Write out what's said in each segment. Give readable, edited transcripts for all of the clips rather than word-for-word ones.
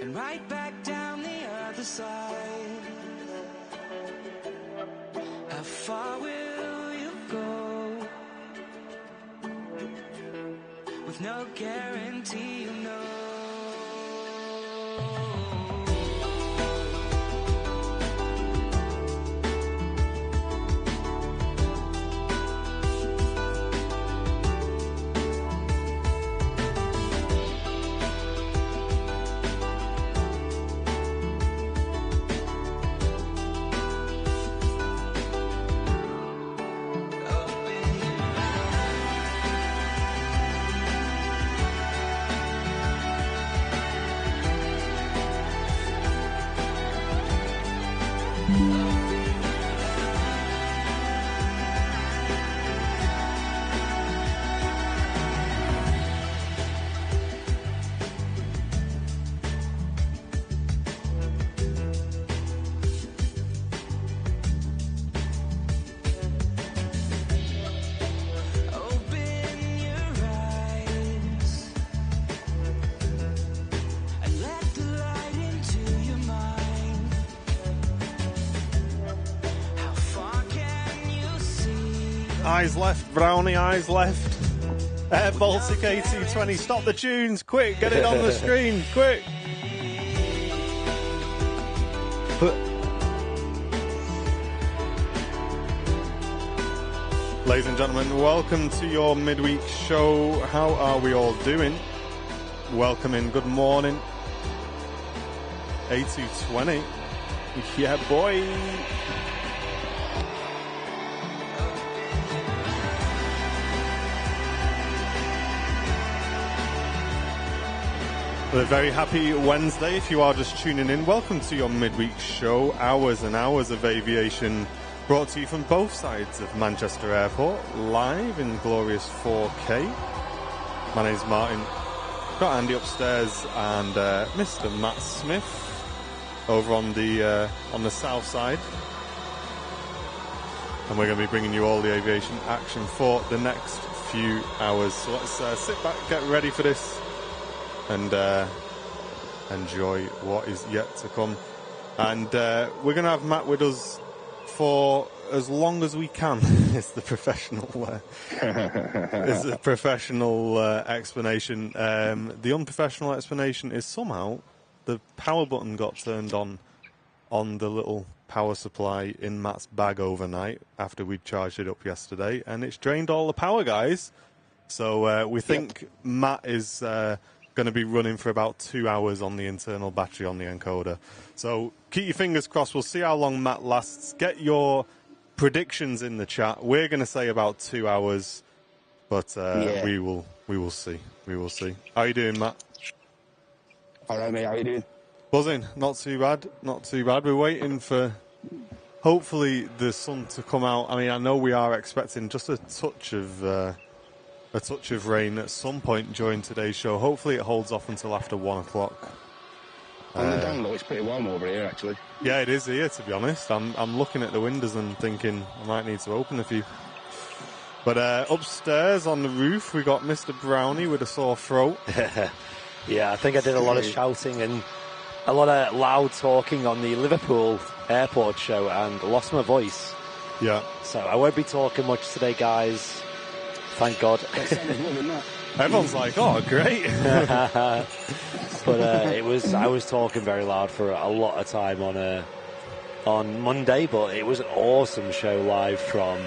and right back down the other side. How far will you go? With no guarantee, you know. Eyes left, Brownie, eyes left. Air Baltic A380, stop the tunes, quick, get it on the screen, quick. Ladies and gentlemen, welcome to your midweek show. How are we all doing? Welcome in, good morning. A220, yeah boy. A very happy Wednesday if you are just tuning in. Welcome to your midweek show. Hours and hours of aviation brought to you from both sides of Manchester Airport, live in glorious 4K. My name's Martin. Got Andy upstairs and Mr. Matt Smith over on the south side. And we're going to be bringing you all the aviation action for the next few hours. So let's sit back, get ready for this, and enjoy what is yet to come. And we're going to have Matt with us for as long as we can. It's the professional explanation. The unprofessional explanation is somehow the power button got turned on the little power supply in Matt's bag overnight after we charged it up yesterday, and it's drained all the power, guys. So we think Matt is going to be running for about 2 hours on the internal battery on the encoder. So keep your fingers crossed. We'll see how long Matt lasts. Get your predictions in the chat. We're going to say about 2 hours, but we will see. We will see. How you doing, Matt? All right, mate. How you doing? Buzzing. Not too bad. Not too bad. We're waiting for hopefully the sun to come out. I mean, I know we are expecting just a touch of rain at some point during today's show. Hopefully it holds off until after 1 o'clock. On the down low, it's pretty warm over here, actually. Yeah, it is here, to be honest. I'm looking at the windows and thinking I might need to open a few. But upstairs on the roof, we got Mr. Brownie with a sore throat. Yeah, I think I did a lot of shouting and a lot of loud talking on the Liverpool airport show and lost my voice. Yeah. So I won't be talking much today, guys. Thank God. Everyone's like, oh, great. But I was talking very loud for a lot of time on Monday, but it was an awesome show live from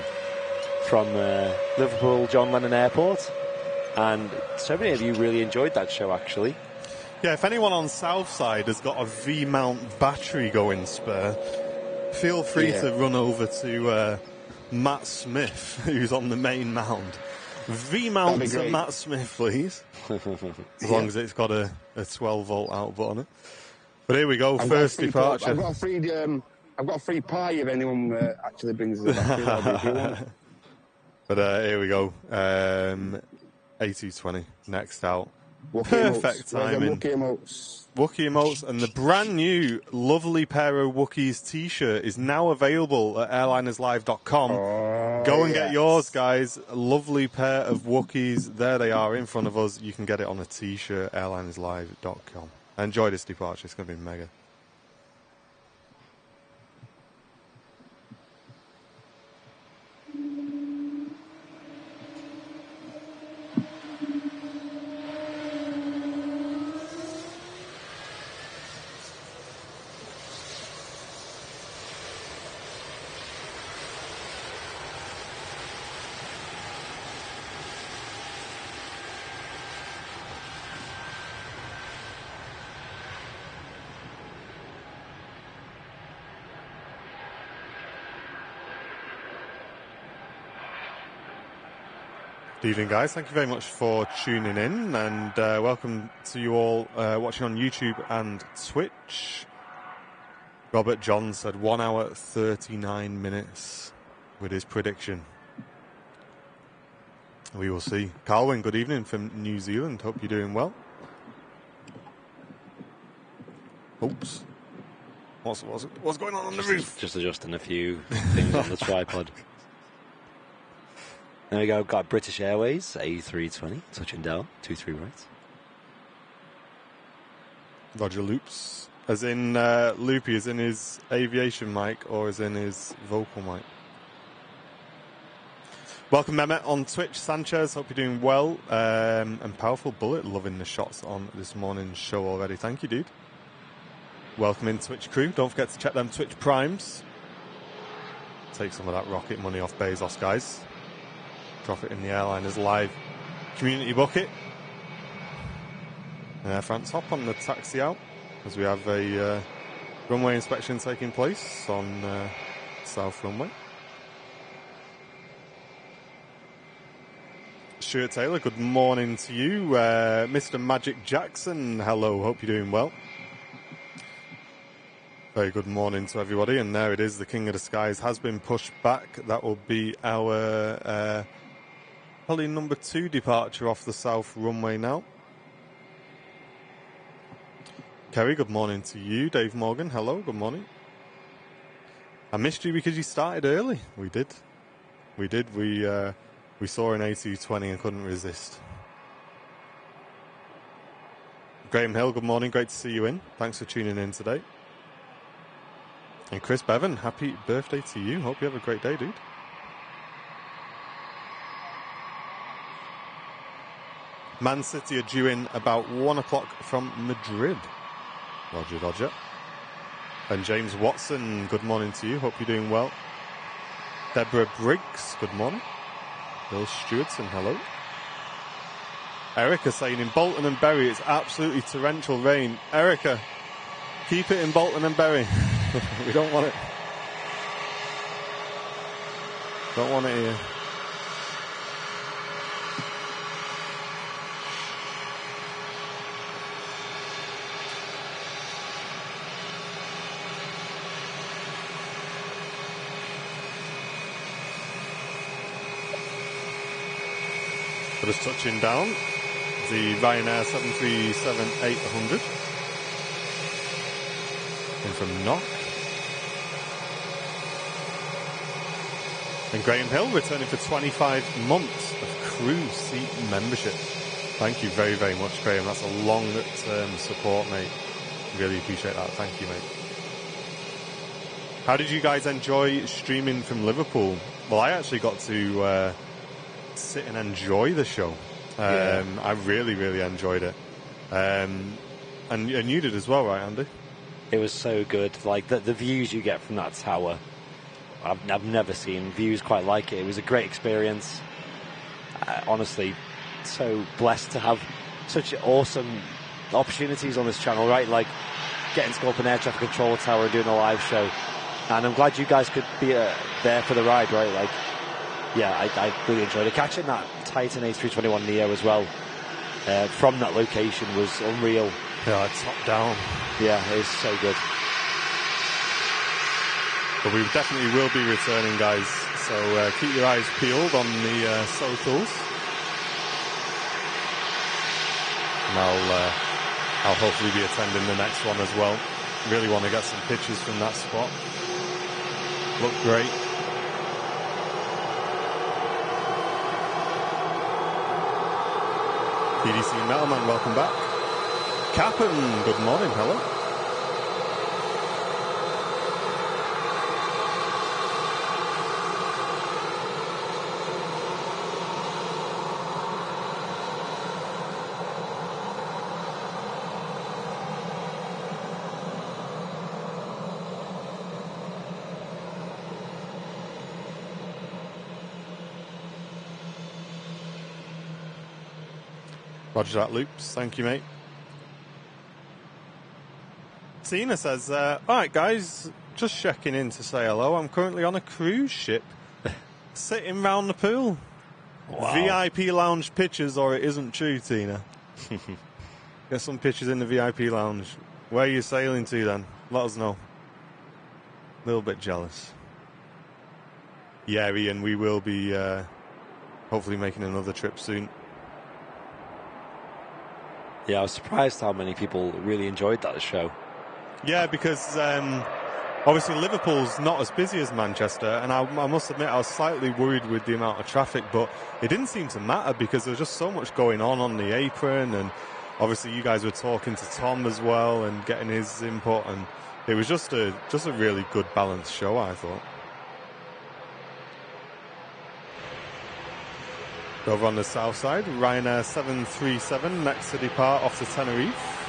Liverpool John Lennon Airport, and so many of you really enjoyed that show, actually. Yeah, if anyone on Southside has got a V-mount battery going spare, feel free to run over to Matt Smith, who's on the main mound. V-mount to Matt Smith, please. As long as it's got a 12-volt output on it. But here we go, first departure. I've got a free pie if anyone actually brings the battery if you want. But here we go. A220 next out. Wookie Perfect emotes. timing. Wookie emotes, and the brand new lovely pair of Wookiees t-shirt is now available at airlinerslive.com. Go and get yours, guys. A lovely pair of Wookiees. There they are in front of us. You can get it on a t-shirt, airlinerslive.com. Enjoy this departure. It's going to be mega. Good evening, guys. Thank you very much for tuning in, and welcome to you all watching on YouTube and Twitch. Robert John said 1 hour 39 minutes with his prediction. We will see. Carwin, good evening from New Zealand. Hope you're doing well. Oops. What's going on the roof? Just adjusting a few things on the tripod. There we go. Got British Airways A380 touching down 23 right. Roger Loops, as in Loopy, as in his aviation mic or as in his vocal mic. Welcome Mehmet on Twitch. Sanchez, hope you're doing well. And Powerful Bullet, loving the shots on this morning's show already. Thank you, dude. Welcome in Twitch crew. Don't forget to check them Twitch primes. Take some of that rocket money off Bezos, guys. Drop it in the airliners live community bucket. Air France, hop on the taxi out as we have a runway inspection taking place on South Runway. Stuart Taylor, good morning to you. Mr. Magic Jackson, hello, hope you're doing well. Very good morning to everybody, and there it is, the King of the Skies has been pushed back. That will be our probably number 2 departure off the South Runway now. Kerry, good morning to you. Dave Morgan, hello, good morning. I missed you because you started early. We did. We saw an A220 and couldn't resist. Graham Hill, good morning. Great to see you in. Thanks for tuning in today. And Chris Bevan, happy birthday to you. Hope you have a great day, dude. Man City are due in about 1 o'clock from Madrid. Roger, Roger. And James Watson, good morning to you. Hope you're doing well. Deborah Briggs, good morning. Bill Stewartson, hello. Erica saying in Bolton and Bury it's absolutely torrential rain. Erica, keep it in Bolton and Bury. We don't want it. Don't want it here. Just touching down the Ryanair 737-800 in from Knock. And Graham Hill returning for 25 months of crew seat membership. Thank you very, very much, Graham. That's a long-term support, mate. Really appreciate that. Thank you, mate. How did you guys enjoy streaming from Liverpool? Well, I actually got to sit and enjoy the show. I really, really enjoyed it. And you did as well, right, Andy? It was so good. Like the views you get from that tower, I've never seen views quite like it. It was a great experience. Honestly, so blessed to have such awesome opportunities on this channel, right? Like getting to go up an air traffic control tower and doing a live show. And I'm glad you guys could be there for the ride, right? Like, yeah, I really enjoyed it. Catching that Titan A321neo as well from that location was unreal. Yeah, top down. Yeah, it was so good. But we definitely will be returning, guys. So keep your eyes peeled on the socials. And I'll hopefully be attending the next one as well. Really want to get some pictures from that spot. Look great. PDC Metalman, welcome back. Captain, good morning, hello. Roger that, Loops. Thank you, mate. Tina says, alright guys, just checking in to say hello. I'm currently on a cruise ship, sitting round the pool. Wow. VIP lounge pictures, or it isn't true, Tina. Get some pictures in the VIP lounge. Where are you sailing to then? Let us know. A little bit jealous. Yeah, Ian, we will be hopefully making another trip soon. Yeah, I was surprised how many people really enjoyed that show. Yeah, because obviously Liverpool's not as busy as Manchester, and I must admit I was slightly worried with the amount of traffic, but it didn't seem to matter because there was just so much going on the apron, and obviously you guys were talking to Tom as well and getting his input, and it was just a really good balanced show, I thought. Over on the south side, Ryanair 737 next to depart off to Tenerife.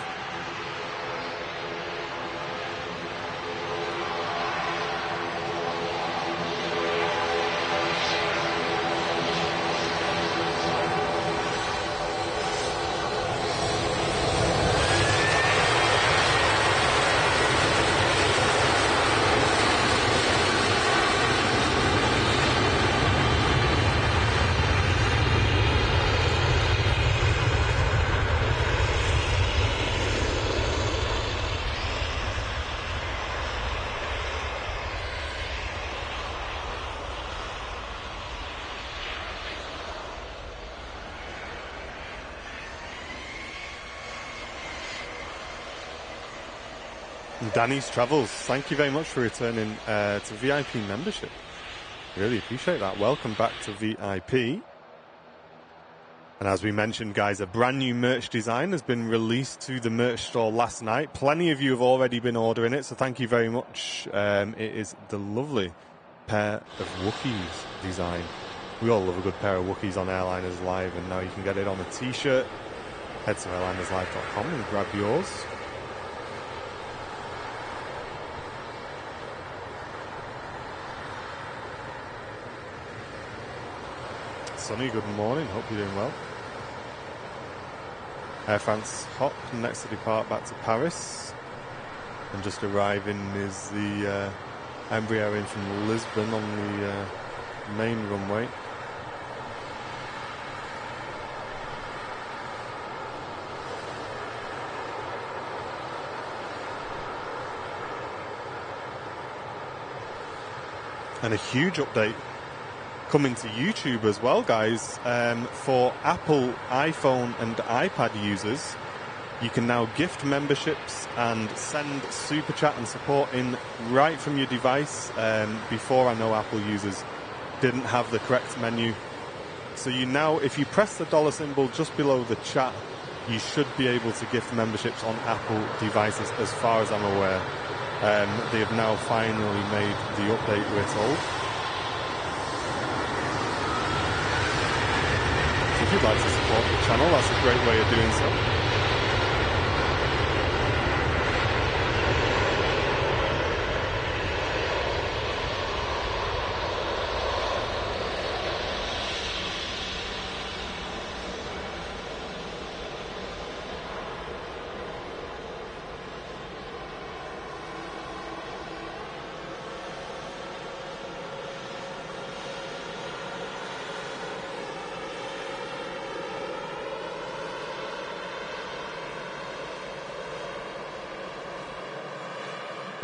Danny's Travels, thank you very much for returning to VIP membership. Really appreciate that. Welcome back to VIP. And as we mentioned, guys, a brand new merch design has been released to the merch store last night. Plenty of you have already been ordering it, so thank you very much. It is the lovely pair of Wookiees design. We all love a good pair of Wookiees on Airliners Live, and now you can get it on a t-shirt. Head to airlinerslive.com and grab yours. Sonny, good morning. Hope you're doing well. Air France hop next to depart back to Paris. And just arriving is the Embraer in from Lisbon on the main runway. And a huge update coming to YouTube as well, guys. For Apple iPhone and iPad users, you can now gift memberships and send super chat and support in right from your device. Before, I know Apple users didn't have the correct menu. So you now, if you press the dollar symbol just below the chat, you should be able to gift memberships on Apple devices, as far as I'm aware. They have now finally made the update, we're told. If you'd like to support the channel, that's a great way of doing so.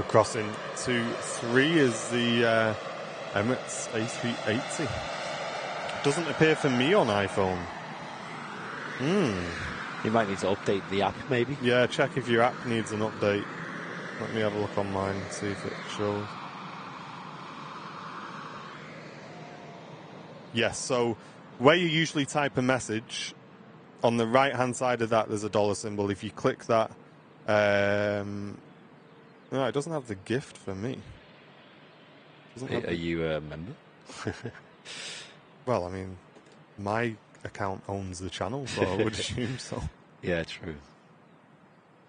Crossing to 3 is the Emirates A380. Doesn't appear for me on iPhone. You might need to update the app, maybe. Yeah, check if your app needs an update. Let me have a look on mine and see if it shows. Yes, so where you usually type a message, on the right-hand side of that, there's a dollar symbol. If you click that, no, it doesn't have the gift for me. Are you a member? Well, I mean, my account owns the channel, so I would assume so. Yeah, true.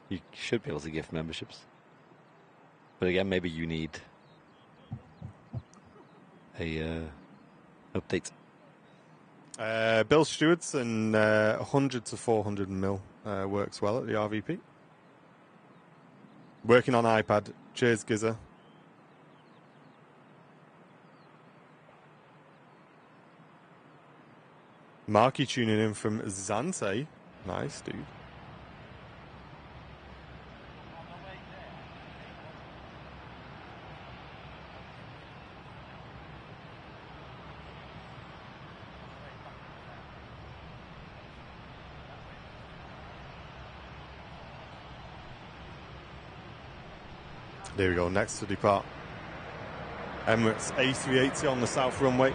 You should be able to gift memberships. But again, maybe you need a update. Bill Stewart's and 100 to 400 mil works well at the RVP. Working on iPad. Cheers, Gizza. Marky tuning in from Zante. Nice, dude. There we go, next to depart. Emirates A380 on the south runway.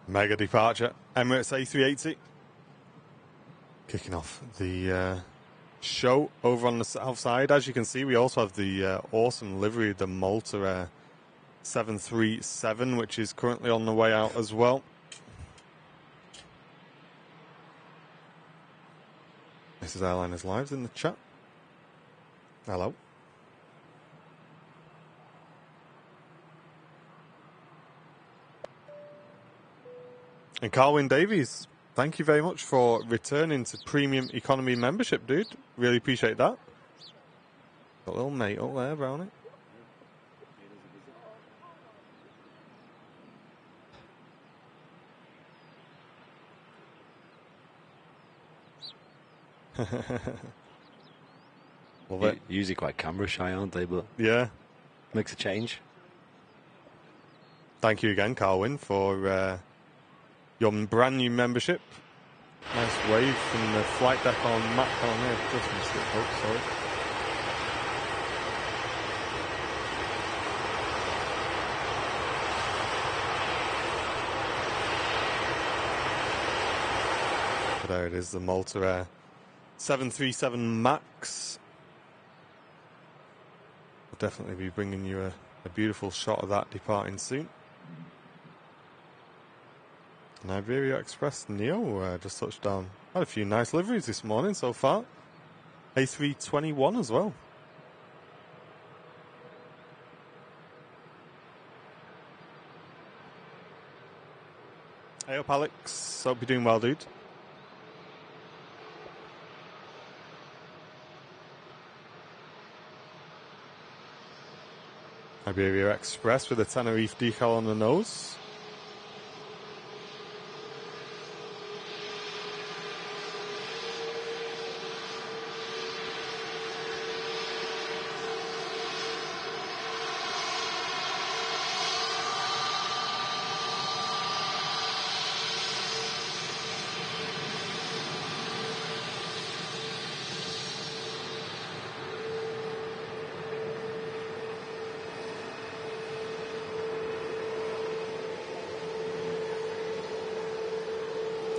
Mega departure, Emirates A380. Kicking off the show over on the south side. As you can see, we also have the awesome livery, the Malta Air 737, which is currently on the way out as well. This is Airliners Lives in the chat. Hello. And Carwin Davies, thank you very much for returning to Premium Economy membership, dude. Really appreciate that. Got a little mate up there, Brownie. Love it. Usually quite camera shy, aren't they? But yeah, makes a change. Thank you again, Carwin, for your brand new membership. Nice wave from the flight deck on Matt on here. Just missed it, folks, sorry. But there it is, the Malta Air 737 MAX. We'll definitely be bringing you a beautiful shot of that departing soon. And Iberia Express Neo just touched down. Had a few nice liveries this morning so far. A321 as well. Hey up, Alex. Hope you're doing well, dude. Iberia Express with a Tenerife decal on the nose.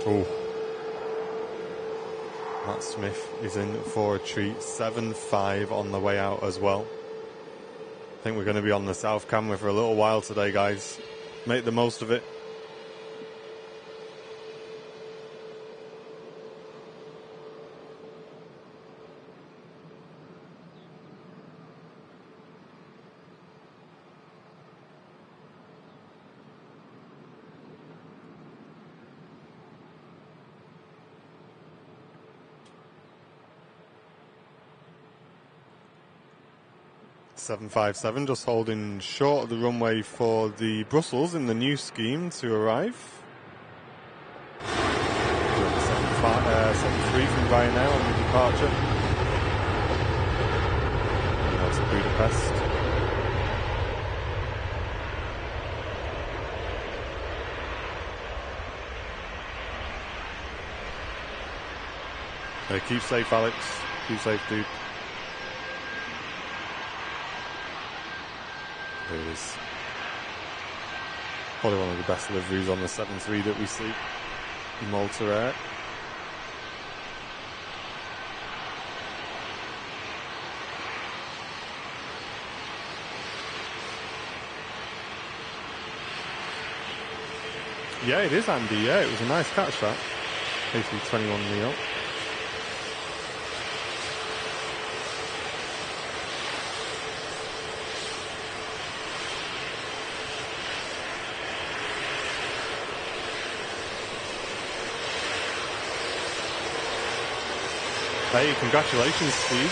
Oh. Matt Smith is in for a treat. 7.5 on the way out as well. I think we're going to be on the south camera for a little while today, guys. Make the most of it. .757 just holding short of the runway for the Brussels in the new scheme to arrive. 73 from Ryanair on the departure. And now to Budapest. Keep safe, Alex. Keep safe, dude. There it is. Probably one of the best liveries on the 7.3 that we see. Malta Air. Yeah, it is, Andy. Yeah, it was a nice catch, that. A321 Neo. Hey, congratulations, Steve.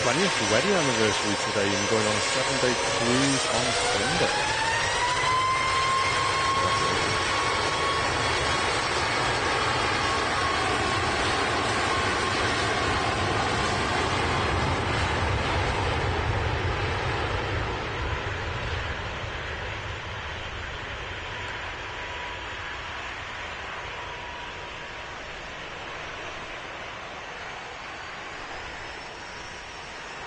20th wedding anniversary today and going on a 7-day cruise on Sunday.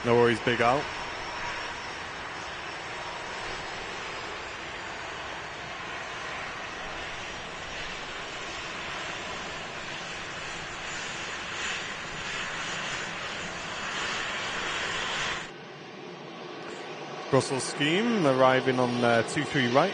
No worries, Big Al. Brussels scheme arriving on 2-3 right.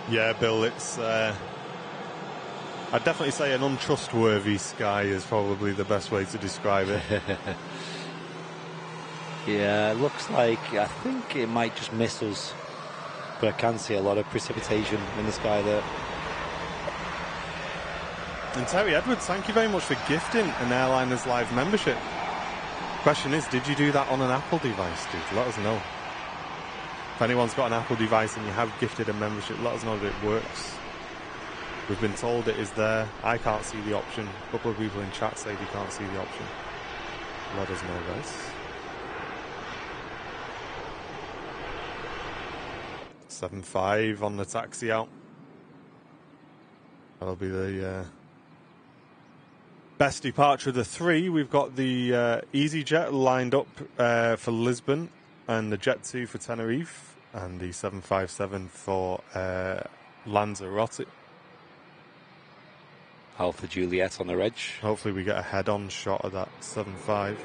Yeah, Bill, it's I'd definitely say an untrustworthy sky is probably the best way to describe it. Yeah, it looks like, I think it might just miss us, but I can see a lot of precipitation in the sky there. And Terry Edwards, thank you very much for gifting an Airliners Live membership. Question is, did you do that on an Apple device, dude? Let us know. If anyone's got an Apple device and you have gifted a membership, let us know that it works. We've been told it is there. I can't see the option. A couple of people in chat say they can't see the option. Let us know, guys. 7.5 on the taxi out. That'll be the best departure of the three. We've got the EasyJet lined up for Lisbon, and the Jet2 for Tenerife, and the 757 for Lanzarote. Alpha Juliet on the reg. Hopefully we get a head-on shot of that 7.5.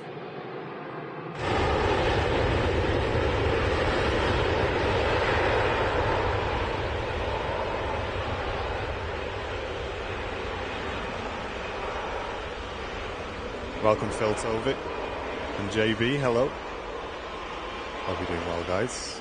Welcome Phil Tovik and JB, hello. Hope you're doing well, guys.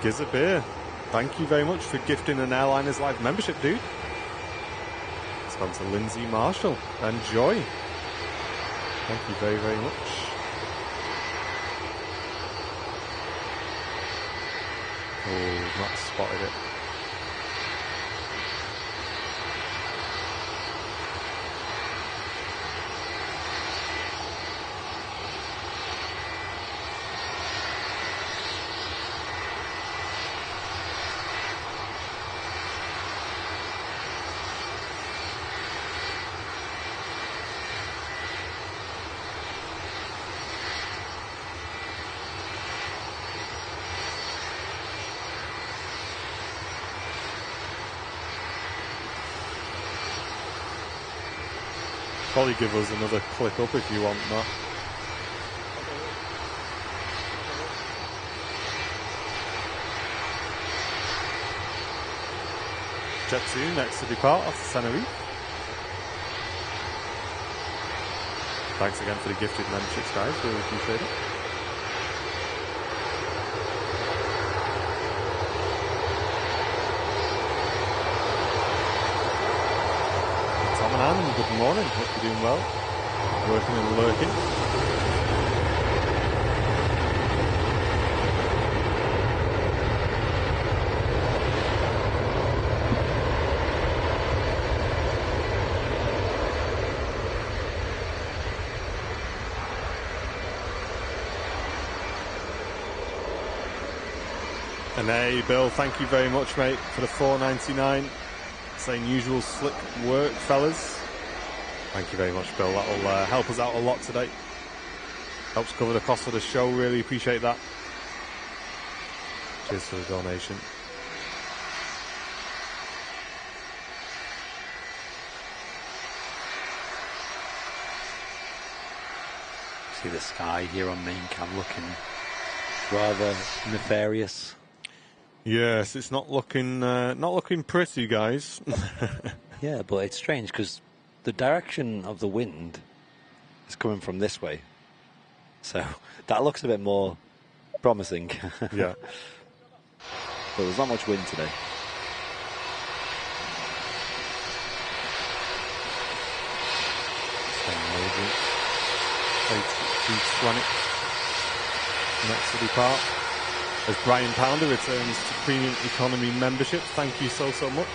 Giza Beer, thank you very much for gifting an Airliners Live membership, dude. It's gone to Lindsay Marshall and Joy. Thank you very, very much. Oh, not spotted it. Probably give us another click up if you want that. Jet2 next to depart off the Tenerife. Thanks again for the gifted memberships, guys. Really appreciate it. Tom and Anne, good morning. Hope you're doing well. Working and lurking. And hey, Bill, thank you very much, mate, for the $4.99. Saying usual slick work, fellas. Thank you very much, Bill. That'll help us out a lot today. Helps cover the cost of the show. Really appreciate that. Cheers for the donation. See the sky here on main cam looking rather nefarious. Yes, it's not looking pretty, guys. Yeah, but it's strange because the direction of the wind is coming from this way, so that looks a bit more promising. Yeah, but there's not much wind today. A320 next to depart. As Brian Pounder returns to Premium Economy membership, thank you so much.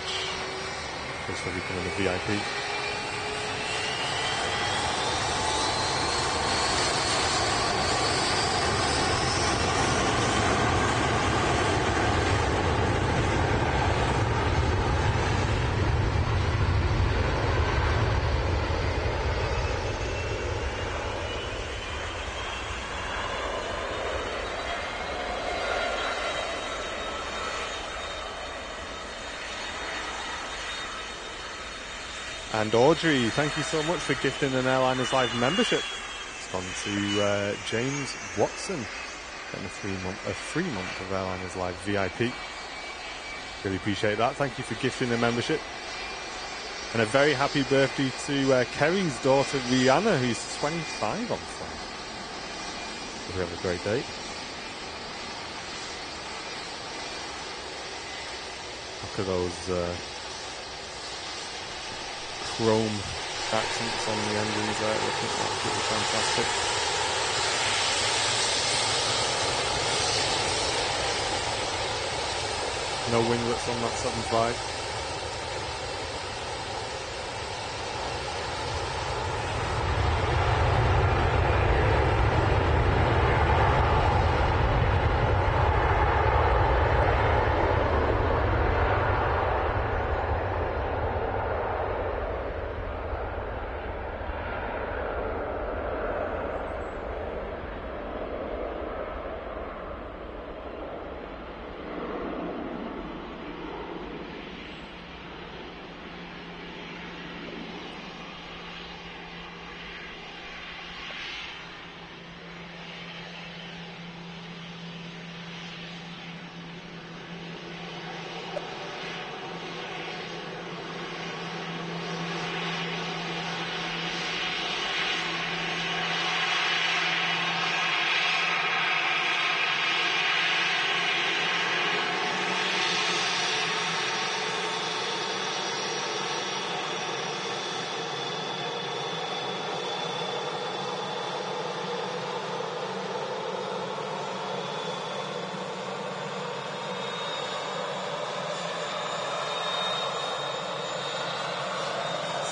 Thanks for becoming a VIP. And Audrey, thank you so much for gifting an Airliners Live membership. It's gone to James Watson, getting a free month of Airliners Live VIP. Really appreciate that. Thank you for gifting the membership. And a very happy birthday to Kerry's daughter Rihanna, who's 25 on Friday. Hope you have a great day. Look at those chrome accents on the engines there. I think that's pretty fantastic. No winglets on that 7.5.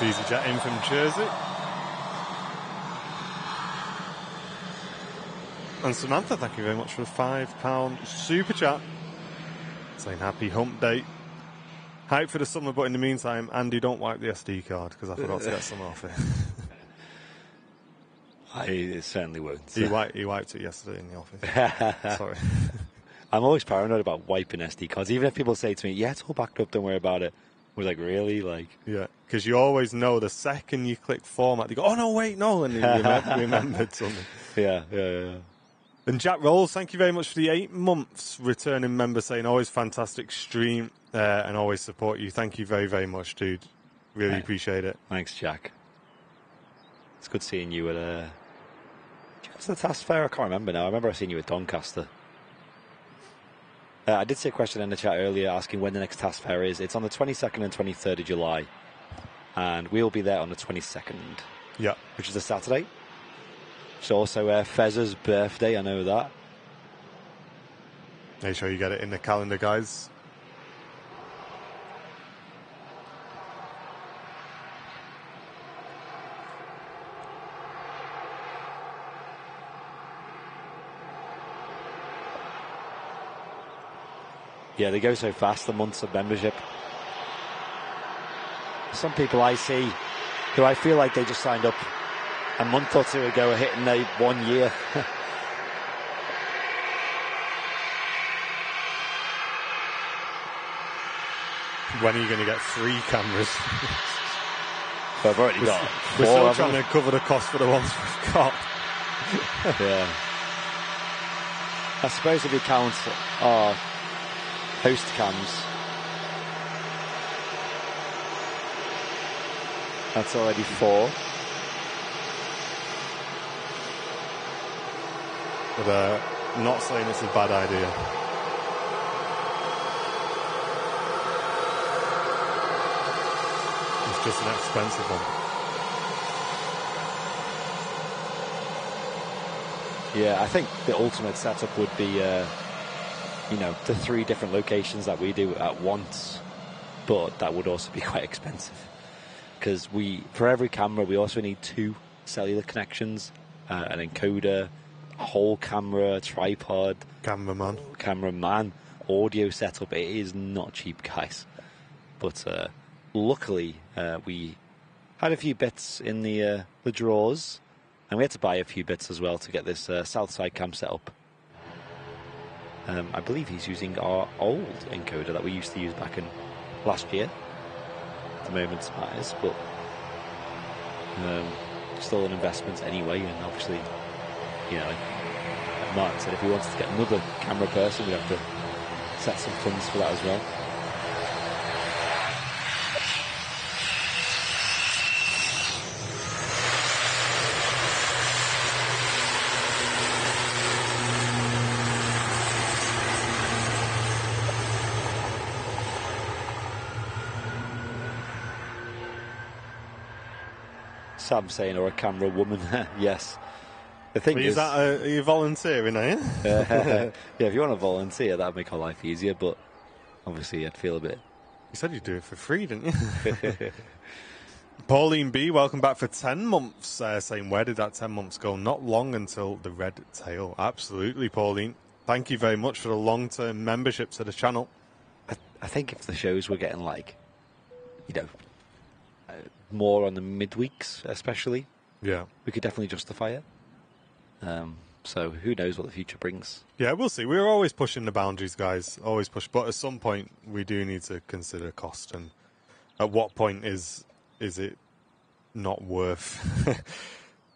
EasyJet in from Jersey. And Samantha, thank you very much for the £5 super chat. Saying happy hump day. Hype for the summer, but in the meantime, Andy, don't wipe the SD card because I forgot to get some off it. I certainly won't. He wiped it yesterday in the office. Sorry. I'm always paranoid about wiping SD cards. Even if people say to me, yeah, it's all backed up, don't worry about it. We're like, really? Like, yeah, because you always know the second you click format, you go, oh, no, wait, no, and you remembered something. Yeah. And Jack Rolls, thank you very much for the 8 months returning member, saying always fantastic stream and always support you. Thank you very, very much, dude. Really appreciate it. Thanks, Jack. It's good seeing you at did you go to the Task Fair? I can't remember now. I remember I seen you at Doncaster. I did see a question in the chat earlier asking when the next Task Fair is. It's on the 22nd and 23rd of July. And we'll be there on the 22nd. Yeah. Which is a Saturday. It's also Fez's birthday, I know that. Make sure you get it in the calendar, guys. Yeah, they go so fast, the months of membership. Some people I see who I feel like they just signed up a month or two ago are hitting their 1 year. When are you going to get 3 cameras? I've already got 4. We're still trying to cover the cost for the ones we've got. Yeah. I suppose if you count our host cams, that's already 4. But not saying it's a bad idea. It's just an expensive one. Yeah, I think the ultimate setup would be, the 3 different locations that we do at once. But that would also be quite expensive. Because for every camera, we also need 2 cellular connections, an encoder, a whole camera, tripod. Cameraman, audio setup. It is not cheap, guys. But luckily, we had a few bits in the drawers. And we had to buy a few bits as well to get this south side cam set up. I believe he's using our old encoder that we used to use back in last year. At the moment matters, but still an investment anyway. And obviously, like Martin said, if we wanted to get another camera person, we'd have to set some funds for that as well. Sam saying, or a camera woman. Yes. The thing is, are you volunteering, are you? Yeah, if you want to volunteer, that'd make our life easier, but obviously I'd feel a bit. You said you'd do it for free, didn't you? Pauline B, welcome back for 10 months, saying, where did that 10 months go? Not long until the red tail. Absolutely, Pauline. Thank you very much for the long-term membership to the channel. I think if the shows were getting more on the midweeks, especially, yeah, we could definitely justify it. So who knows what the future brings? Yeah, we'll see. We're always pushing the boundaries, guys. Always push. But at some point, we do need to consider cost. And at what point is it not worth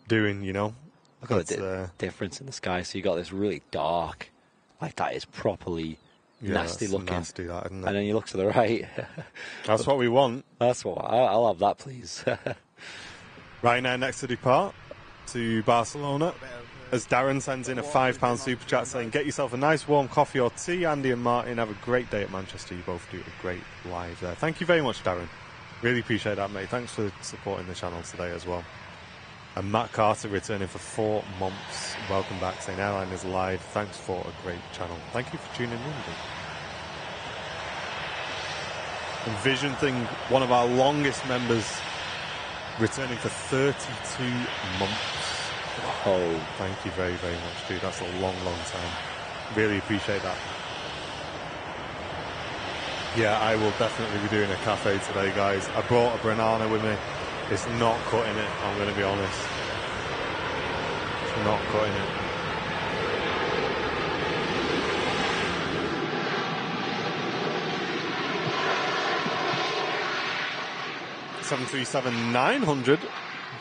doing? Look at the difference in the sky. So you got this really dark, that is properly nasty looking. Nasty, that, isn't it? And then you look to the right. That's what we want. That's what I'll have that, please. Ryanair next to depart to Barcelona. As Darren sends in a £5 super chat saying, get yourself a nice warm coffee or tea. Andy and Martin, have a great day at Manchester. You both do a great live there. Thank you very much, Darren. Really appreciate that, mate. Thanks for supporting the channel today as well. And Matt Carter returning for 4 months. Welcome back, saying Airline is live. Thanks for a great channel. Thank you for tuning in. And Vision Thing, one of our longest members returning for 32 months. Oh, Thank you very, very much, dude. That's a long, long time. Really appreciate that. Yeah, I will definitely be doing a cafe today, guys. I brought a banana with me. It's not cutting it, I'm going to be honest. It's not cutting it. (737-900),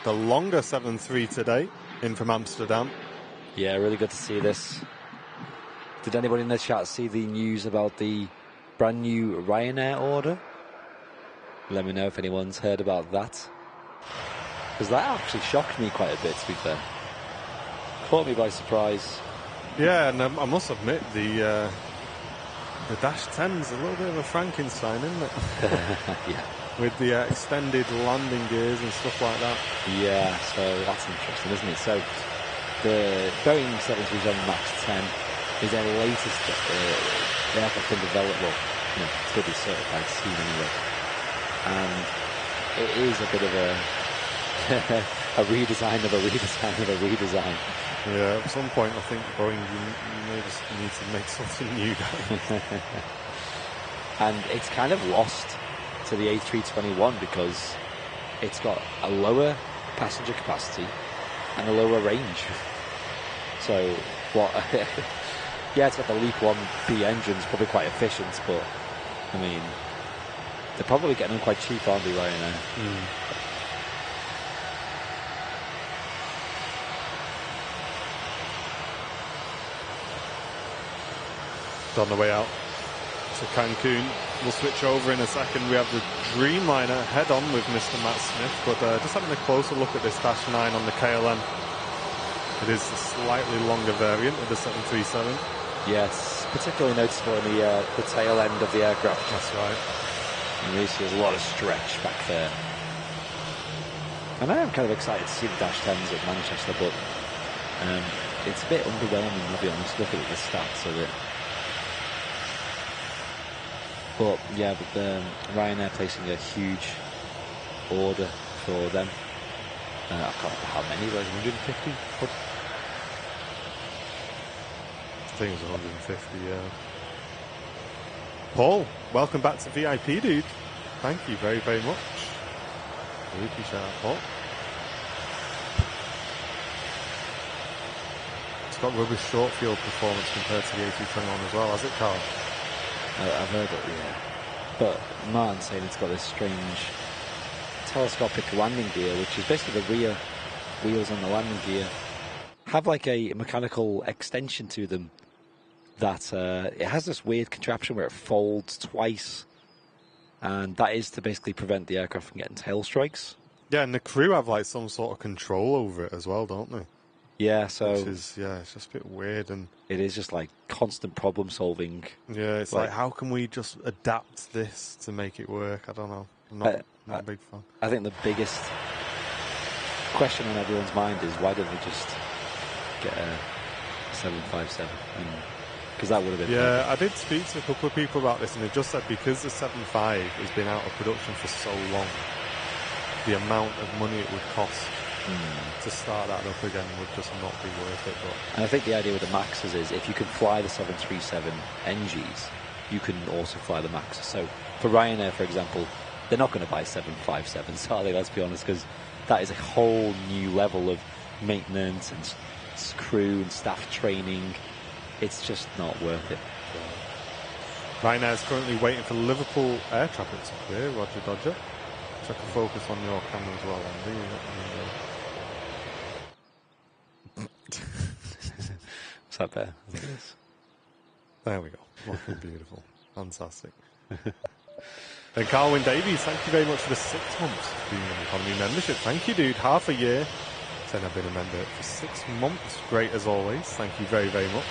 the longer 73 today, in from Amsterdam. yeah, really good to see this. Did anybody in the chat see the news about the brand new Ryanair order? Let me know if anyone's heard about that. Because that actually shocked me quite a bit, to be fair. Caught me by surprise. Yeah, and I must admit, the Dash 10's a little bit of a Frankenstein, isn't it? Yeah. With the extended landing gears and stuff like that. Yeah, so that's interesting, isn't it? So the Boeing 737 MAX 10 is their latest aircraft in development. Well, it's going to be certified soon anyway. And it is a bit of a redesign of a redesign of a redesign. Yeah, at some point I think Boeing, you may just need to make something new, guys. And it's kind of lost to the A321 because it's got a lower passenger capacity and a lower range. So, what? Yeah, it's got the LEAP 1B engines, probably quite efficient, but I mean, they're probably getting them quite cheap, aren't they, Ryanair? It's on the way out to Cancun. We'll switch over in a second. We have the Dreamliner head-on with Mr. Matt Smith, but just having a closer look at this Dash 9 on the KLM. It is a slightly longer variant of the 737. Yes, particularly noticeable in the tail end of the aircraft. That's right. And you see there's a lot of stretch back there. And I am kind of excited to see the Dash 10s at Manchester, but it's a bit underwhelming, I'll be honest, looking at the stats of it. But yeah, with Ryanair placing a huge order for them. I can't remember how many, like 150? I think it was 150, yeah. Paul, welcome back to VIP, dude. Thank you very, very much. Really appreciate that, Paul. It's got rubbish short field performance compared to the A321 as well, has it, Carl? I've heard it, yeah. But Martin's saying it's got this strange telescopic landing gear, which is basically the rear wheels on the landing gear have like a mechanical extension to them that it has this weird contraption where it folds twice, and that is to basically prevent the aircraft from getting tail strikes. Yeah, and the crew have like some sort of control over it as well, don't they? Yeah, so which is, yeah, it's just a bit weird, and it is just like constant problem solving. Yeah, it's like how can we just adapt this to make it work? I don't know. I'm not a big fan. I think the biggest question on everyone's mind is why don't they just get a 757? Because that would have been perfect. I did speak to a couple of people about this, and they just said because the 75 has been out of production for so long, the amount of money it would cost to start that up again would just not be worth it. But and I think the idea with the Maxes is if you can fly the 737 NGs, you can also fly the Maxes. So for Ryanair, for example, they're not going to buy 757s, are they? Let's be honest, because that is a whole new level of maintenance and crew and staff training. It's just not worth it. Ryanair is currently waiting for Liverpool air traffic to clear. Roger Dodger. So I can focus on your camera as well, Andy. Is that better? I think it is. There we go. Looking beautiful. Fantastic. And Carwyn Davies, thank you very much for the 6 months of being an economy membership. Thank you, dude. Half a year. Saying I've been a member for 6 months. Great as always. Thank you very, very much.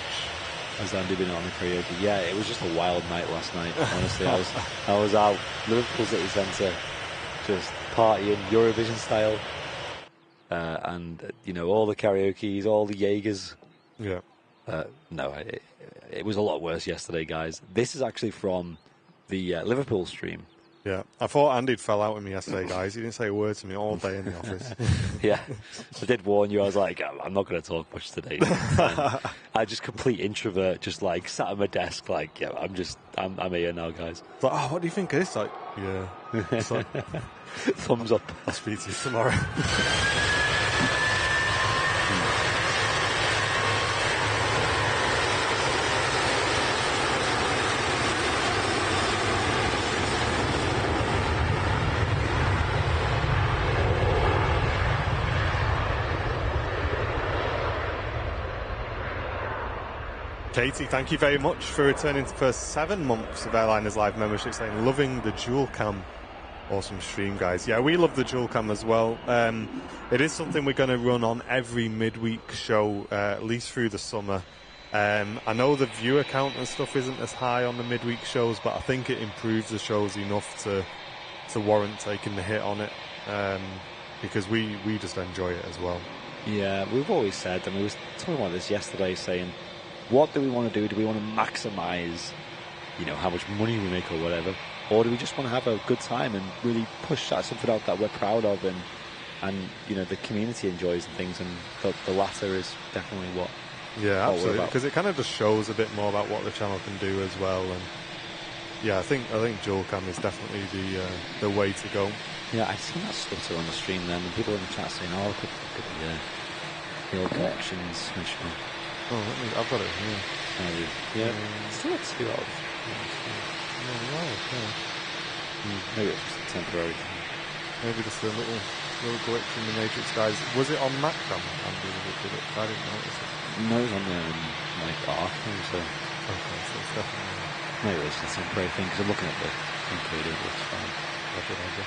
Has Andy been on the karaoke? Yeah, it was just a wild night last night. Honestly, I was out Liverpool City Centre, just partying Eurovision style, and all the karaoke's, all the Jaegers. Yeah. No, it was a lot worse yesterday, guys. This is actually from the Liverpool stream. Yeah, I thought Andy'd fell out with me yesterday, guys. He didn't say a word to me all day in the office. Yeah, I did warn you. I was like, I'm not going to talk much today. I just complete introvert, just like sat at my desk, like, yeah, I'm here now, guys. It's like, oh, what do you think of this? Like, yeah. It's like, thumbs up. I'll speak to you tomorrow. Katie, thank you very much for returning for 7 months of Airliners Live membership, saying loving the dual cam. Awesome stream, guys. Yeah, we love the dual cam as well. It is something we're going to run on every midweek show, at least through the summer. I know the viewer count and stuff isn't as high on the midweek shows, but I think it improves the shows enough to warrant taking the hit on it, because we just enjoy it as well. Yeah, we've always said, and we were talking about this yesterday, saying, what do we want to do? Do we want to maximise, how much money we make or whatever? Or do we just want to have a good time and really push something out that we're proud of and the community enjoys and things? And the latter is definitely what. Yeah, absolutely. Because it kind of just shows a bit more about what the channel can do as well. And yeah, I think dual cam is definitely the way to go. Yeah, I've seen that stutter on the stream then, and people in the chat saying, "Oh, look at the old connections." Oh, I've got it here. Yeah, still at 2 hours. Maybe it's just a temporary thing. Maybe just a little glitch in the Matrix, guys. Was it on Mac cam? I didn't notice it. No, it was on there in like Arc. So. Okay, so it's definitely. Maybe it's just a temporary thing because I'm looking at the included. It's fine. Good idea.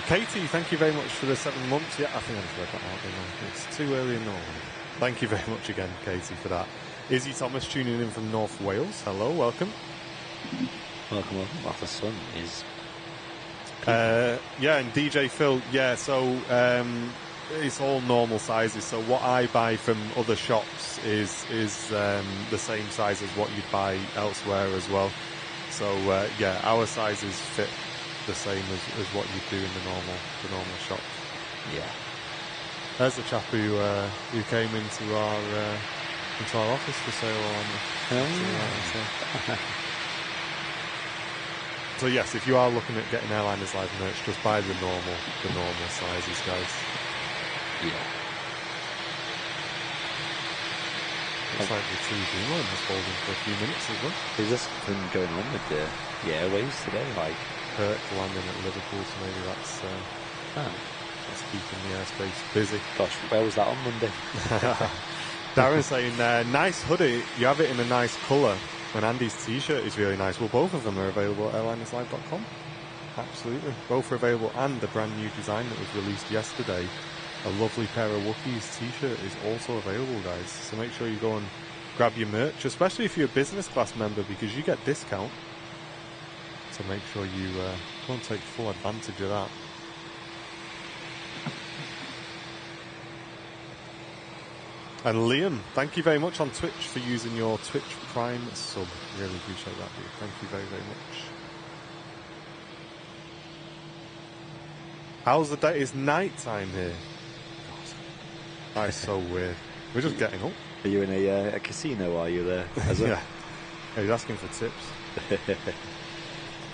Katie, thank you very much for the 7 months. Yeah, I think I just read that out, didn't I? It's too early in the morning. Thank you very much again, Katie, for that. Izzy Thomas tuning in from North Wales. Hello, welcome. Welcome. Well, the sun is. Yeah, and DJ Phil. Yeah, so it's all normal sizes. So what I buy from other shops is the same size as what you'd buy elsewhere as well. So yeah, our sizes fit the same as what you'd do in the normal shop. Yeah. There's the chap who came into our office for sale on. So yes, if you are looking at getting Airliners Live merch, just buy the normal sizes, guys. Yeah. Looks like the two Dreamliners holding for a few minutes as well. Is there something going on with the airways today? Like Kirk landing at Liverpool, so maybe that's keeping the airspace busy. Gosh, where was that on Monday? Darren saying, nice hoodie, you have it in a nice colour, and Andy's t-shirt is really nice. Well, both of them are available at airlinerslive.com. Absolutely. Both are available, and the brand new design that was released yesterday, a lovely pair of Wookiees t-shirt, is also available, guys. So make sure you go and grab your merch, especially if you're a business class member, because you get discount. So make sure you go and take full advantage of that. And Liam, thank you very much on Twitch for using your Twitch Prime sub. Really appreciate that, dude. Thank you very, very much. How's the day? It's night time here. God, that is so weird. We're just getting up. Are you in a casino? Are you there? Yeah. He's asking for tips.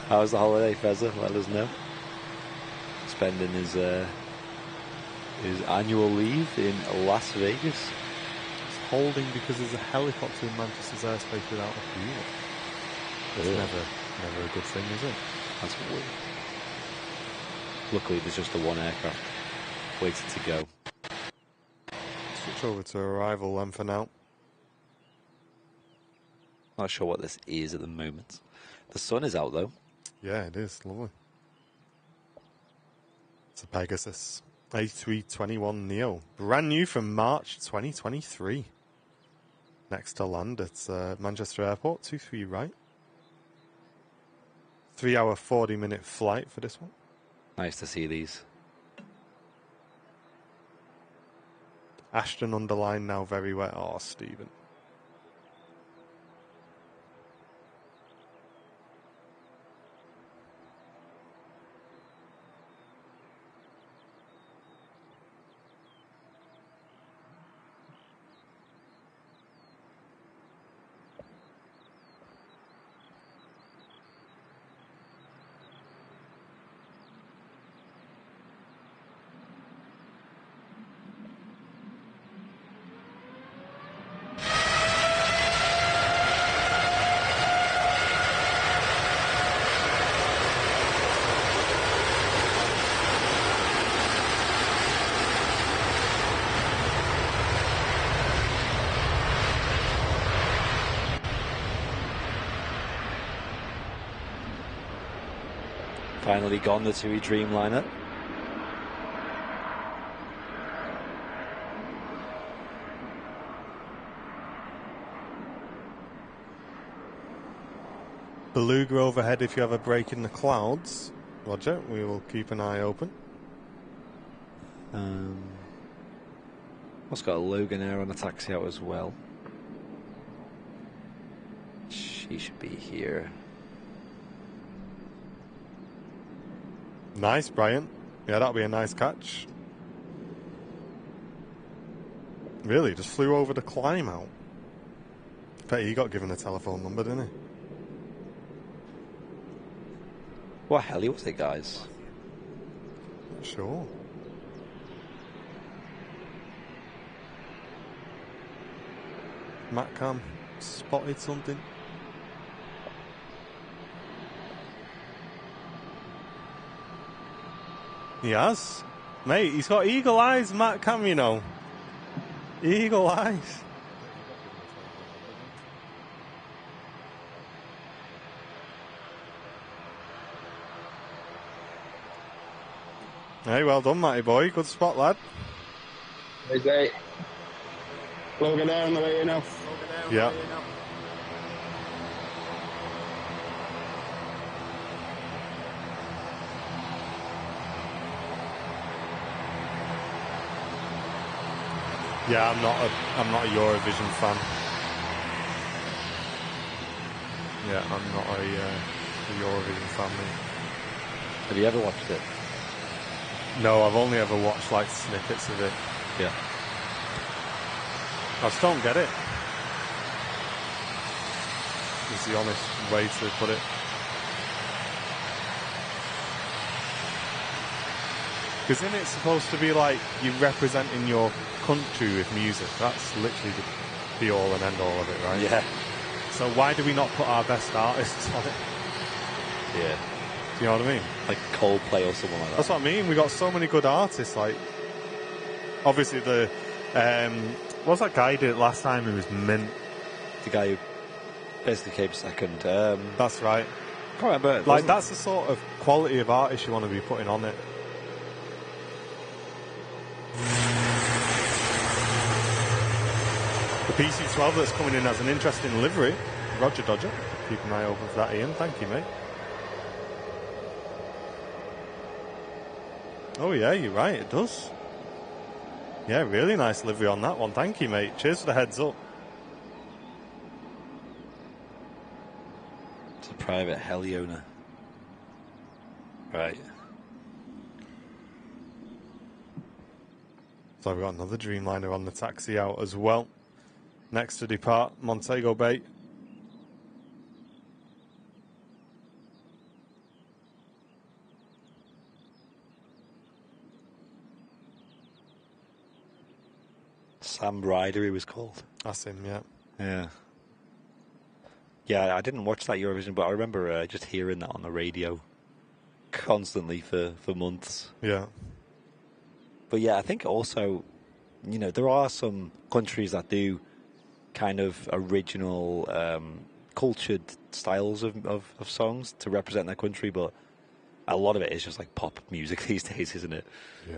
How's the holiday, Fezza? Let us know. Spending his annual leave in Las Vegas. Holding because there's a helicopter in Manchester's airspace without a pilot. It's never a good thing, is it? That's weird. Luckily, there's just the one aircraft waiting to go. Switch over to arrival then for now. Not sure what this is at the moment. The sun is out though. Yeah, it is lovely. It's a Pegasus A321 Neo, brand new from March 2023. Next to land at Manchester Airport, 23 right. 3 hour 40-minute flight for this one. Nice to see these. Ashton underline now very wet. Oh, Stephen. Finally gone, the TUI Dreamliner. Beluga overhead if you have a break in the clouds. Roger, we will keep an eye open. Also got a Loganair on the taxi out as well. She should be here. Nice, Brian. Yeah, that'll be a nice catch. Really, just flew over the climb out. Bet he got given a telephone number, didn't he? What heli was it, guys? Not sure. Matcam spotted something. He has. Mate, he's got eagle eyes, Matcam, you know. Eagle eyes. Hey, well done, Matty boy. Good spot, lad. Is it? Logan there on the way in now. Yeah. Yeah, I'm not a Eurovision fan. Yeah, I'm not a Eurovision fan. Have you ever watched it? No, I've only ever watched like snippets of it. Yeah. I just don't get it. Is the honest way to put it. Because isn't it supposed to be like you're representing your country with music? That's literally the be all and end all of it, right? Yeah. So why do we not put our best artists on it? Yeah. Do you know what I mean? Like Coldplay or something like that. That's what I mean. We got so many good artists. Like, obviously the what's that guy did it last time? Who was mint. The guy who basically came second. That's right. I can't remember. Like that's the sort of quality of artist you want to be putting on it. The PC-12 that's coming in as an interesting livery. Roger Dodger. Keep an eye open for that, Ian. Thank you, mate. Oh yeah, you're right, it does. Yeah, really nice livery on that one. Thank you, mate. Cheers for the heads up. It's a private heli owner. Right. So we've got another Dreamliner on the taxi out as well. Next to depart, Montego Bay. Sam Ryder, he was called. That's him, yeah. Yeah. Yeah, I didn't watch that Eurovision, but I remember just hearing that on the radio constantly for months. Yeah. But yeah, I think also, you know, there are some countries that do kind of original, cultured styles of songs to represent their country, but a lot of it is just like pop music these days, isn't it? Yeah.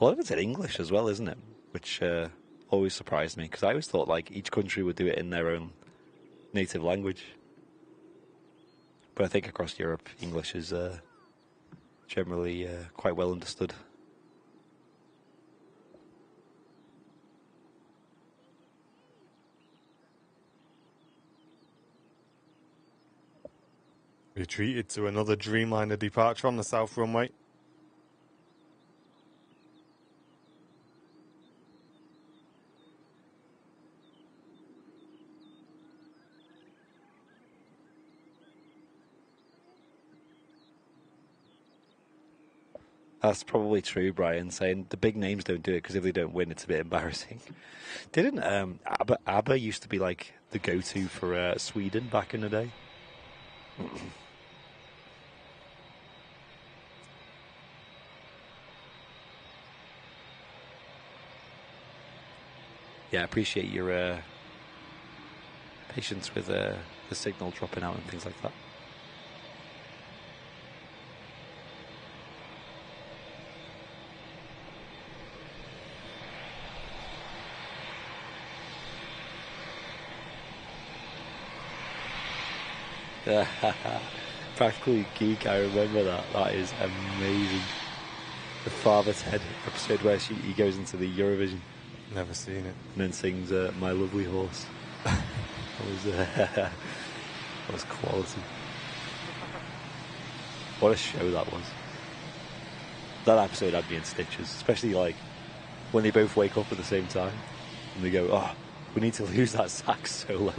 A lot of it's in English as well, isn't it? Which always surprised me, because I always thought like each country would do it in their own native language. But I think across Europe, English is generally quite well understood. We're treated to another Dreamliner departure on the South Runway. That's probably true, Brian, saying the big names don't do it because if they don't win, it's a bit embarrassing. Didn't ABBA used to be like the go-to for Sweden back in the day? yeah, appreciate your patience with the signal dropping out and things like that. Practically Geek, I remember that. That is amazing. The Father Ted episode where he goes into the Eurovision. Never seen it. And then sings My Lovely Horse. That was quality. What a show that was. That episode had me in stitches, especially like when they both wake up at the same time and they go, oh, we need to lose that sax solo.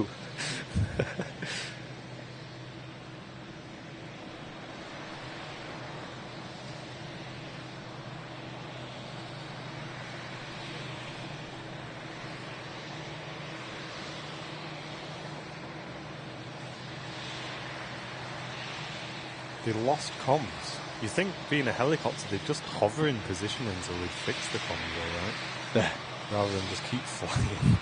They lost comms. You think being a helicopter, they'd just hover in position until they fix the comms, all right? Rather than just keep flying.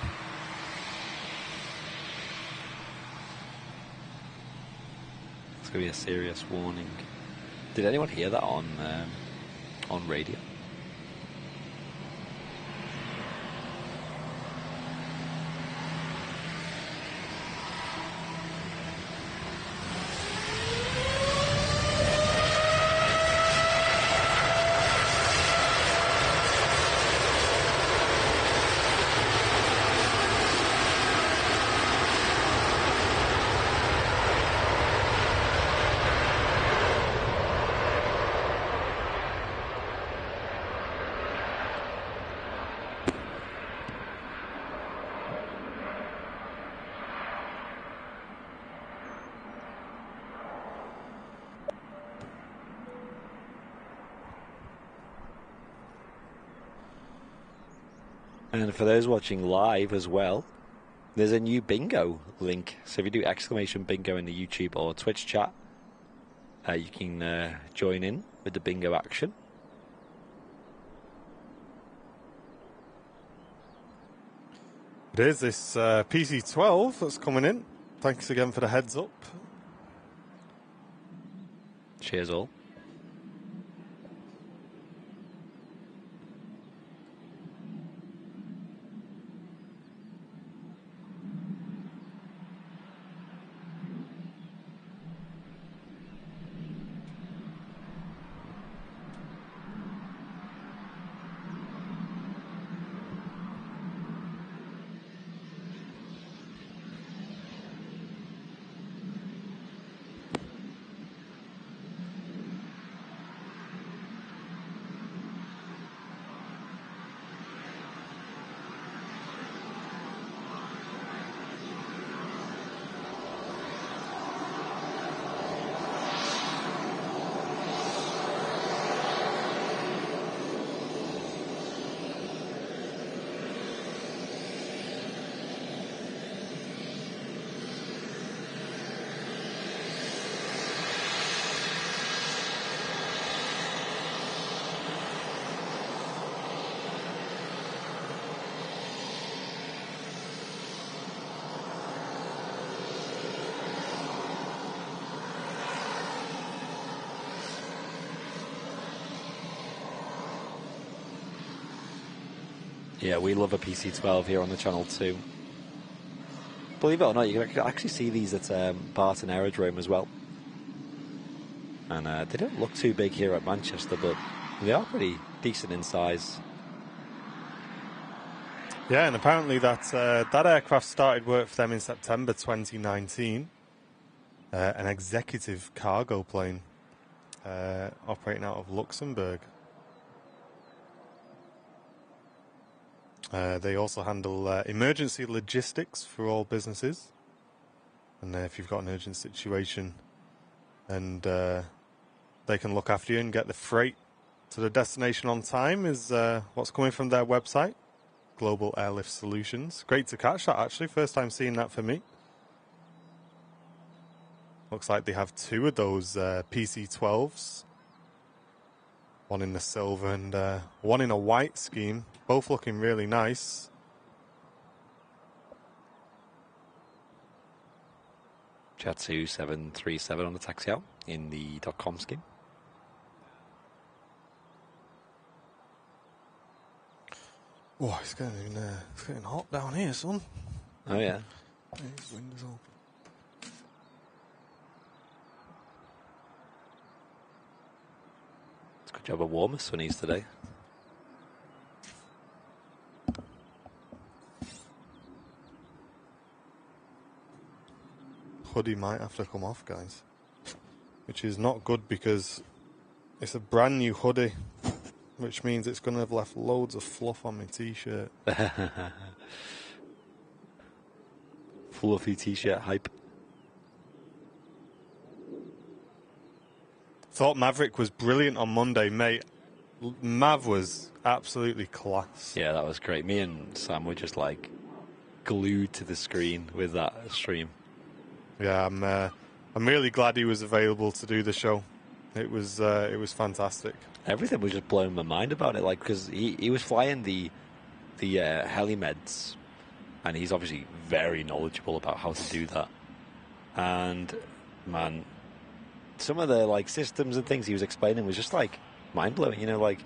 It's going to be a serious warning. Did anyone hear that on radio? And for those watching live as well, there's a new bingo link. So if you do exclamation bingo in the YouTube or Twitch chat, you can join in with the bingo action. It is this PC-12 that's coming in. Thanks again for the heads up. Cheers all. Yeah, we love a PC-12 here on the channel too. Believe it or not, you can actually see these at Barton Aerodrome as well. And they don't look too big here at Manchester, but they are pretty decent in size. Yeah, and apparently that aircraft started work for them in September 2019. An executive cargo plane operating out of Luxembourg. They also handle emergency logistics for all businesses. And if you've got an urgent situation, and they can look after you and get the freight to the destination on time, is what's coming from their website, Global Airlift Solutions. Great to catch that, actually. First time seeing that for me. Looks like they have two of those PC-12s. One in the silver and one in a white scheme. Both looking really nice. Jet2 737 on the taxi out in the .com scheme. Oh, it's getting hot down here, son. Oh yeah. These windows open. It's a good job of warmer sunnies today. Hoodie might have to come off, guys. Which is not good because it's a brand new hoodie, which means it's going to have left loads of fluff on my t-shirt. Fluffy t-shirt hype. Thought Maverick was brilliant on Monday, mate. Mav was absolutely class. Yeah, that was great. Me and Sam were just like glued to the screen with that stream. Yeah, I'm really glad he was available to do the show. It was fantastic. Everything was just blowing my mind about it, like because he was flying the helimeds, and he's obviously very knowledgeable about how to do that. And man, some of the like systems and things he was explaining was just like mind blowing. You know, like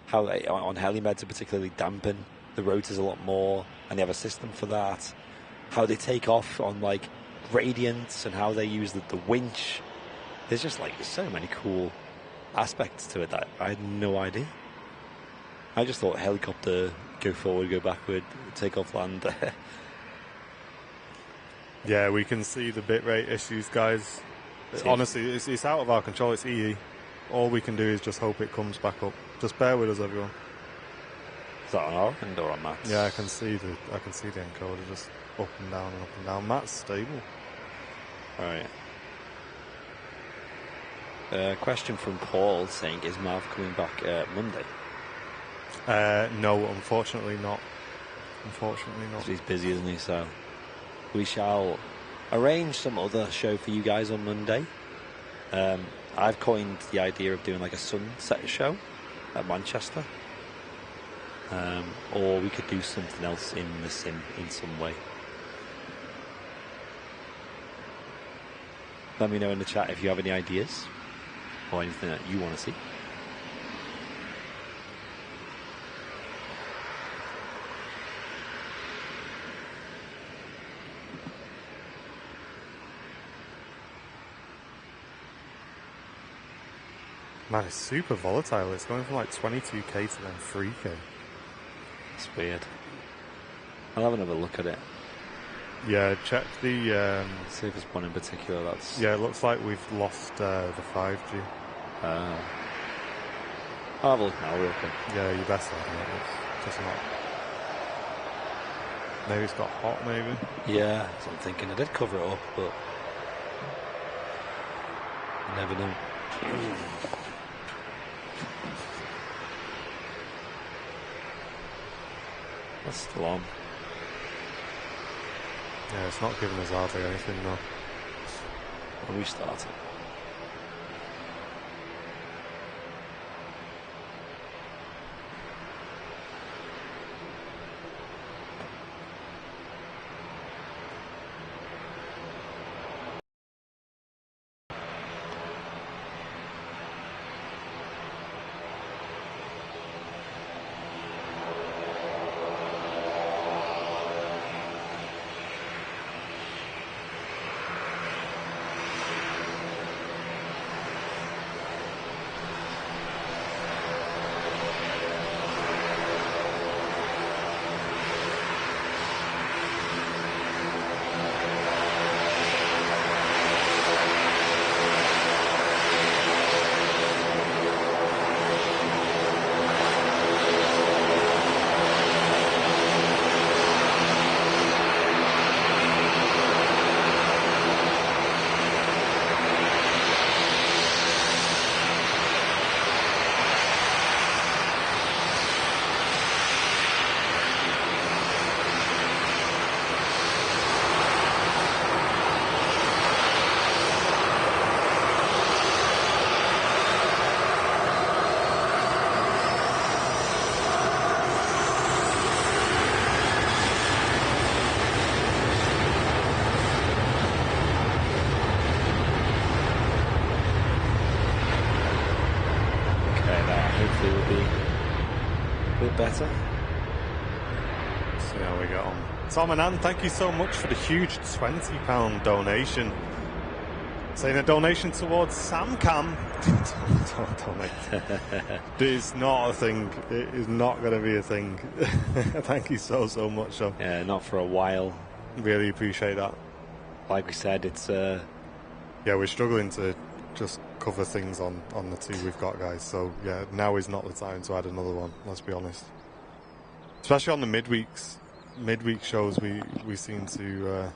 how they, on helimeds are particularly dampen the rotors a lot more, and they have a system for that. How they take off on like gradients and how they use the winch. There's just like so many cool aspects to it that I had no idea. I just thought helicopter, go forward, go backward, take off, land. Yeah, we can see the bitrate issues, guys. Honestly, it's out of our control. It's EE. All we can do is just hope it comes back up. Just bear with us, everyone. Is that on our end or on Matt's? Yeah, I can see the encoder just up and down and up and down. Matt's stable. All right. Question from Paul saying, is Marv coming back Monday? No, unfortunately not. Unfortunately not. He's busy, isn't he? So we shall arrange some other show for you guys on Monday. I've coined the idea of doing like a sunset show at Manchester. Or we could do something else in the sim in some way. Let me know in the chat if you have any ideas or anything that you want to see. Man, it's super volatile. It's going from like 22k to then 3k. It's weird. I'll have another look at it. Yeah, check the... See if there's one in particular that's... Yeah, it looks like we've lost the 5G. I'll have a look now real quick. Yeah, you best have it. It's just not... Maybe it's got hot, maybe? Yeah, that's what I'm thinking. I did cover it up, but... You never know. That's still on. Yeah, it's not giving us hardly anything, though. When we started. A bit better. See how we get on. Tom and Ann, thank you so much for the huge £20 donation. Saying a donation towards Samcam. Don't donate. It's not a thing. It is not going to be a thing. Thank you so much. So. Yeah, not for a while. Really appreciate that. Like we said, it's... Yeah, we're struggling to just cover things on the two we've got, guys. So, yeah, now is not the time to add another one, let's be honest. Especially on the midweek shows, we seem to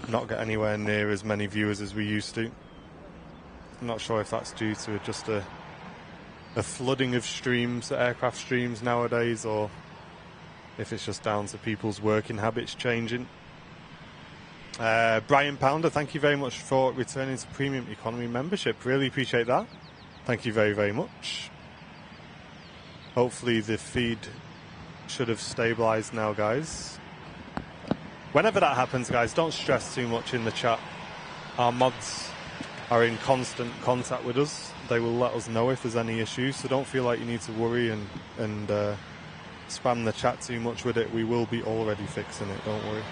not get anywhere near as many viewers as we used to. I'm not sure if that's due to just a flooding of streams, aircraft streams nowadays, or if it's just down to people's working habits changing. Brian Pounder, thank you very much for returning to Premium Economy membership. Really appreciate that. Thank you very, very much. Hopefully the feed should have stabilized now, guys. Whenever that happens, guys, don't stress too much in the chat. Our mods are in constant contact with us. They will let us know if there's any issues, so don't feel like you need to worry and spam the chat too much with it. We will be already fixing it, don't worry.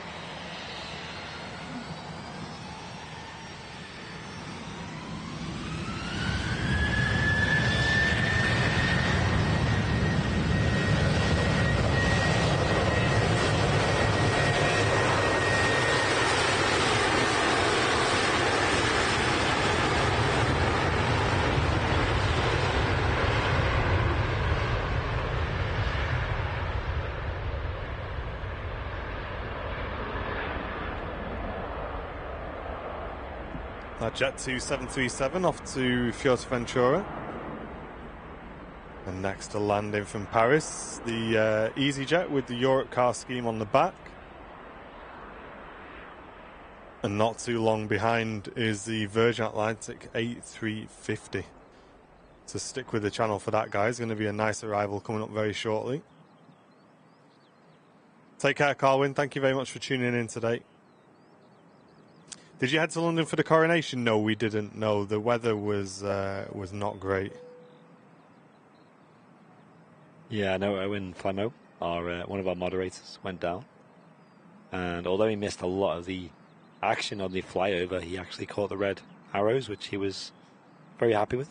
Jet2 737 off to Fuerteventura. And next to landing from Paris, the EasyJet with the Europe car scheme on the back. And not too long behind is the Virgin Atlantic A350. So stick with the channel for that, guys. Going to be a nice arrival coming up very shortly. Take care, Carwin. Thank you very much for tuning in today. Did you head to London for the coronation? No, we didn't. No, the weather was not great. Yeah, I know Owen Flemo, one of our moderators, went down. And although he missed a lot of the action on the flyover, he actually caught the red arrows, which he was very happy with.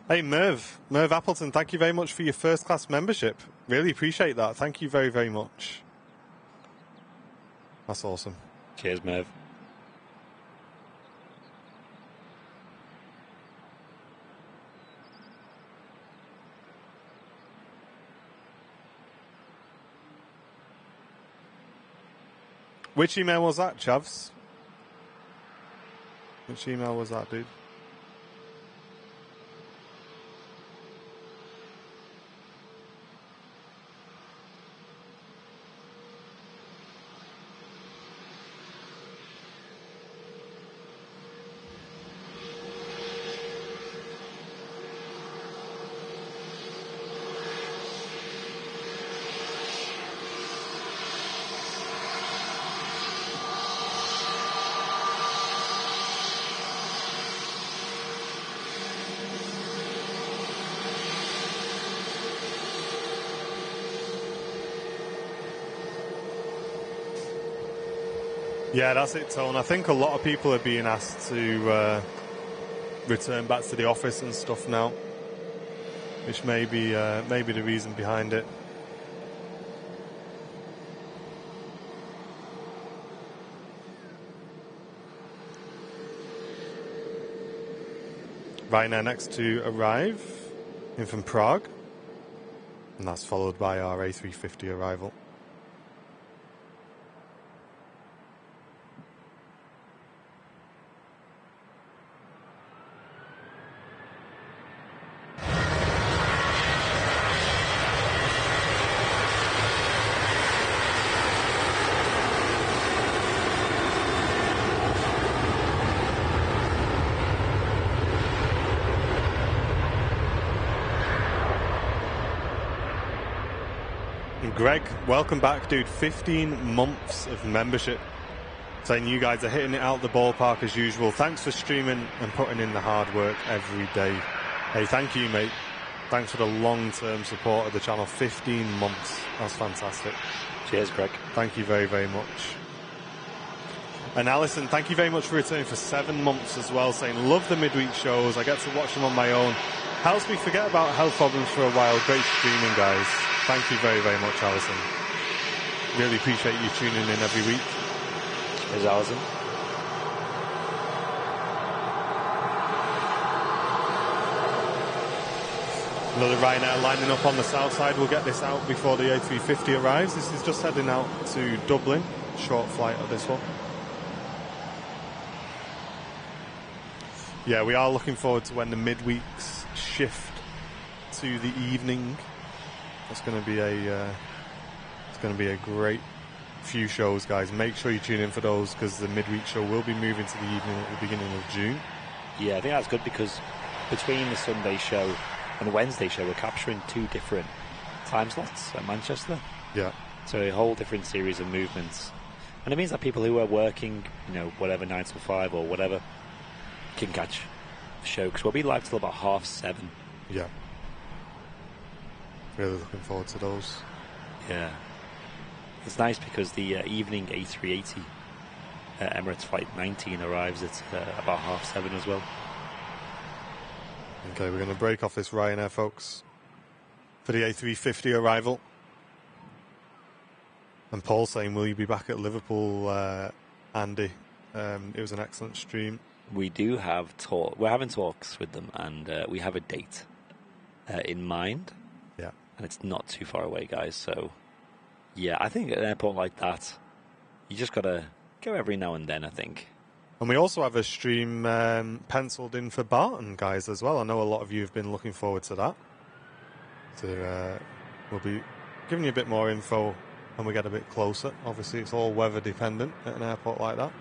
Hey, Merv Appleton, thank you very much for your first class membership. Really appreciate that. Thank you very, very much. That's awesome. Cheers, Merv. Which email was that, Chavs? Which email was that, dude? Yeah, that's it, Tone. I think a lot of people are being asked to return back to the office and stuff now, which may be the reason behind it. Ryanair next to arrive in from Prague, and that's followed by our A350 arrival. Greg, welcome back, dude. 15 months of membership. Saying you guys are hitting it out the ballpark as usual. Thanks for streaming and putting in the hard work every day. Hey, thank you, mate. Thanks for the long-term support of the channel. 15 months. That's fantastic. Cheers, Greg. Thank you very, very much. And Alison, thank you very much for returning for 7 months as well, saying, love the midweek shows. I get to watch them on my own. Helps me forget about health problems for a while. Great streaming, guys. Thank you very, very much, Alison. Really appreciate you tuning in every week. Cheers, Alison. Another Ryanair lining up on the south side. We'll get this out before the A350 arrives. This is just heading out to Dublin. Short flight of this one. Yeah, we are looking forward to when the midweeks shift to the evening. It's going to be a great few shows, guys. Make sure you tune in for those because the midweek show will be moving to the evening at the beginning of June. Yeah, I think that's good because between the Sunday show and the Wednesday show, we're capturing 2 different time slots at Manchester. Yeah. So a whole different series of movements. And it means that people who are working, whatever, 9 till 5 or whatever, can catch the show because we'll be live till about 7:30. Yeah. Really looking forward to those. Yeah. It's nice because the evening A380 Emirates Flight 19 arrives at about 7:30 as well. Okay, we're going to break off this Ryanair, folks, for the A350 arrival. And Paul saying, will you be back at Liverpool, Andy? It was an excellent stream. We do have we're having talks with them, and we have a date in mind. Yeah. And it's not too far away, guys. So, yeah, I think at an airport like that, you just got to go every now and then, I think. And we also have a stream penciled in for Barton, guys, as well. I know a lot of you have been looking forward to that. So we'll be giving you a bit more info when we get a bit closer. Obviously, it's all weather dependent at an airport like that.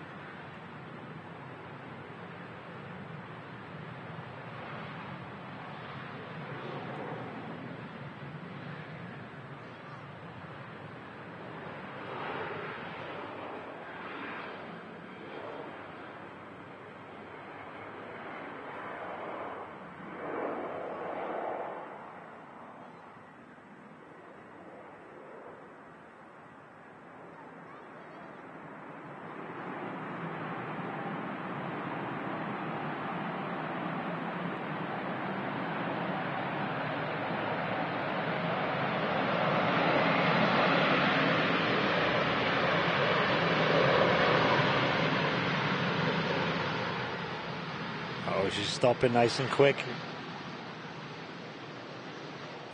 She's stopping nice and quick.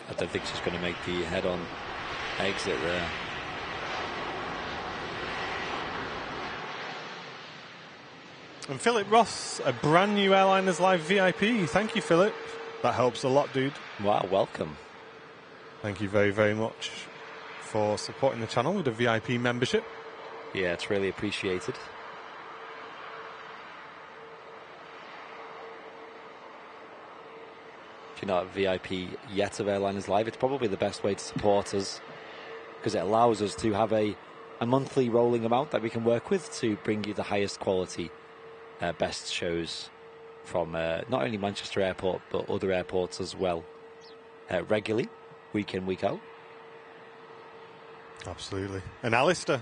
I don't think she's going to make the head-on exit there. And Philip Ross, a brand new Airliners Live VIP. Thank you, Philip. That helps a lot, dude. Wow, welcome. Thank you very, very much for supporting the channel with a VIP membership. Yeah, it's really appreciated. If you're not a VIP yet of Airliners Live, it's probably the best way to support us because it allows us to have a monthly rolling amount that we can work with to bring you the highest quality, best shows from not only Manchester Airport but other airports as well, regularly, week in, week out. Absolutely. And Alistair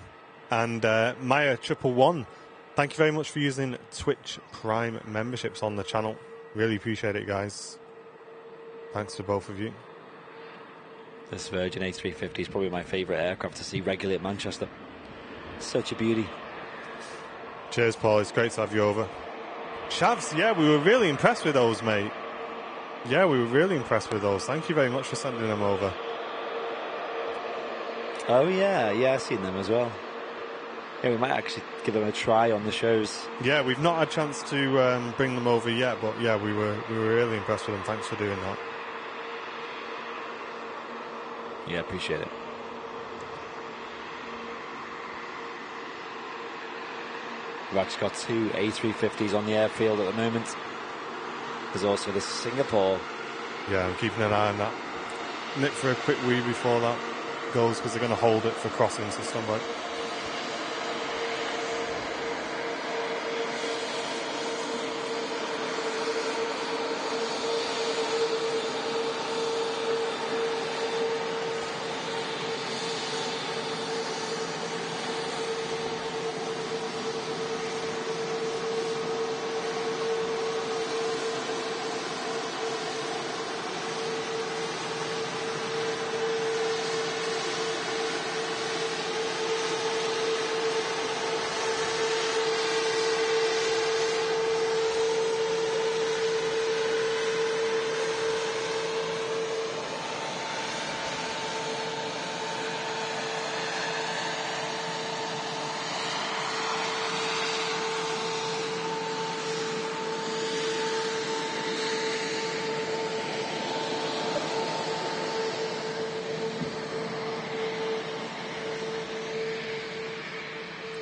and Maya 111, thank you very much for using Twitch Prime memberships on the channel. Really appreciate it, guys. Thanks to both of you. This Virgin A350 is probably my favourite aircraft to see regularly at Manchester. Such a beauty. Cheers, Paul. It's great to have you over. Shavs, yeah, we were really impressed with those, mate. Yeah, we were really impressed with those. Thank you very much for sending them over. Oh, yeah, I've seen them as well. Yeah, we might actually give them a try on the shows. Yeah, we've not had a chance to bring them over yet, but yeah, we were really impressed with them. Thanks for doing that. Yeah, appreciate it. We've actually got 2 A350s on the airfield at the moment. There's also the Singapore. Yeah, I'm keeping an eye on that. Nip for a quick wee before that goes because they're going to hold it for crossing system, right?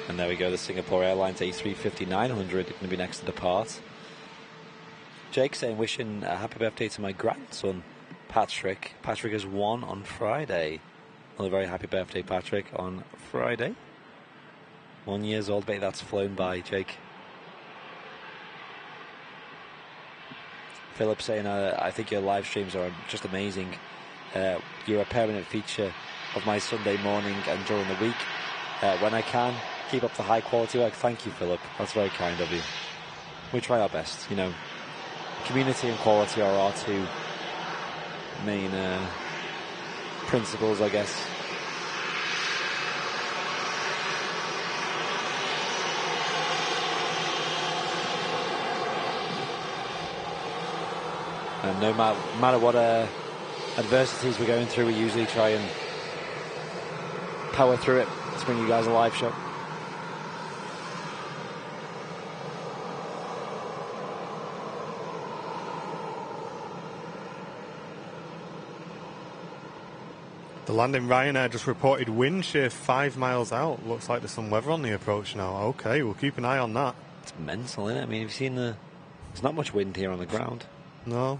And there we go, the Singapore Airlines A350-900 going to be next to depart. Jake saying, wishing a happy birthday to my grandson, Patrick. Patrick is 1 on Friday. Well, a very happy birthday, Patrick, on Friday. 1 year old, baby, that's flown by, Jake. Philip saying, I think your live streams are just amazing. You're a permanent feature of my Sunday morning and during the week. When I can, keep up the high quality work. Thank you, Philip. That's very kind of you. We try our best, you know. Community and quality are our two main principles, I guess. And no matter what adversities we're going through, we usually try and power through it to bring you guys a live show. The landing Ryanair just reported wind shear 5 miles out. Looks like there's some weather on the approach now. Okay, we'll keep an eye on that. It's mental, isn't it? I mean, have you seen there's not much wind here on the ground. No.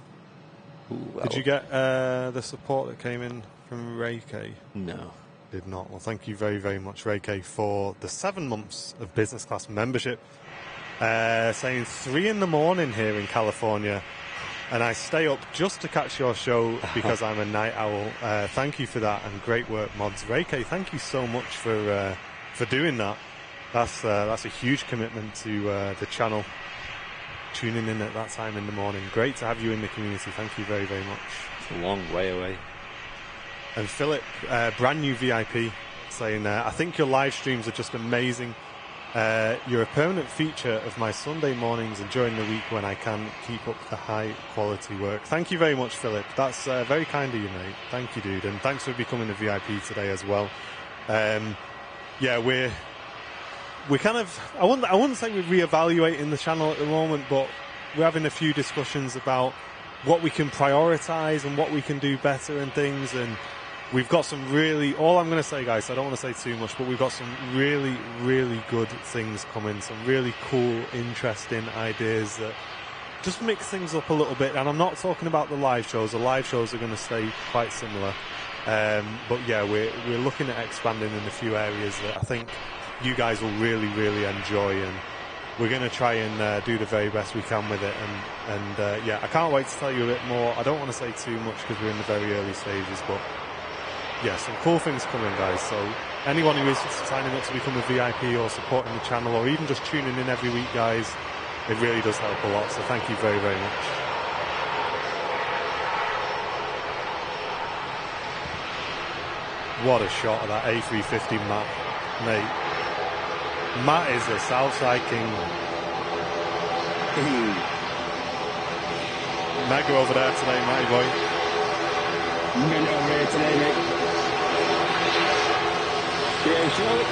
Ooh, well. Did you get the support that came in from Reiki? No. Did not. Well, thank you very, very much, Reiki, for the 7 months of business class membership. Saying 3 in the morning here in California. And I stay up just to catch your show because I'm a night owl. Thank you for that, and great work, mods. Reiki, thank you so much for doing that. That's a huge commitment to the channel. Tuning in at that time in the morning. Great to have you in the community. Thank you very, very much. It's a long way away. And Philip, brand new VIP, saying, I think your live streams are just amazing. You're a permanent feature of my Sunday mornings and during the week when I can keep up the high quality work. Thank you very much, Philip. That's very kind of you, mate. Thank you, dude. And thanks for becoming a VIP today as well. Yeah, we're kind of, I wouldn't say we're reevaluating the channel at the moment, but we're having a few discussions about what we can prioritize and what we can do better and things. And we've got some really, all I'm going to say, guys, I don't want to say too much, but we've got some really, really good things coming, some really cool, interesting ideas that just mix things up a little bit. And I'm not talking about the live shows. The live shows are going to stay quite similar. But yeah, we're looking at expanding in a few areas that I think you guys will really, really enjoy. And we're going to try and do the very best we can with it. And yeah, I can't wait to tell you a bit more. I don't want to say too much because we're in the very early stages, but yeah, some cool things coming, guys. So anyone who is signing up to become a VIP or supporting the channel or even just tuning in every week, guys, it really does help a lot. So thank you very, very much. What a shot of that A350 Matt, mate. Matt is the Southside King. Might go over there today, Matty boy. I'm going over here today, mate. Yeah, sure.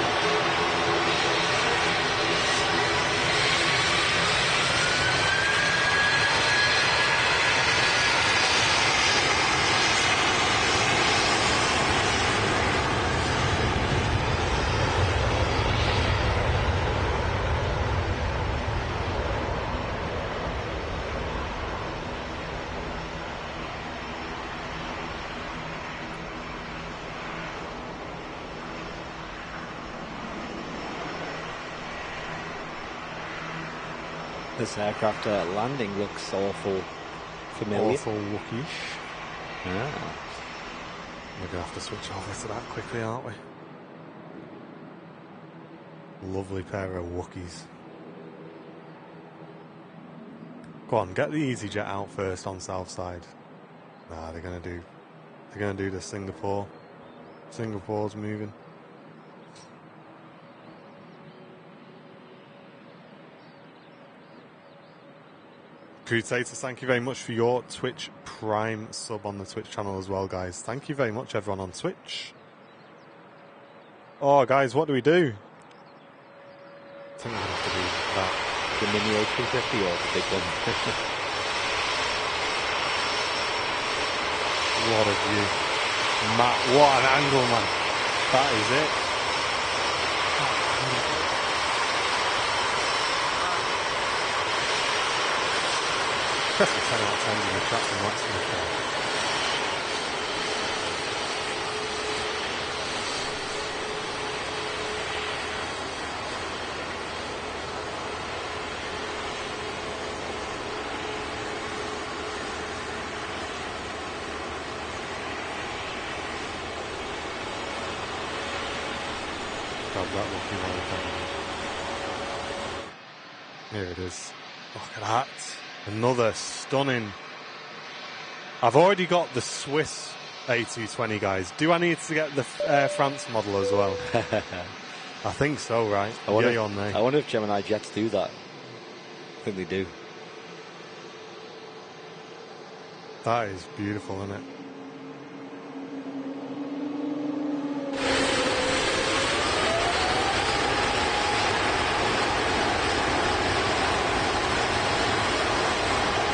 This aircraft landing looks awful familiar. Awful Wookiees. Ah. We're going to have to switch over to that quickly, aren't we? Lovely pair of Wookiees. Go on, get the EasyJet out first on Southside. Nah, they're going to do the Singapore. Singapore's moving. Crusaders, thank you very much for your Twitch Prime sub on the Twitch channel as well, guys. Thank you very much, everyone on Twitch. Oh, guys, what do we do? I think we're going to have to do that. The Mini A350 or the big one? What a view. Matt, what an angle, man. That is it. Press the 10 out of 10 in the chat from Max. Grab that lucky one. Here it is. Look at that. Another stunning. I've already got the Swiss A220, guys. Do I need to get the Air France model as well? I think so, right? I wonder if Gemini jets do that. I think they do. That is beautiful, isn't it?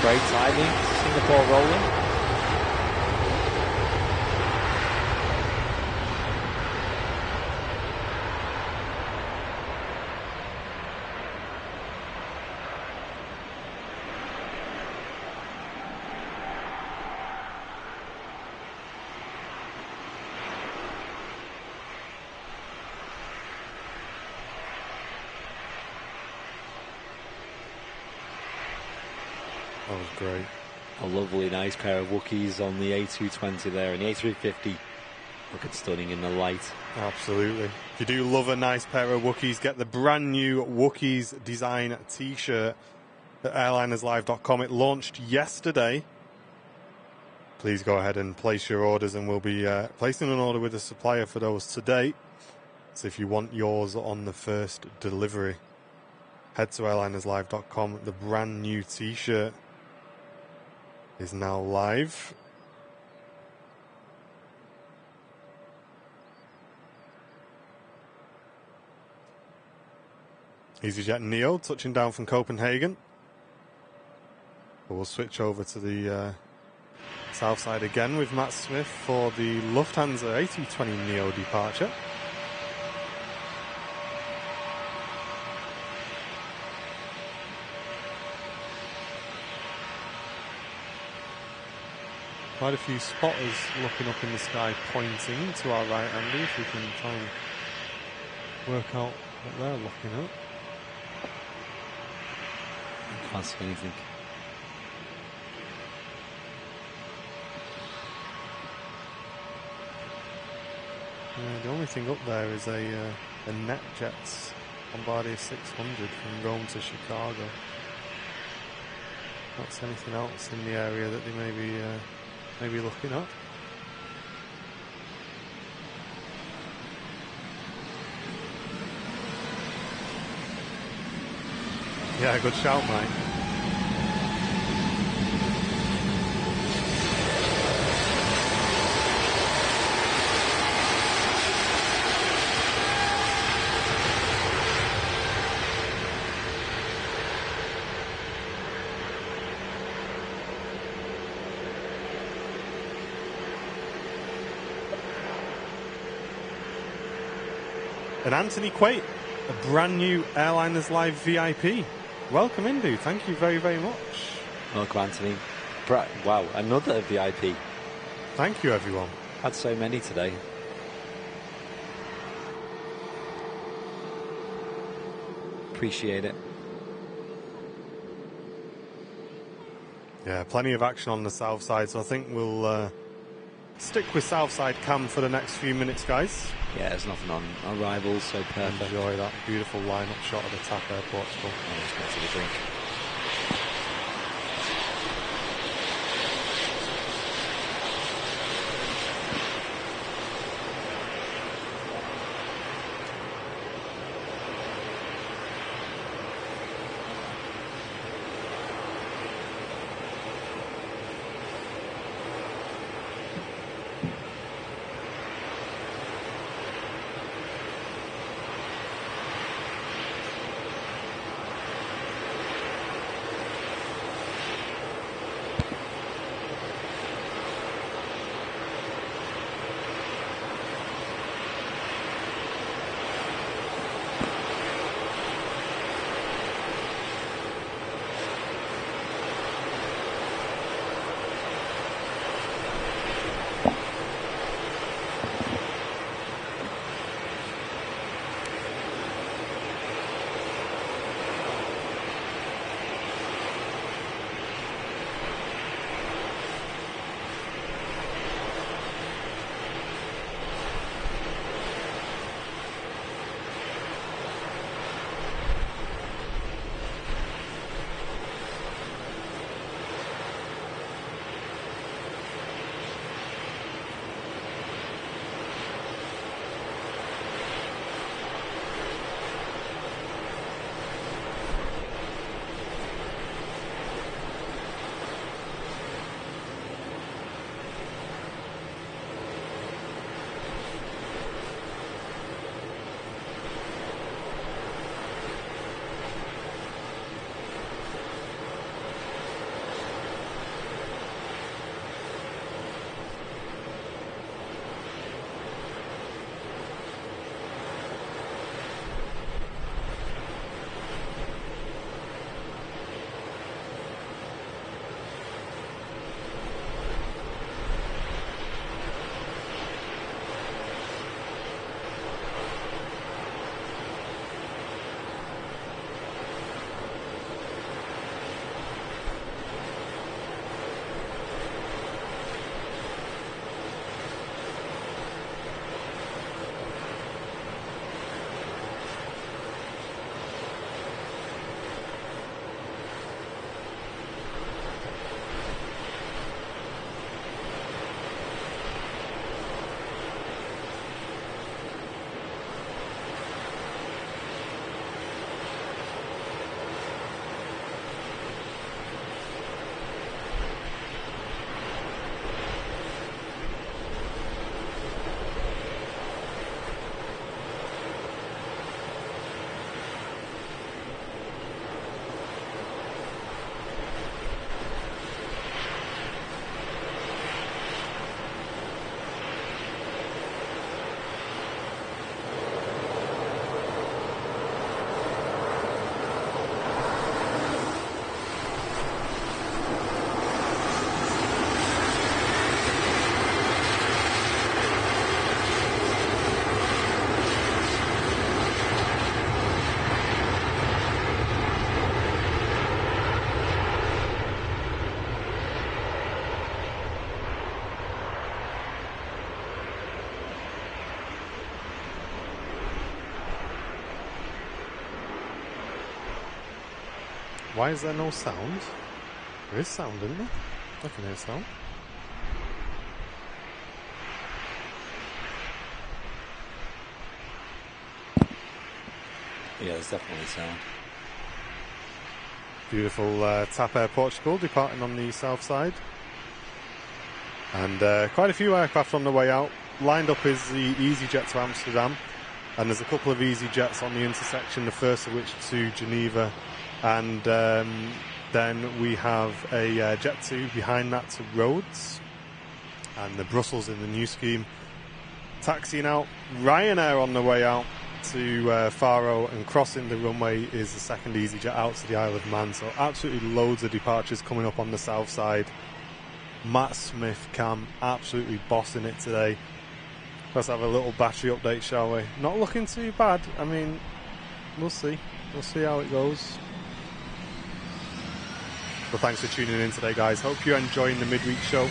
Great timing, Singapore rolling. That was great. A lovely, nice pair of Wookiees on the A220 there, and the A350 looking stunning in the light. Absolutely. If you do love a nice pair of Wookiees, get the brand new Wookiees design t-shirt at airlinerslive.com. It launched yesterday. Please go ahead and place your orders, and we'll be placing an order with a supplier for those today. So if you want yours on the first delivery, head to airlinerslive.com. The brand new t-shirt is now live. EasyJet Neo touching down from Copenhagen. But we'll switch over to the south side again with Matt Smith for the Lufthansa A320 Neo departure. Quite a few spotters looking up in the sky, pointing to our right, Andy, if we can try and work out what they're looking at. I can't see anything. The only thing up there is a NetJets Bombardier 600 from Rome to Chicago. Not see anything else in the area that they may be looking at. Yeah, good shout, mate. And Anthony Quate, a brand new Airliners Live VIP. Welcome in, dude. Thank you very, very much. Welcome, Anthony. Wow, another VIP. Thank you, everyone. Had so many today. Appreciate it. Yeah, plenty of action on the south side, so I think we'll stick with south side cam for the next few minutes, guys. Yeah, there's nothing on arrivals, so perfect. Enjoy that beautiful line-up shot of the TAP Air Portugal. Oh, let's go to the drink. Why is there no sound? There is sound, isn't there? I can hear sound. Yeah, there's definitely sound. Beautiful TAP Air Portugal departing on the south side. And quite a few aircraft on the way out. Lined up is the EasyJet to Amsterdam. And there's a couple of EasyJets on the intersection, the first of which to Geneva. And then we have a Jet2 behind that to Rhodes. And the Brussels in the new scheme. Taxiing out, Ryanair on the way out to Faro, and crossing the runway is the second EasyJet out to the Isle of Man. So absolutely loads of departures coming up on the south side. Matt Smith Cam absolutely bossing it today. Let's have a little battery update, shall we? Not looking too bad. I mean, we'll see. We'll see how it goes. Well, thanks for tuning in today, guys. Hope you're enjoying the midweek show.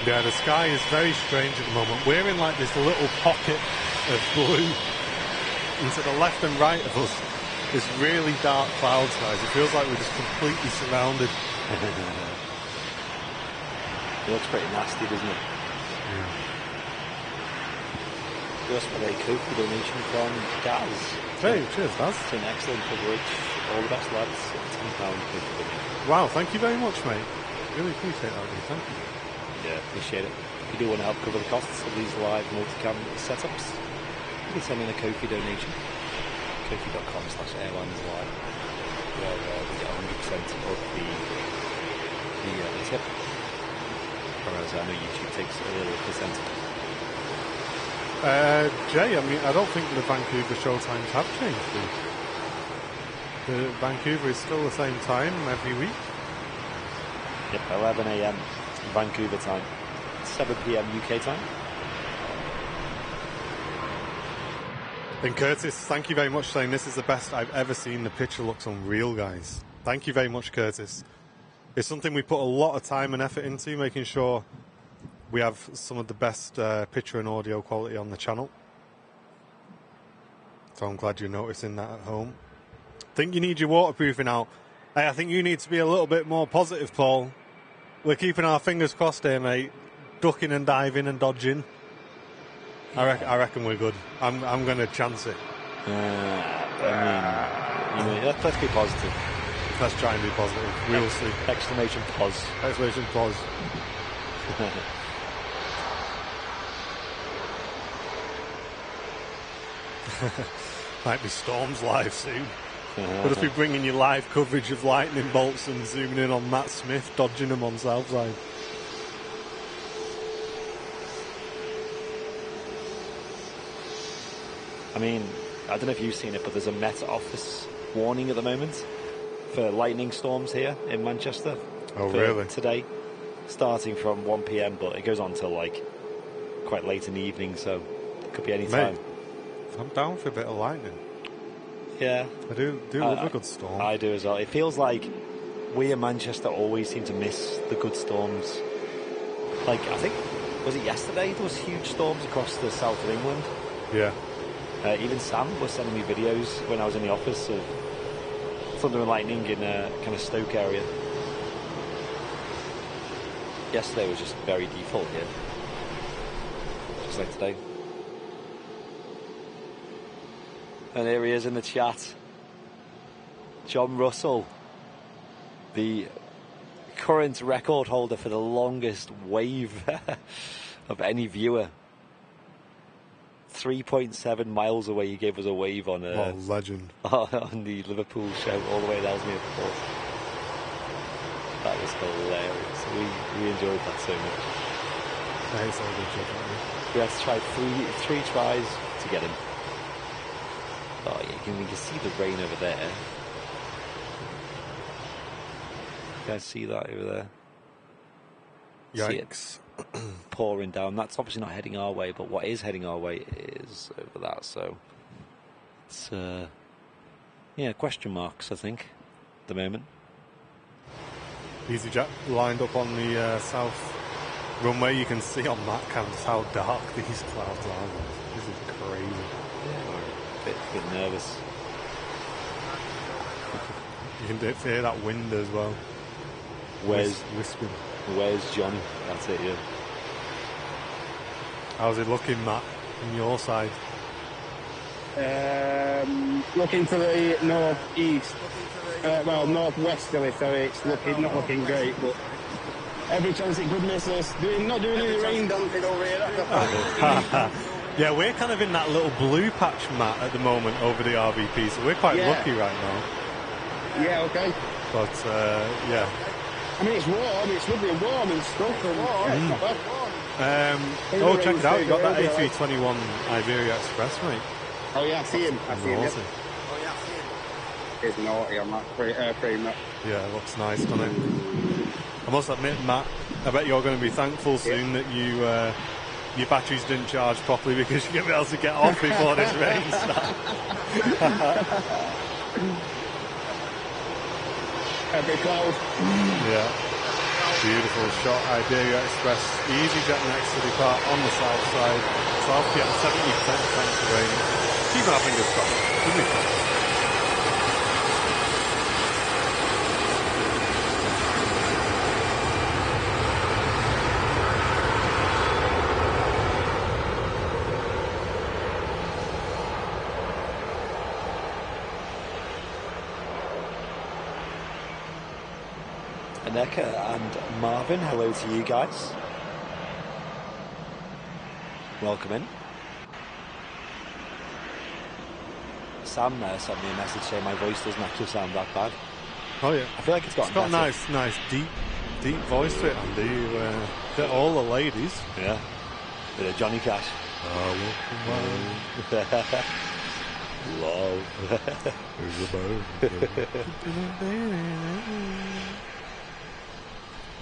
Yeah, the sky is very strange at the moment. We're in like this little pocket of blue, and to the left and right of us is really dark clouds, guys. It feels like we're just completely surrounded. It looks pretty nasty, doesn't it? Yeah. We also got a Kofi donation from Gaz. Hey, cheers, Daz. It's an excellent coverage. All the best, lads. £10 Kofi donation. Wow, thank you very much, mate. Really appreciate that, mate. Thank you. Yeah, appreciate it. If you do want to help cover the costs of these live multicam setups, you can send in a Kofi donation. Kofi.com/airlineslive, where we get 100% of the tip. Whereas I know YouTube takes a little percent. Jay, I mean, I don't think the Vancouver show times have changed. The Vancouver is still the same time every week. Yep, 11 a.m. Vancouver time, 7 p.m. UK time. And Curtis, thank you very much for saying this is the best I've ever seen. The picture looks unreal, guys. Thank you very much, Curtis. It's something we put a lot of time and effort into, making sure we have some of the best picture and audio quality on the channel. So I'm glad you're noticing that at home. I think you need your waterproofing out. Hey, I think you need to be a little bit more positive, Paul. We're keeping our fingers crossed here, mate. Ducking and diving and dodging. I reckon we're good. I'm going to chance it. Let's be positive. Let's try and be positive. We'll see. Exclamation pause. Exclamation pause. Might be storms live soon. We'll just be bringing you live coverage of lightning bolts and zooming in on Matt Smith dodging them on Southside. I mean, I don't know if you've seen it, but there's a Met Office warning at the moment for lightning storms here in Manchester. Oh, really? Today, starting from 1 p.m, but it goes on till like quite late in the evening, so it could be any time. I'm down for a bit of lightning. Yeah. I do love a good storm. I do as well. It feels like we in Manchester always seem to miss the good storms. Like, I think, was it yesterday there was huge storms across the south of England? Yeah. Even Sam was sending me videos when I was in the office of thunder and lightning in a kind of Stoke area. Yesterday was just very default here. Just like today. And here he is in the chat. John Russell, the current record holder for the longest wave of any viewer. 3.7 miles away, he gave us a wave on legend. on the Liverpool show, all the way to Ellesmere Port. That was hilarious. We enjoyed that so much. That is all good job. We had to try three tries to get him. Oh yeah, we can see the rain over there. You guys see that over there? Yikes. See it pouring down. That's obviously not heading our way, but what is heading our way is over that, so it's yeah, question marks I think at the moment. EasyJet lined up on the south runway. You can see on that canvas how dark these clouds are. This is crazy. Yeah, we're a bit nervous. You can hear that wind as well. Whispering. Where's Johnny? That's it, yeah. How's it looking, Matt, on your side? Looking to the northeast, well, northwesterly, so it's not looking great, but every chance it could miss us. Not doing any rain dancing over here. Yeah, we're kind of in that little blue patch, Matt, at the moment over the RVP, so we're quite lucky right now. Yeah, okay. But, yeah. I mean, it's warm, it's lovely and warm and stuff, and yeah, it's not bad. Check it out, you got that A321 Iberia Express, mate. Oh yeah, I see him. I see him. Awesome. Oh yeah, I see him. He's naughty on that frame. Yeah, it looks nice, doesn't it? I must admit, Matt, I bet you're going to be thankful soon that you your batteries didn't charge properly because you're going to be able to get off before this rain starts. Every cloud. Yeah. Beautiful shot. Iberia Express. The EasyJet next to depart on the south side. South PM 70% chance of rain. Keeping our fingers crossed. Should be fine. Aneka and Marvin, hello to you guys. Welcome in. Sam sent me a message saying my voice doesn't actually sound that bad. Oh yeah. I feel like it's got nice deep voice to it, Andy. You get all the ladies. Yeah. Bit of Johnny Cash. Love.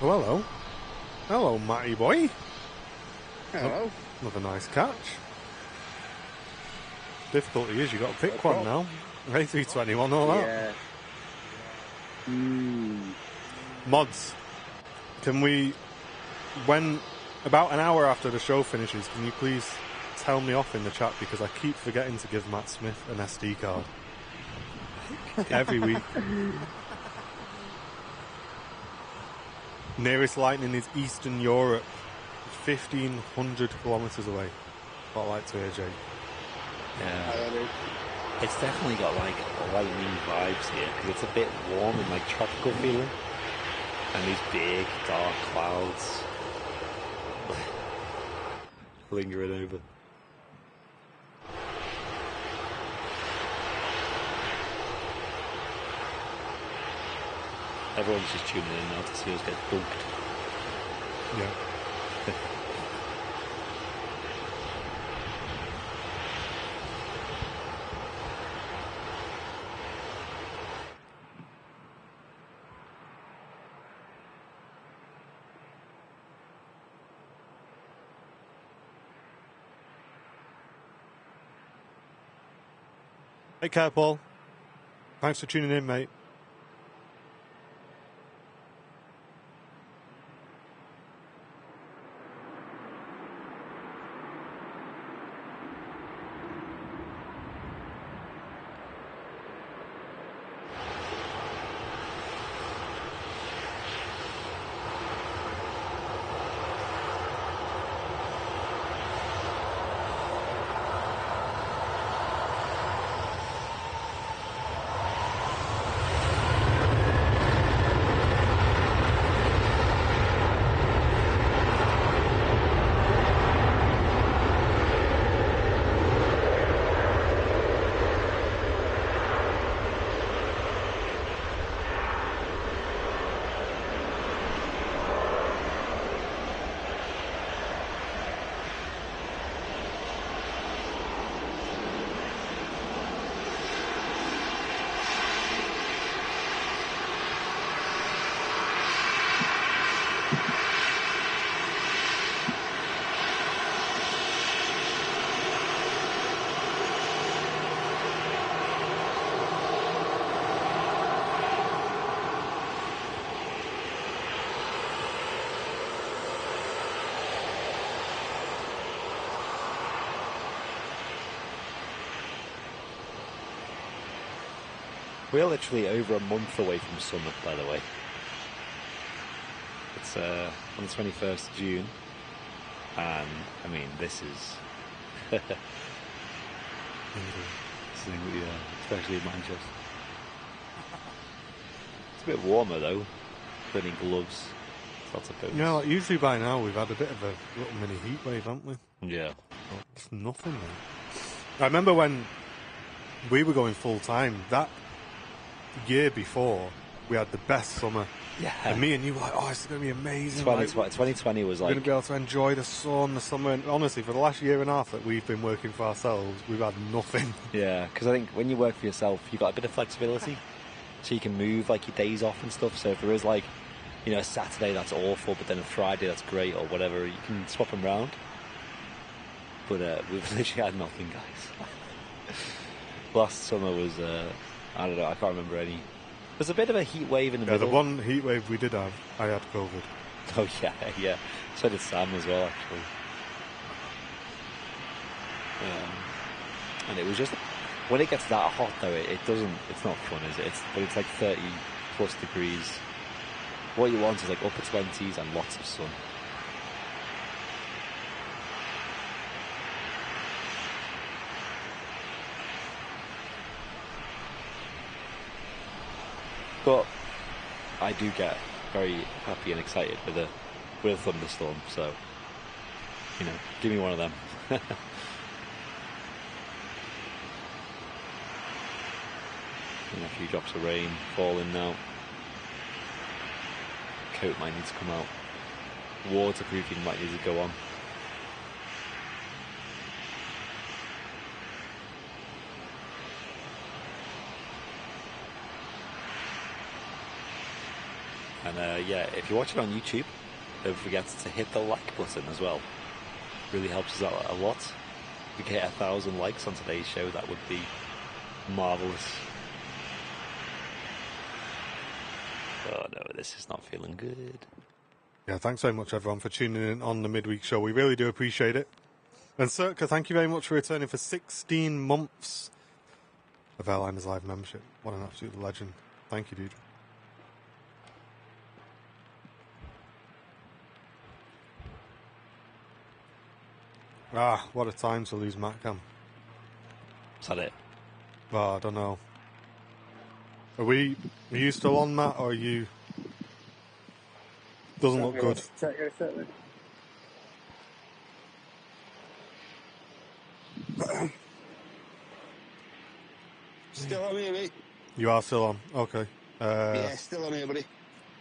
Oh, hello. Hello, Matty boy. Hello. Another nice catch. Difficulty is you got to pick one now. A321, all that. Yeah. Mods, can we, when about an hour after the show finishes, can you please tell me off in the chat because I keep forgetting to give Matt Smith an SD card every week. Nearest lightning is Eastern Europe, 1,500 kilometres away. What I like to hear, Jay. Yeah. It's definitely got like lightning vibes here because it's a bit warm and like tropical feeling. And these big dark clouds lingering over. Everyone's just tuning in now to see us get dunked. Yeah. Take care, Paul. Thanks for tuning in, mate. We're literally over a month away from summer, by the way. It's on the 21st of June, and I mean, this is especially in Manchester. It's a bit warmer though. Putting gloves, lots of boots. Yeah, like usually by now we've had a bit of a little mini heat wave, haven't we? Yeah. It's nothing, mate. I remember when we were going full time, that year before, we had the best summer. Yeah. And me and you were like, oh, it's going to be amazing. 2020 was we're like... going to be able to enjoy the sun, the summer. And honestly, for the last year and a half that we've been working for ourselves, we've had nothing. Yeah, because I think when you work for yourself, you've got a bit of flexibility. So you can move like your days off and stuff. So if there is like, you know, a Saturday that's awful, but then a Friday that's great or whatever, you can swap them round. But we've literally had nothing, guys. Last summer was, I don't know, I can't remember any. There's a bit of a heat wave in the middle. The one heat wave we did have, I had COVID. Oh yeah, yeah. So did Sam as well, actually. And it was just, when it gets that hot though, it's not fun, is it? But it's like 30 plus degrees. What you want is like upper 20s and lots of sun. But I do get very happy and excited with a thunderstorm, so, you know, give me one of them. And a few drops of rain falling now. Coat might need to come out. Waterproofing might need to go on. And yeah, if you're watching on YouTube, don't forget to hit the like button as well. Really helps us out a lot. If we could hit 1,000 likes on today's show, that would be marvellous. Oh no, this is not feeling good. Yeah, thanks very much everyone for tuning in on the midweek show. We really do appreciate it. And Circa, thank you very much for returning for 16 months of Airliners Live membership. What an absolute legend. Thank you, dude. Ah, what a time to lose Matcam. Is that it? Oh, I don't know. Are you still on, Matt, or are you... Doesn't look good. Still on here, mate. You are still on? Okay. Yeah, still on here, buddy.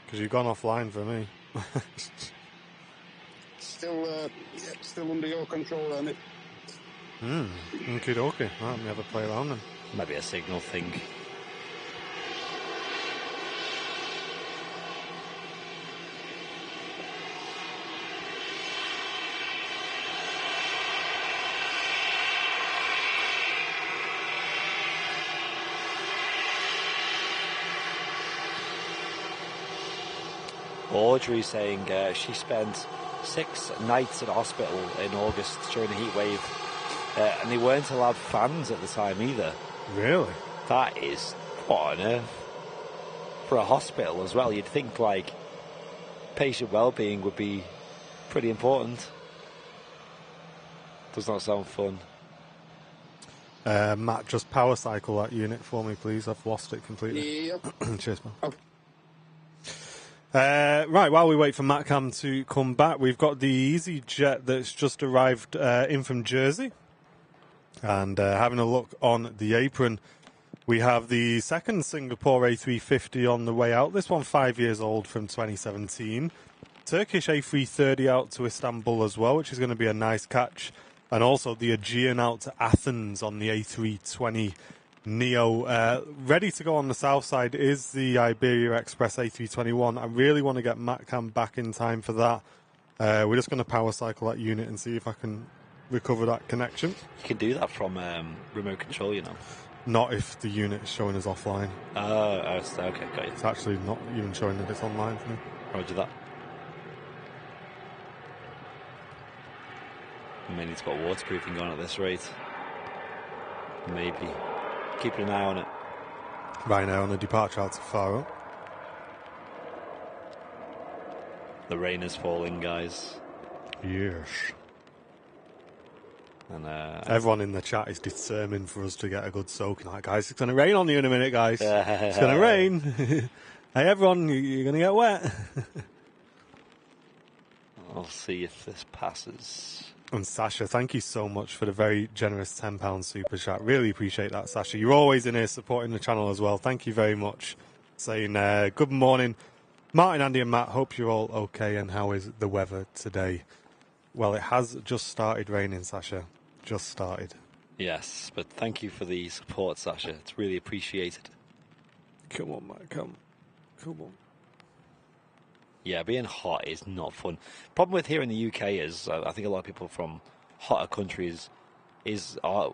Because you've gone offline for me. Still under your control on it. Okie dokie. Well, let me have a play around then. Maybe a signal thing. Audrey saying she spent 6 nights at hospital in August during the heat wave, and they weren't allowed fans at the time either. Really? That is what on earth for a hospital as well. You'd think like patient well-being would be pretty important. Does not sound fun. Matt, just power cycle that unit for me, please. I've lost it completely. Yep. Cheers, man. Oh. Right, while we wait for Matcam to come back, we've got the EasyJet that's just arrived in from Jersey. And having a look on the apron, we have the second Singapore A350 on the way out. This one 5 years old from 2017. Turkish A330 out to Istanbul as well, which is going to be a nice catch. And also the Aegean out to Athens on the A320 Neo. Ready to go on the south side is the Iberia Express A321. I really want to get Matcam back in time for that. We're just going to power cycle that unit and see if I can recover that connection. You can do that from remote control, you know. Not if the unit is showing us offline. Okay, got you. It's actually not even showing that it's online for me. Roger that. I mean, it's got waterproofing on at this rate. Maybe. Keeping an eye on it. Ryanair on the departure out to Faro. The rain is falling, guys. Yes. And everyone in the chat is determined for us to get a good soaking. Like, guys, it's going to rain on you in a minute, guys. It's going to rain. Hey, everyone, you're going to get wet. I'll see if this passes. And Sasha, thank you so much for the very generous £10 super chat. Really appreciate that, Sasha. You're always in here supporting the channel as well. Thank you very much. Saying good morning. Martin, Andy and Matt, hope you're all okay. And how is the weather today? Well, it has just started raining, Sasha. Just started. Yes, but thank you for the support, Sasha. It's really appreciated. Come on, Matt, come on. Yeah, being hot is not fun. Problem with here in the UK is, I think a lot of people from hotter countries, is our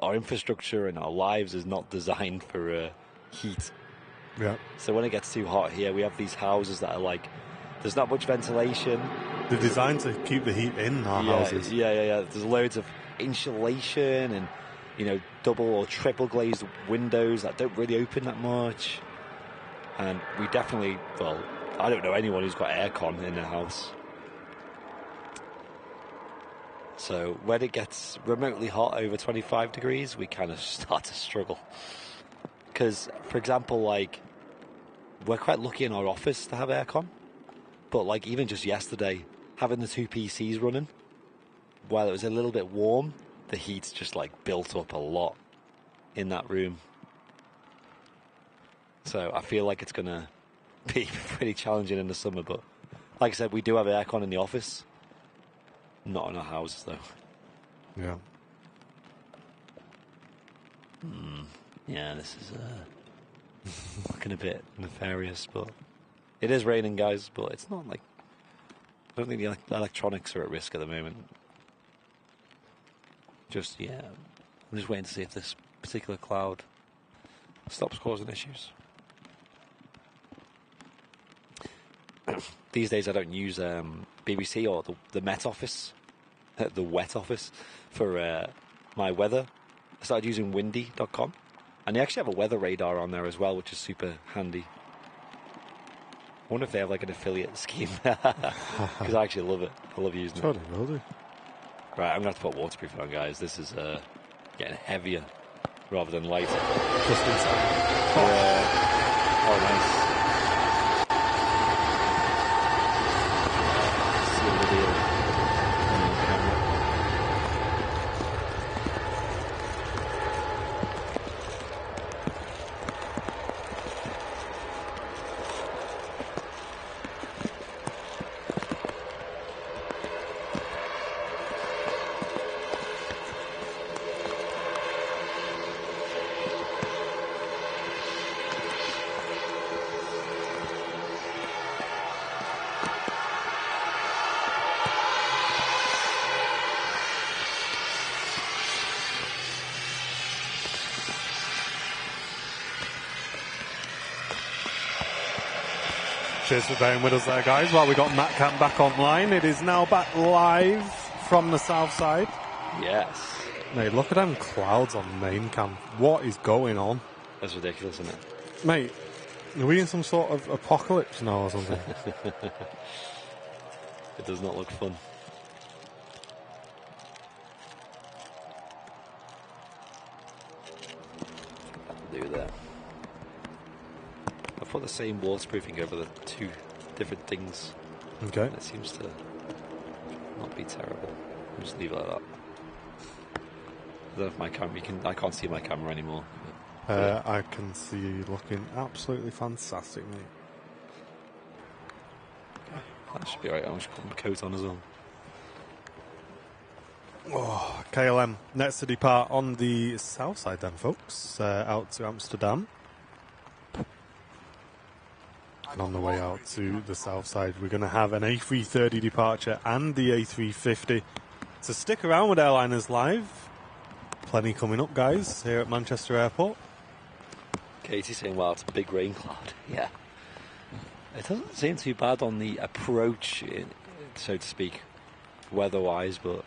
infrastructure and our lives is not designed for heat. Yeah. So when it gets too hot here, we have these houses that are like, there's not much ventilation. They're designed to keep the heat in our houses. Yeah. There's loads of insulation and, you know, double or triple glazed windows that don't really open that much. And we definitely, well, I don't know anyone who's got aircon in their house. So when it gets remotely hot over 25 degrees, we kind of start to struggle. Because, for example, like, we're quite lucky in our office to have aircon. But, like, even just yesterday, having the 2 PCs running, while it was a little bit warm, the heat's just, like, built up a lot in that room. So I feel like it's going to be pretty challenging in the summer. But, like I said, we do have aircon in the office. Not in our houses, though. Yeah. Yeah, this is looking a bit nefarious, but it is raining, guys, but it's not like... I don't think the electronics are at risk at the moment. Just, yeah, I'm just waiting to see if this particular cloud stops causing issues. These days I don't use BBC or the Met Office, the Wet Office, for my weather. I started using windy.com, and they actually have a weather radar on there as well, which is super handy. I wonder if they have like an affiliate scheme, because I actually love it. I love using it. Totally will do. Right, I'm going to have to put waterproof on, guys. This is getting heavier rather than lighter. Just inside. Oh, nice. Seal the deal. Cheers for bearing with us there, guys. While we got Matt Cam back online, it is now back live from the south side. Yes. Mate, look at them clouds on main cam. What is going on? That's ridiculous, isn't it? Mate, are we in some sort of apocalypse now or something? It does not look fun. Do that. I put the same waterproofing over the two different things. Okay. And it seems to not be terrible. I'll just leave it like that. I don't know if my camera, I can't see my camera anymore. I can see you looking absolutely fantastic, mate. That should be alright. I'll just put my coat on as well. Oh, KLM next to depart on the south side then, folks. Out to Amsterdam. And on the way out to the south side, we're going to have an A330 departure and the A350. So stick around with Airliners Live. Plenty coming up, guys, here at Manchester Airport. Katie's saying, well, it's a big rain cloud. Yeah. It doesn't seem too bad on the approach, so to speak, weather-wise, but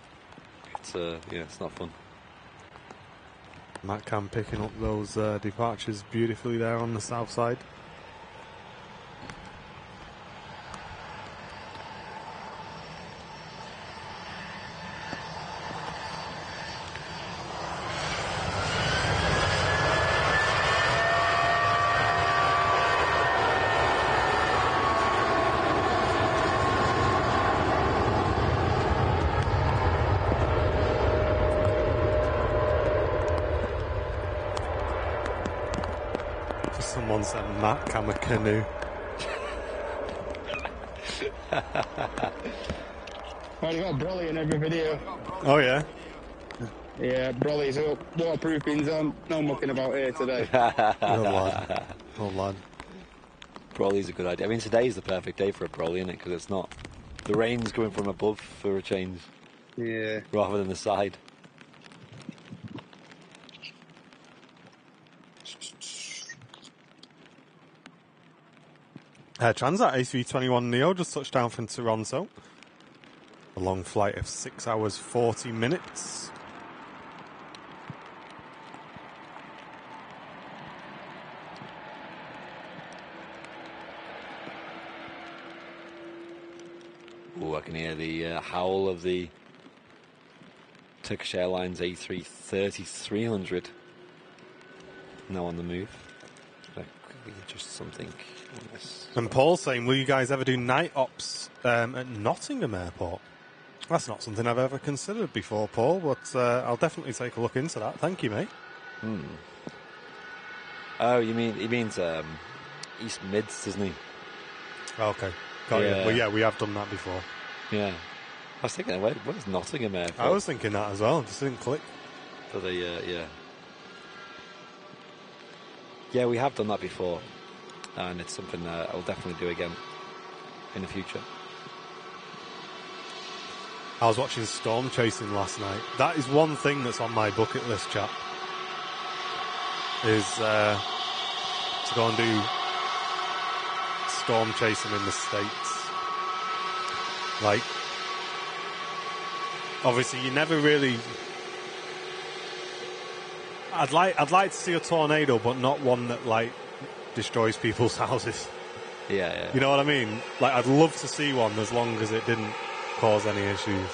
it's it's not fun. Matt Cam picking up those departures beautifully there on the south side. Someone said Matt Cam a canoe. Oh, you got Brolly in every video. Oh yeah? Yeah, Brolly's up. Waterproofing's on. No mucking about here today. Oh lad. Oh lad. Brolly's a good idea. I mean, today's the perfect day for a brolly, isn't it? Because it's not... The rain's coming from above for a change. Yeah. Rather than the side. Transat A321neo just touched down from Toronto. A long flight of 6 hours 40 minutes. Oh, I can hear the howl of the Turkish Airlines A330-300 now on the move. Just something on this. And Paul's saying, will you guys ever do night ops at Nottingham Airport? That's not something I've ever considered before, Paul, but I'll definitely take a look into that. Thank you, mate. Oh, he means East Mids, doesn't he? Okay. Got you. Well, yeah, we have done that before. Yeah. I was thinking, where's Nottingham Airport? I was thinking that as well. It just didn't click. But yeah. Yeah, we have done that before, and it's something that I'll definitely do again in the future. I was watching Storm Chasing last night. That is one thing that's on my bucket list, chap. Is to go and do storm chasing in the States. Like, obviously, you never really. I'd like to see a tornado, but not one that like destroys people's houses. Yeah. You know what I mean? Like, I'd love to see one as long as it didn't cause any issues.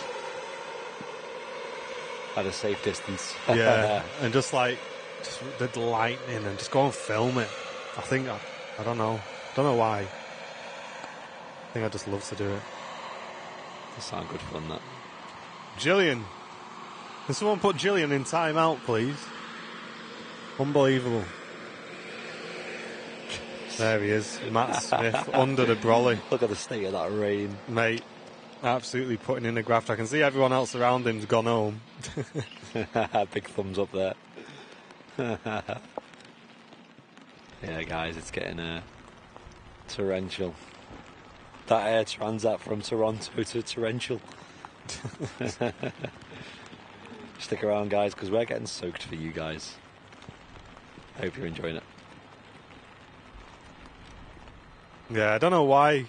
At a safe distance. Yeah, and just like the lightning, and just go and film it. I think I don't know why. I think I just love to do it. That sounds good fun. That. Gillian, can someone put Gillian in time out, please? Unbelievable. There he is, Matt Smith, under the brolly. Look at the state of that rain. Mate, absolutely putting in a graft. I can see everyone else around him's gone home. Big thumbs up there. Yeah, guys, it's getting torrential. That air transat from Toronto to torrential. Stick around, guys, because we're getting soaked for you guys. I hope you're enjoying it. Yeah, I don't know why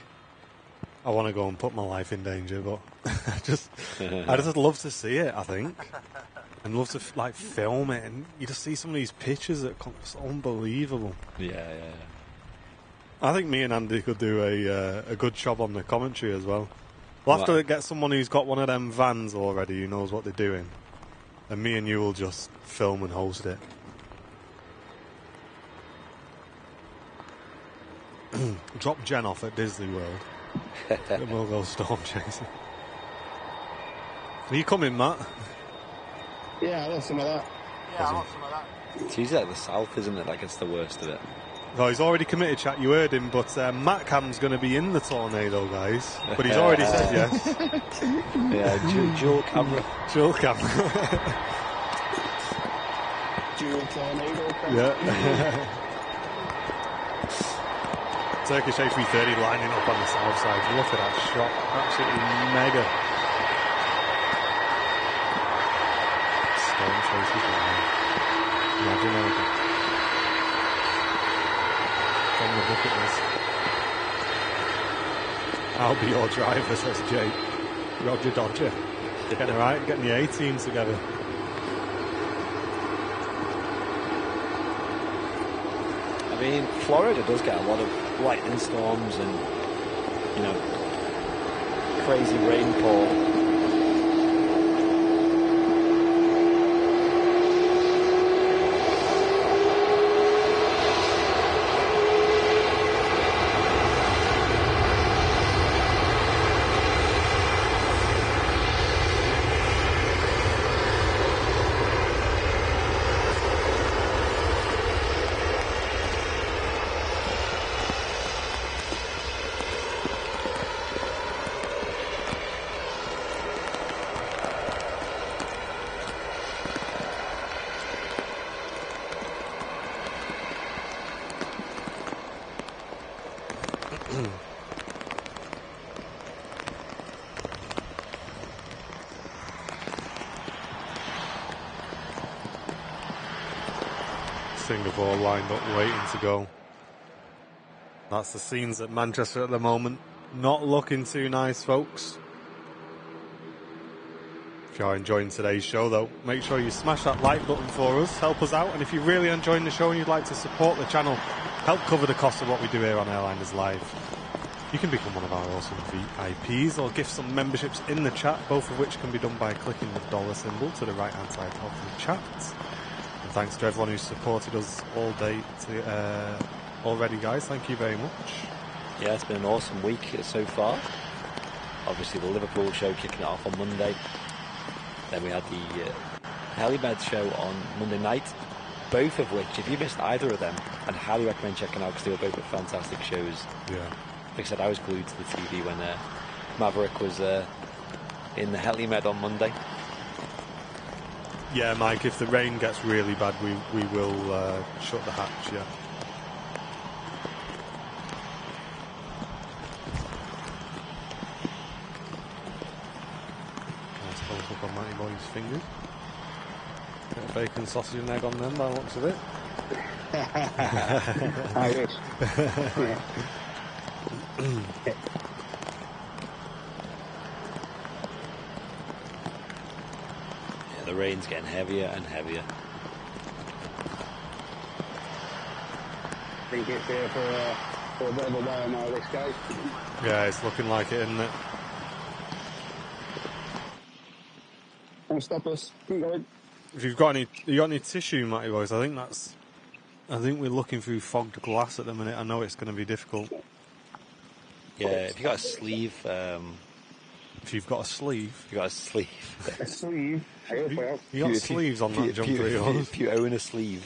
I want to go and put my life in danger, but I just love to see it, I think. And love to like film it, and you just see some of these pictures that come, it's unbelievable. Yeah. I think me and Andy could do a good job on the commentary as well. We'll have to get someone who's got one of them vans already who knows what they're doing. And me and you will just film and host it. Drop Jen off at Disney World. And we'll go storm chasing. Are you coming, Matt? Yeah, I love some of that. It's usually at the south, isn't it? Like, it's the worst of it. Oh, he's already committed, chat. You heard him, but Matt Cam's going to be in the tornado, guys. But he's already said yes. Yeah, dual camera. Dual camera. Dual tornado. Yeah. Turkish A380 lining up on the south side. Look at that shot. Absolutely mega. Storm chases live. Imagine that. On the bucket list. I'll be your driver, says Jake. Roger Dodger. Getting right, getting the A-team together. I mean, Florida does get a lot of lightning storms and, you know, crazy rainfall. Singapore lined up waiting to go. That's the scenes at Manchester at the moment. Not looking too nice, folks. If you are enjoying today's show, though, make sure you smash that like button for us, help us out, and if you're really enjoying the show and you'd like to support the channel, help cover the cost of what we do here on Airliners Live, you can become one of our awesome VIPs or gift some memberships in the chat, both of which can be done by clicking the dollar symbol to the right hand side of the chat. And thanks to everyone who's supported us all day already, guys. Thank you very much. Yeah, it's been an awesome week so far. Obviously the Liverpool show kicking it off on Monday. Then we had the Helimed show on Monday night, both of which, if you missed either of them, I'd highly recommend checking out because they were both fantastic shows. Yeah. Like I said, I was glued to the TV when Maverick was in the Helimed on Monday. Yeah, Mike, if the rain gets really bad, we will shut the hatch, yeah. Nice close up on Matty Boy's fingers. Bit of bacon, sausage and egg on them by the looks of it. Irish. Yeah, the rain's getting heavier and heavier. I think it's here for a bit of a while now, this guy. Yeah, it's looking like it, isn't it? Don't stop us. Keep going. If you got any tissue, Matty Boys, I think we're looking through fogged glass at the minute. I know it's going to be difficult. Yeah, if you got a sleeve, If you've got a sleeve, if you got a sleeve. A sleeve. you got sleeves on that jumper. If you own a sleeve.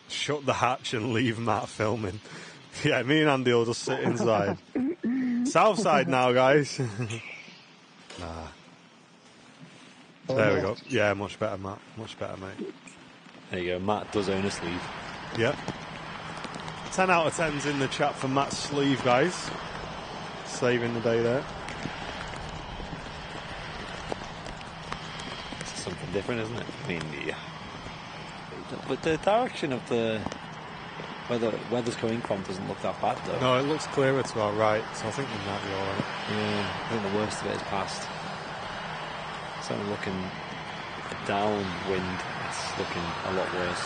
Shut the hatch and leave Matt filming. Yeah, me and Andy will just sit inside. South side now, guys. Nah. There we go. Yeah, much better, Matt. Much better, mate. There you go. Matt does own a sleeve. Yep. 10 out of 10's in the chat for Matt's sleeve, guys. Saving the day there. It's something different, isn't it? I mean, yeah. But the direction of the where the weather's coming from doesn't look that bad, though. No, it looks clearer to our right, so I think we might be all right. Yeah, I think the worst of it is past. So I'm looking downwind. It's looking a lot worse.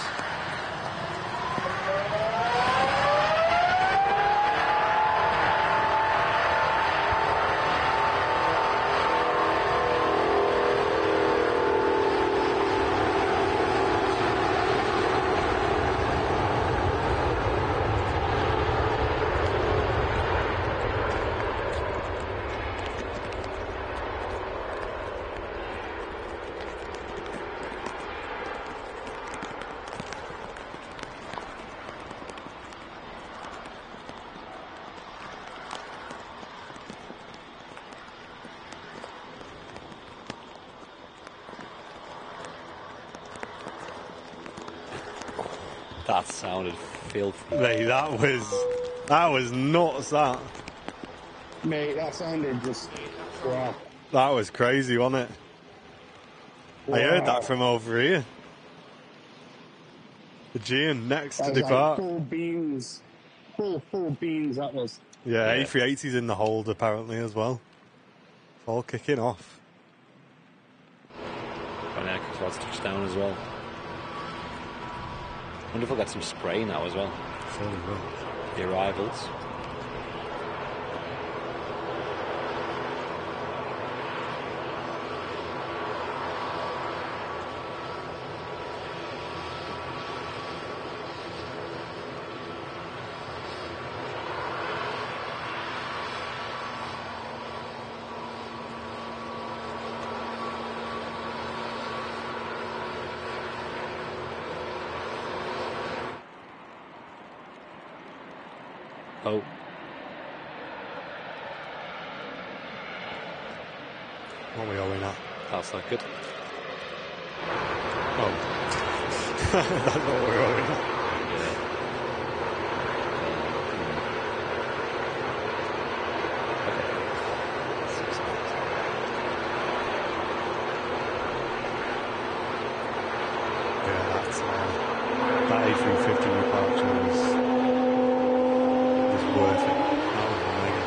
That sounded filthy. Mate, that was nuts, that. Mate, that sounded just... Wow. That was crazy, wasn't it? Wow. I heard that from over here. The Gian next That to was depart. like full beans. Full beans, that was. Yeah, Yeah. A380's in the hold apparently as well. It's all kicking off. Ryanair Qatar's touchdown as well. Wonder if we'll get some spray now as well. Surely will. The arrivals. Oh. What are we going at? That's not good. Oh. That's not what we're going at. Yeah, that's that A350 departure was worth it. That was mega.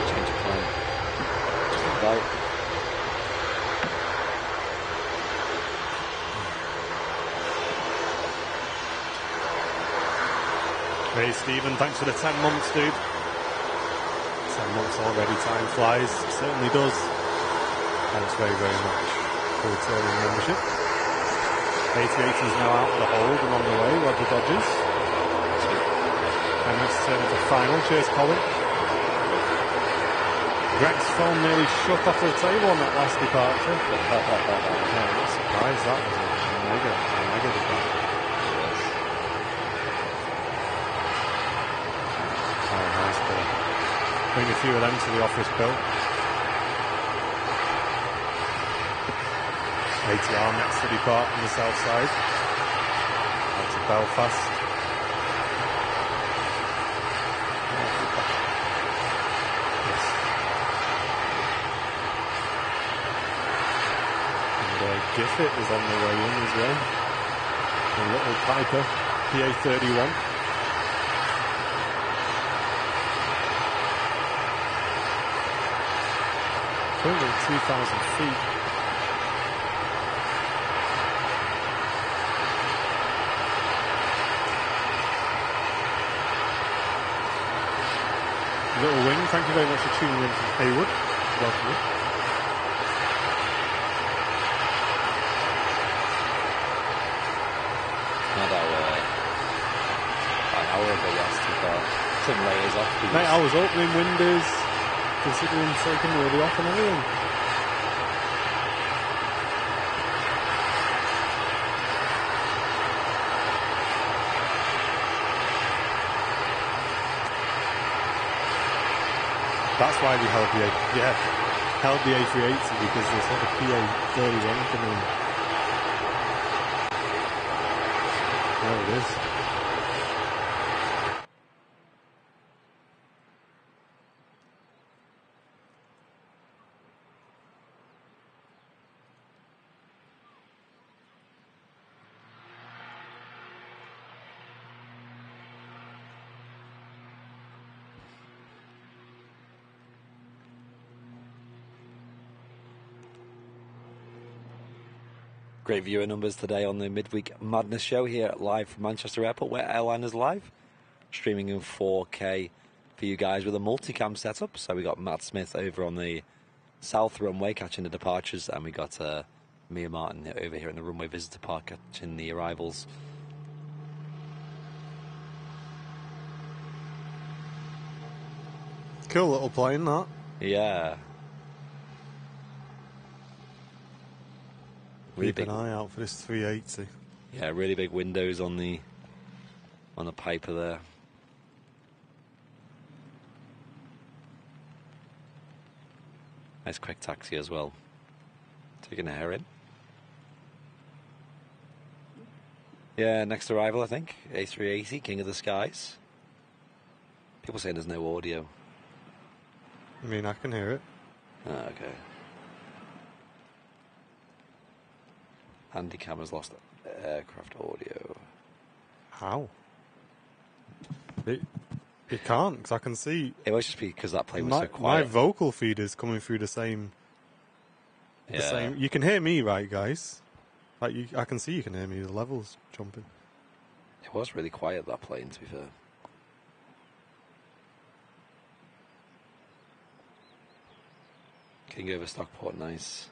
Change of plan. Right. Hey Stephen, thanks for the 10 months, dude. 10 months already, time flies. It certainly does. Thanks very, very much for returning membership. A380 is now out of the hold and on the way, Roger Dodgers. Emirates turning to final. Cheers, Colin. Greg's phone nearly shook off the table on that last departure. Yeah, I'm not surprised. That was a mega departure. Oh, nice ball. Bring a few of them to the office, Bill. ATR next to depart on the south side. Out to Belfast. Yes. And Gifford is on the way in as well. A little Piper, PA31. Currently at 2,000 feet. Little Wing, thank you very much for tuning in from Haywood. Welcome. Not an hour ago, yes, took some layers off. Mate, I was opening windows, considering taking really off and everything. That's why we held the A380 because there's like a PA31 coming in. is. Great viewer numbers today on the Midweek Madness show here live from Manchester Airport, where Airliners live, streaming in 4K for you guys with a multicam setup. So we got Matt Smith over on the south runway catching the departures, and we got Mia Martin over here in the Runway Visitor Park catching the arrivals. Cool little plane, that. Yeah. Really Keep big, an eye out for this 380. yeah, really big windows on the Piper there. Nice quick taxi as well. Taking a hair in. Yeah, next arrival I think. A380, King of the Skies. People saying there's no audio. I mean, I can hear it. Oh, okay. Andy Cameron's lost aircraft audio. How? It can't, because I can see It must just be because that plane was my so quiet. vocal feed is coming through the same. The same. You can hear me, right, guys? Like I can see you can hear me. The levels jumping. It was really quiet, that plane, to be fair. King over Stockport, nice.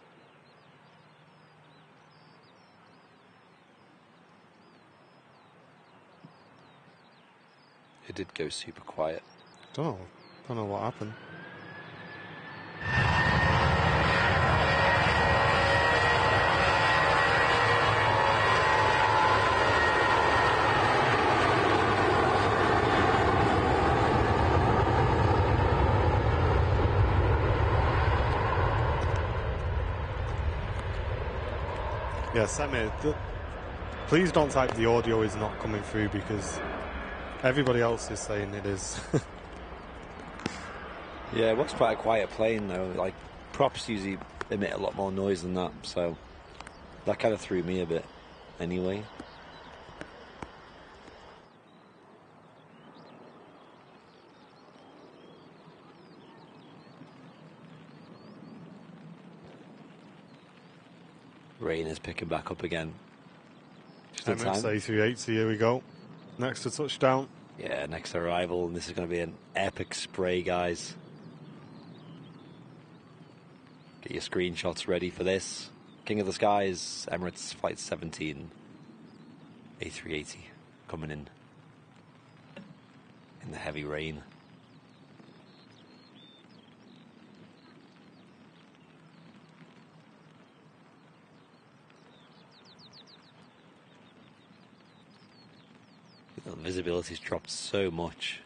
It did go super quiet. Don't know what happened. Yeah, Semi, please don't type the audio is not coming through, because everybody else is saying it is. Yeah, it was quite a quiet plane though. Like, props usually emit a lot more noise than that, so that kind of threw me a bit anyway. Rain is picking back up again. Just in Emirates time. A380, here we go. Next to touchdown. Yeah, next arrival, and this is going to be an epic spray, guys. Get your screenshots ready for this. King of the Skies, Emirates Flight 17, A380 coming in the heavy rain. The visibility's dropped so much.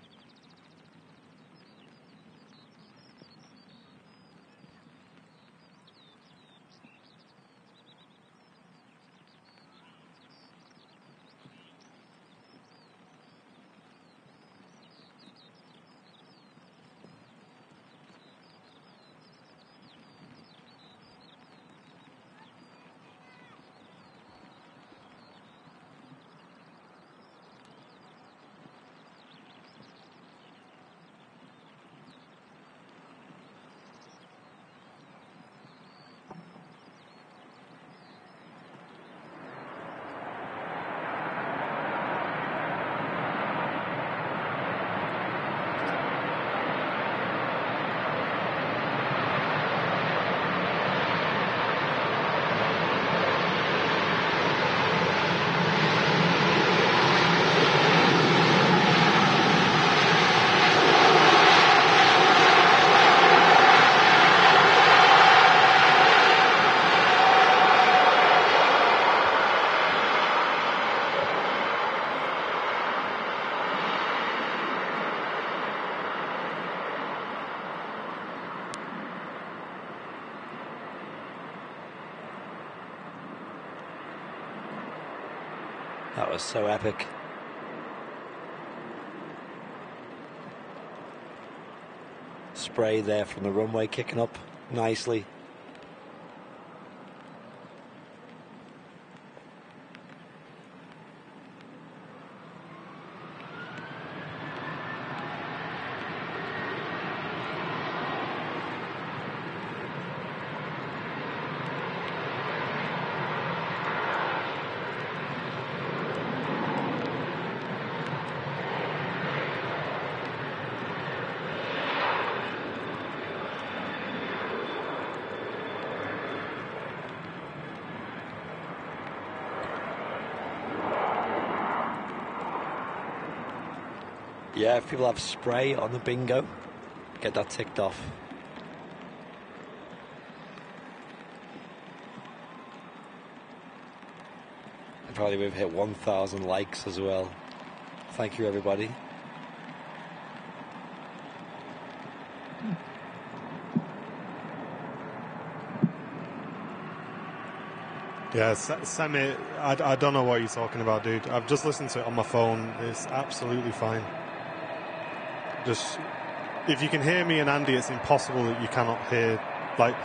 That was so epic. spray there from the runway kicking up nicely. Yeah, if people have spray on the bingo, get that ticked off. And probably we've hit 1,000 likes as well. Thank you, everybody. Yeah, Semi, I don't know what you're talking about, dude. I've just listened to it on my phone. It's absolutely fine. Just, if you can hear me and Andy, it's impossible that you cannot hear. Like,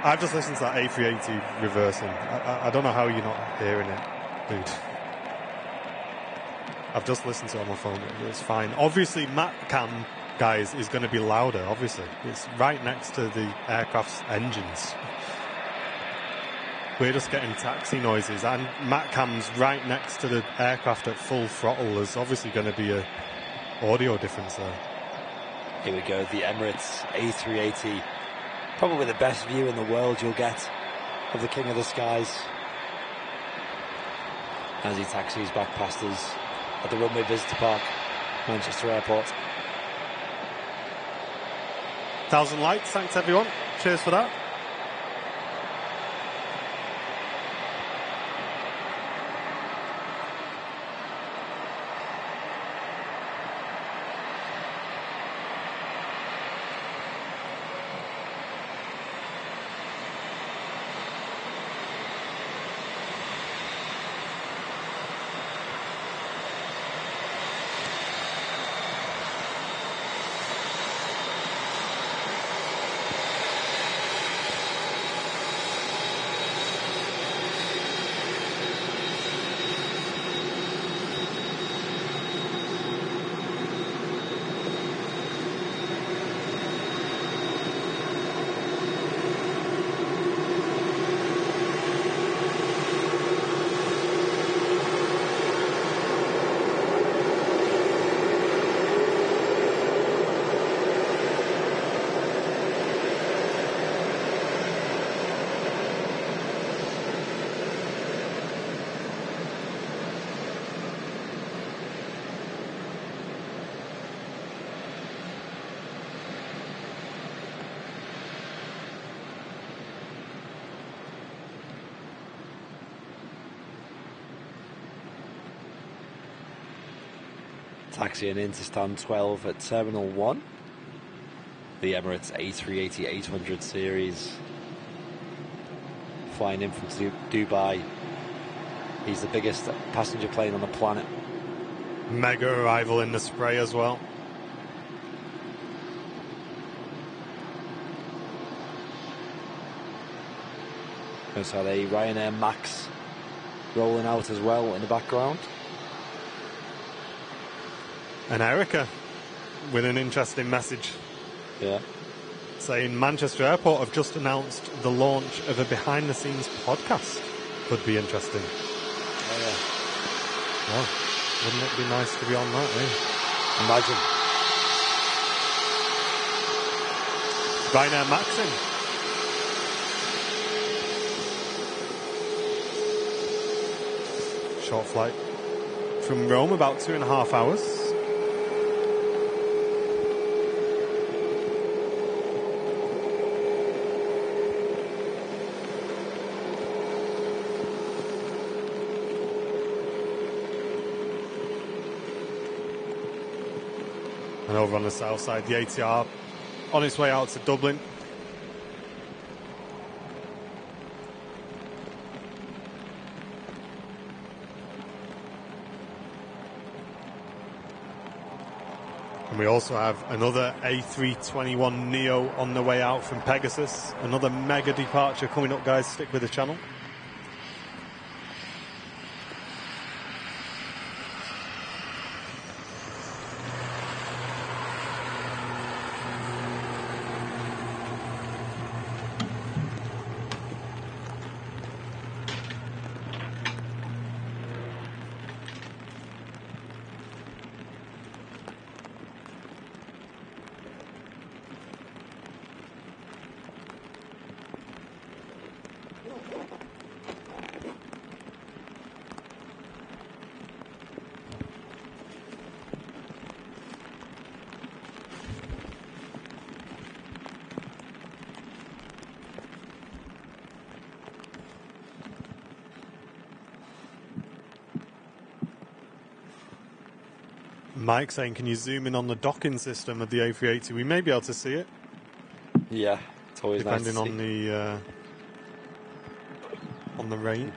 I've just listened to that A380 reversing. I don't know how you're not hearing it, dude. I've just listened to it on my phone. It's fine. Obviously, Matcam, guys, is going to be louder, obviously. It's right next to the aircraft's engines. We're just getting taxi noises, and Matcam's right next to the aircraft at full throttle. There's obviously going to be a audio difference there. Here we go, the Emirates A380. Probably the best view in the world you'll get of the King of the Skies as he taxis back past us at the Runway Visitor Park, Manchester Airport. 1,000 likes, thanks everyone. Cheers for that. Taxiing into stand 12 at Terminal 1. The Emirates A380-800 series. Flying in from Dubai. He's the biggest passenger plane on the planet. Mega arrival in the spray as well. There's had a Ryanair Max rolling out as well in the background. And Erica with an interesting message. Yeah. Saying Manchester Airport have just announced the launch of a behind-the-scenes podcast. Could be interesting. Oh, yeah. Well, wouldn't it be nice to be on that, eh? Imagine. Ryanair Maxim. Short flight from Rome, about 2.5 hours. And over on the south side, the Etihad on its way out to Dublin. And we also have another A321 Neo on the way out from Pegasus. Another mega departure coming up, guys. Stick with the channel. Mike saying, can you zoom in on the docking system of the A380? We may be able to see it. Yeah, it's always nice to see. Depending on the rain.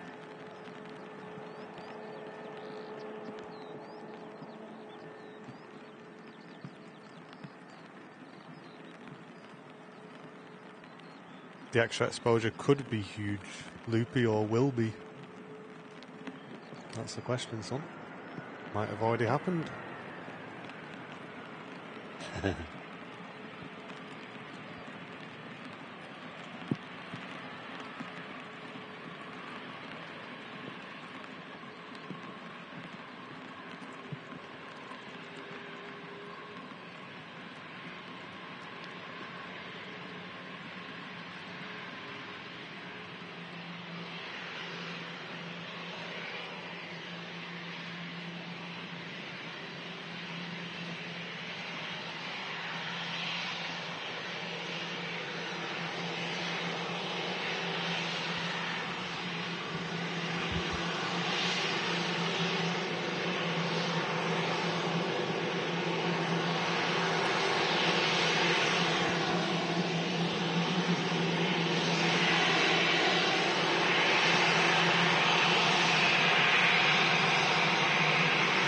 The extra exposure could be huge, loopy, or will be. That's the question, son. Might have already happened.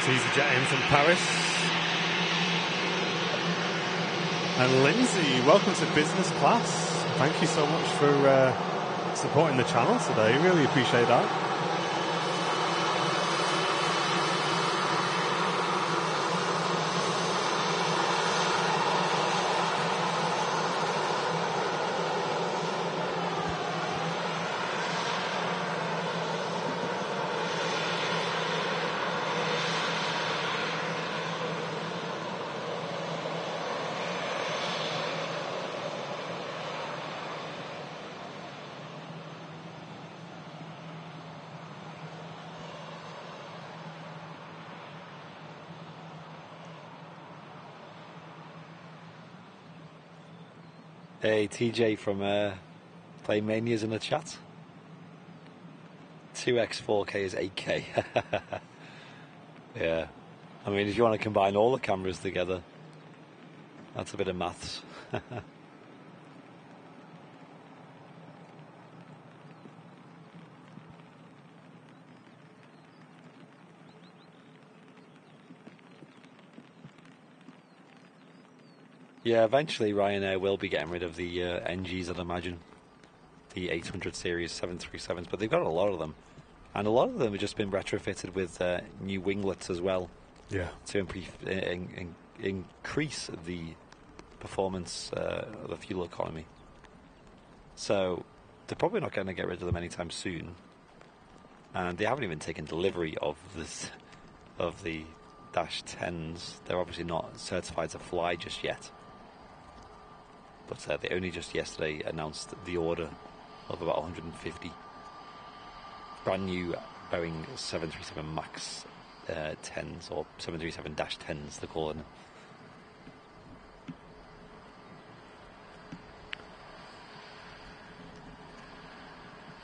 EasyJet in from Paris. And Lindsay, welcome to business class. Thank you so much for supporting the channel today. Really appreciate that. Hey, TJ from Play Mania's in the chat. 2x 4K is 8K. Yeah. I mean, if you want to combine all the cameras together, that's a bit of maths. Yeah, eventually Ryanair will be getting rid of the NGs, I'd imagine. The 800 series 737s, but they've got a lot of them. And a lot of them have just been retrofitted with new winglets as well. Yeah. To increase the performance of the fuel economy. So they're probably not going to get rid of them anytime soon. And they haven't even taken delivery of the Dash 10s. They're obviously not certified to fly just yet. But they only just yesterday announced the order of about 150 brand new Boeing 737 MAX 10s, or 737-10s, they're calling them.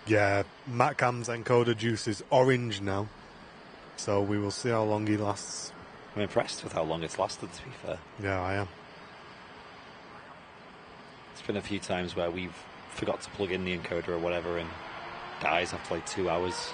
Yeah, Matcam's encoder juice is orange now, so we will see how long he lasts. I'm impressed with how long it's lasted, to be fair. Yeah, I am. It's been a few times where we've forgot to plug in the encoder or whatever and dies after like 2 hours.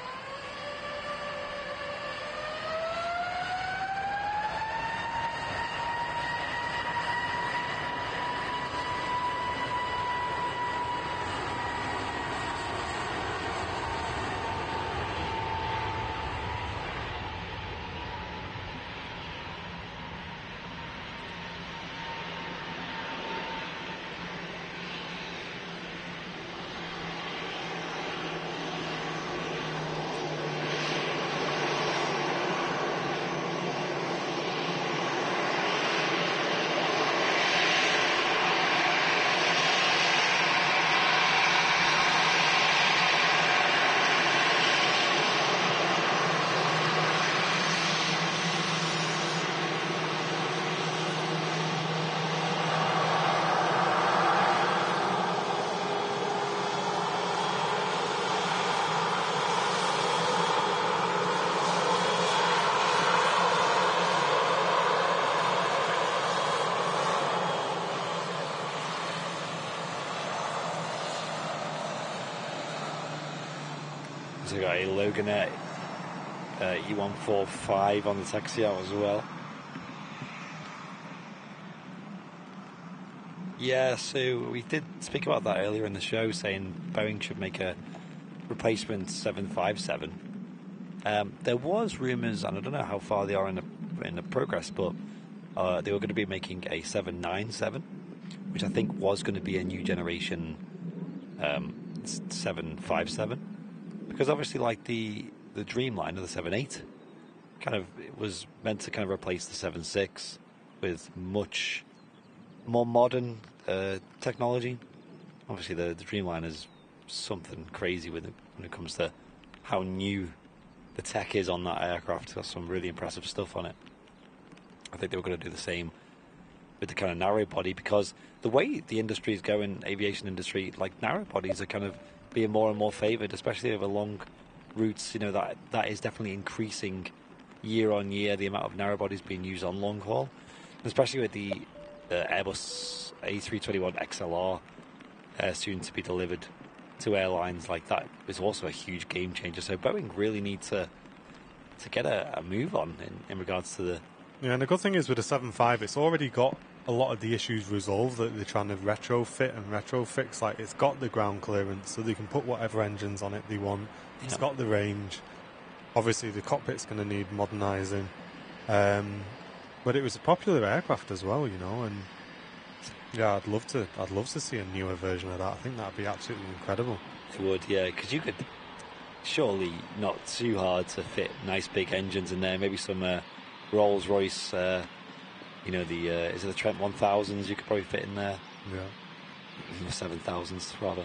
So we got a Loganair E145 on the taxi out as well. Yeah, so we did speak about that earlier in the show, saying Boeing should make a replacement 757. There was rumours, and I don't know how far they are in the progress, but they were going to be making a 797, which I think was going to be a new generation 757, because obviously, like the Dreamliner, the 7.8, kind of it was meant to kind of replace the 7.6 with much more modern technology. Obviously, the Dreamliner is something crazy with it when it comes to how new the tech is on that aircraft. It's got some really impressive stuff on it. I think they were going to do the same with the kind of narrow body, because the way the industry is going, aviation industry, like narrow bodies are kind of being more and more favoured, especially over long routes. You know, that is definitely increasing year on year, the amount of narrow bodies being used on long haul, especially with the Airbus A321 XLR soon to be delivered to airlines. Like that is also a huge game changer. So Boeing really need to get a move on in regards to the... Yeah, and the good thing is with the 7.5, it's already got a lot of the issues resolved that they're trying to retrofit and retrofix. Like, it's got the ground clearance, so they can put whatever engines on it they want. Yeah. It's got the range. Obviously, the cockpit's going to need modernising. But it was a popular aircraft as well, you know, and yeah, I'd love to see a newer version of that. I think that'd be absolutely incredible. It would, yeah, because you could surely not too hard to fit nice big engines in there. Maybe some Rolls Royce, you know, is it the Trent 1000s you could probably fit in there? Yeah. 7000s rather.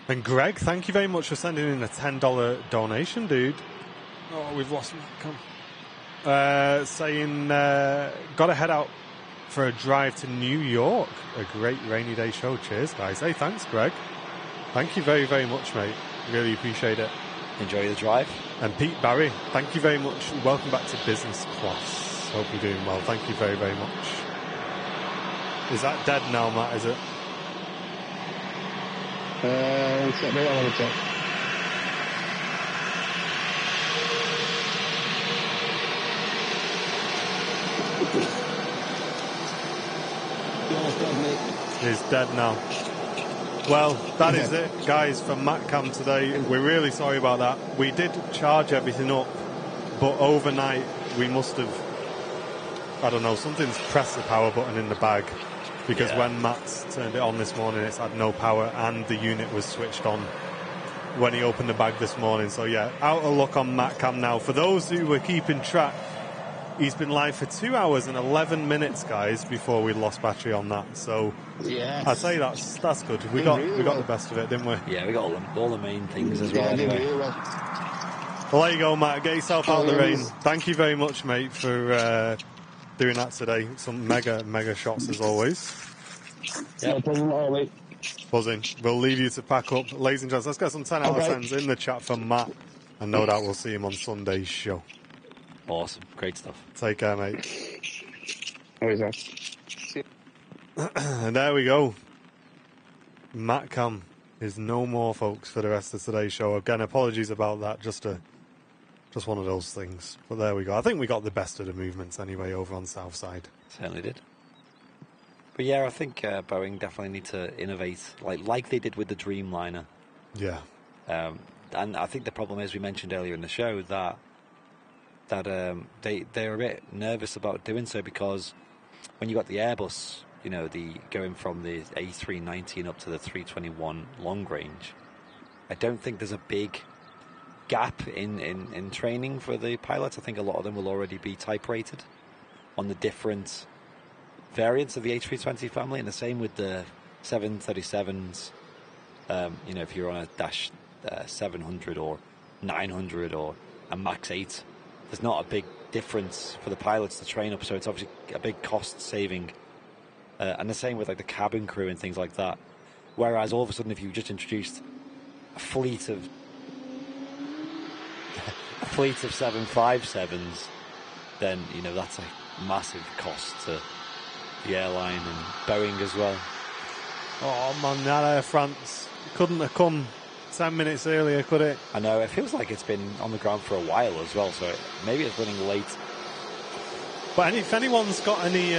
And Greg, thank you very much for sending in a $10 donation, dude. Oh, we've lost him. Come. Saying, got to head out for a drive to New York. A great rainy day show. Cheers, guys. Hey, thanks, Greg. Thank you very, very much, mate. Really appreciate it. Enjoy the drive. And Pete Barry, thank you very much. Welcome back to Business Class. Hope you're doing well. Thank you very, very much. Is that dead now, Matt, is it? One sec, mate, I'll have a check. He's dead now. Well, that is it, guys, for MatCam today. We're really sorry about that. We did charge everything up, but overnight we must have, I don't know, something's pressed the power button in the bag, because when Matt's turned it on this morning, it's had no power, and the unit was switched on when he opened the bag this morning. So yeah, out of luck on MatCam now. For those who were keeping track, he's been live for 2 hours and 11 minutes, guys, before we lost battery on that. So yes. I'd say that's good. We got the best of it, didn't we? Yeah, we got all the main things as well. Anyway. Well, there you go, Matt. Get yourself out of the rain. Thank you very much, mate, for doing that today. Some mega shots as always. No problem at all, mate. Buzzing. We'll leave you to pack up. Ladies and gents, let's get some 10 out of 10s in the chat for Matt, and no doubt we'll see him on Sunday's show. Awesome. Great stuff. Take care, mate. Always are. And there we go. MatCam is no more, folks, for the rest of today's show. Again, apologies about that. Just one of those things. But there we go. I think we got the best of the movements anyway over on Southside. Certainly did. But yeah, I think Boeing definitely need to innovate, like they did with the Dreamliner. Yeah. And I think the problem is, we mentioned earlier in the show that they're a bit nervous about doing so, because when you got the Airbus, you know, going from the A380 up to the 321 long range, I don't think there's a big gap in training for the pilots. I think a lot of them will already be type rated on the different variants of the A320 family, and the same with the 737s. You know, if you're on a Dash 700 or 900 or a Max 8, there's not a big difference for the pilots to train up, so it's obviously a big cost saving. And the same with like the cabin crew and things like that. Whereas all of a sudden, if you just introduced a fleet of 757s, then you know that's a massive cost to the airline and Boeing as well. Oh man, that Air France couldn't have come 10 minutes earlier, could it? I know, it feels like it's been on the ground for a while as well, so maybe it's running late. But if anyone's got any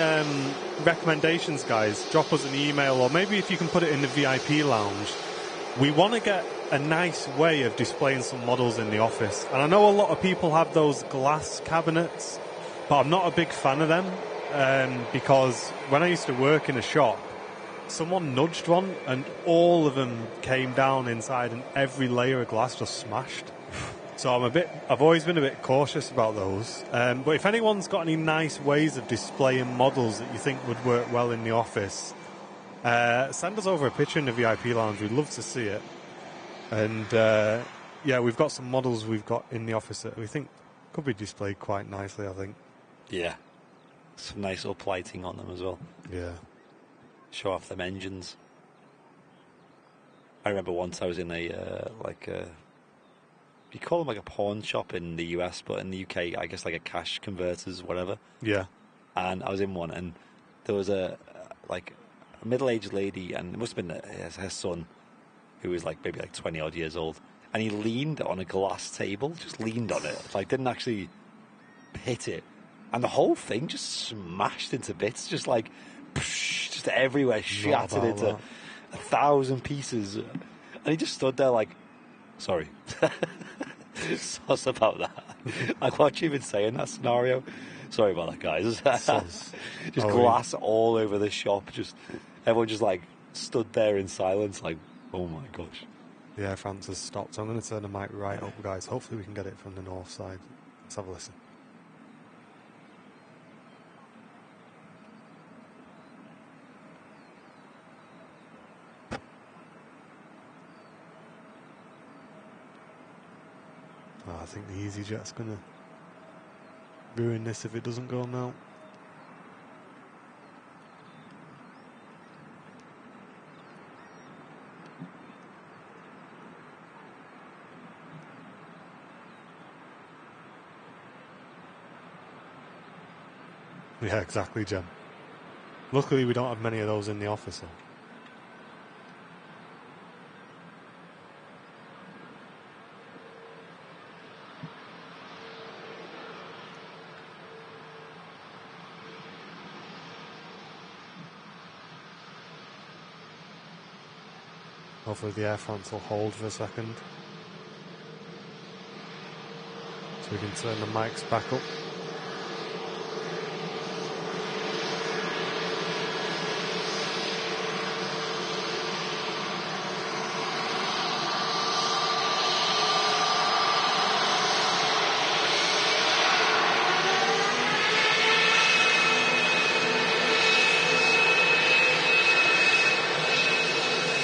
recommendations, guys, drop us an email, or maybe if you can put it in the VIP lounge. We want to get a nice way of displaying some models in the office. And I know a lot of people have those glass cabinets, but I'm not a big fan of them because when I used to work in a shop, someone nudged one and all of them came down inside and every layer of glass just smashed. So I've always been a bit cautious about those. But if anyone's got any nice ways of displaying models that you think would work well in the office, send us over a picture in the VIP lounge. We'd love to see it. And yeah, we've got some models we've got in the office that we think could be displayed quite nicely, I think. Yeah. Some nice uplighting on them as well. Yeah. Show off them engines. I remember once I was in you call them like a pawn shop in the US, but in the UK, I guess like a cash converters, whatever. Yeah. And I was in one, and there was a middle-aged lady, and it must have been her son, who was like maybe like 20 odd years old, and he leaned on a glass table, just leaned on it, like didn't actually hit it, and the whole thing just smashed into bits, just like just everywhere, shattered into 1,000 pieces, and he just stood there like, sorry. Sus about that. Like, what you even say in that scenario? Sorry about that, guys. Just glass all over the shop. Just everyone just like stood there in silence, like, oh my gosh. Yeah, France has stopped. So I'm going to turn the mic right up, guys. Hopefully we can get it from the north side. Let's have a listen. I think the EasyJet's going to ruin this if it doesn't go now. Yeah, exactly, Jem. Luckily we don't have many of those in the office, though. Hopefully the Air France will hold for a second. So we can turn the mics back up.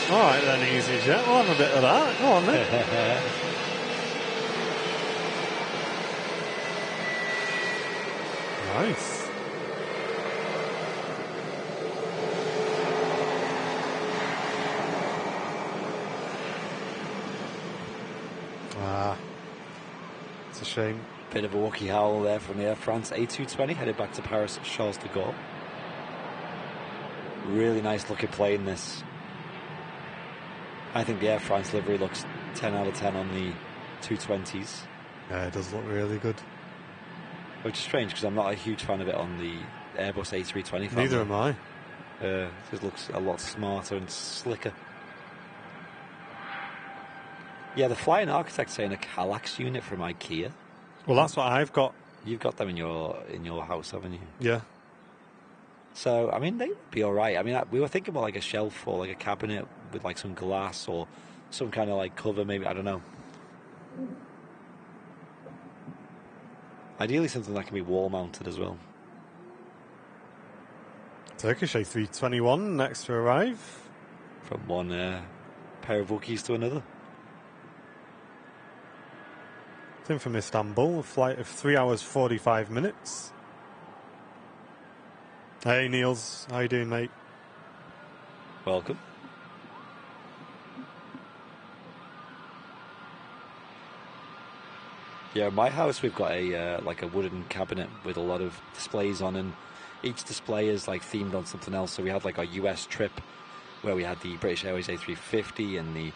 Alright then, EasyJet, we'll have a bit of that. Go on then. Nice. It's a shame. Bit of a wookie howl there from the Air France A220 headed back to Paris Charles de Gaulle. Really nice looking plane, this. I think the Air France livery looks 10 out of 10 on the 220s. Yeah, it does look really good. Which is strange because I'm not a huge fan of it on the Airbus A380 family. Neither am I. It looks a lot smarter and slicker. Yeah, the flying architect's saying a Kallax unit from IKEA. Well, that's what I've got. You've got them in your house, haven't you? Yeah. So, I mean, they would be all right. I mean, we were thinking about like a shelf or like a cabinet with like some glass or some kind of like cover, maybe. I don't know. Ideally, something that can be wall mounted as well. Turkish A321 next to arrive. From one pair of Wookiees to another. It's in from Istanbul, a flight of 3 hours 45 minutes. Hey Niels, how you doing, mate? Welcome. Yeah, in my house we've got a like a wooden cabinet with a lot of displays on, and each display is like themed on something else. So we had like our US trip where we had the British Airways A350 and the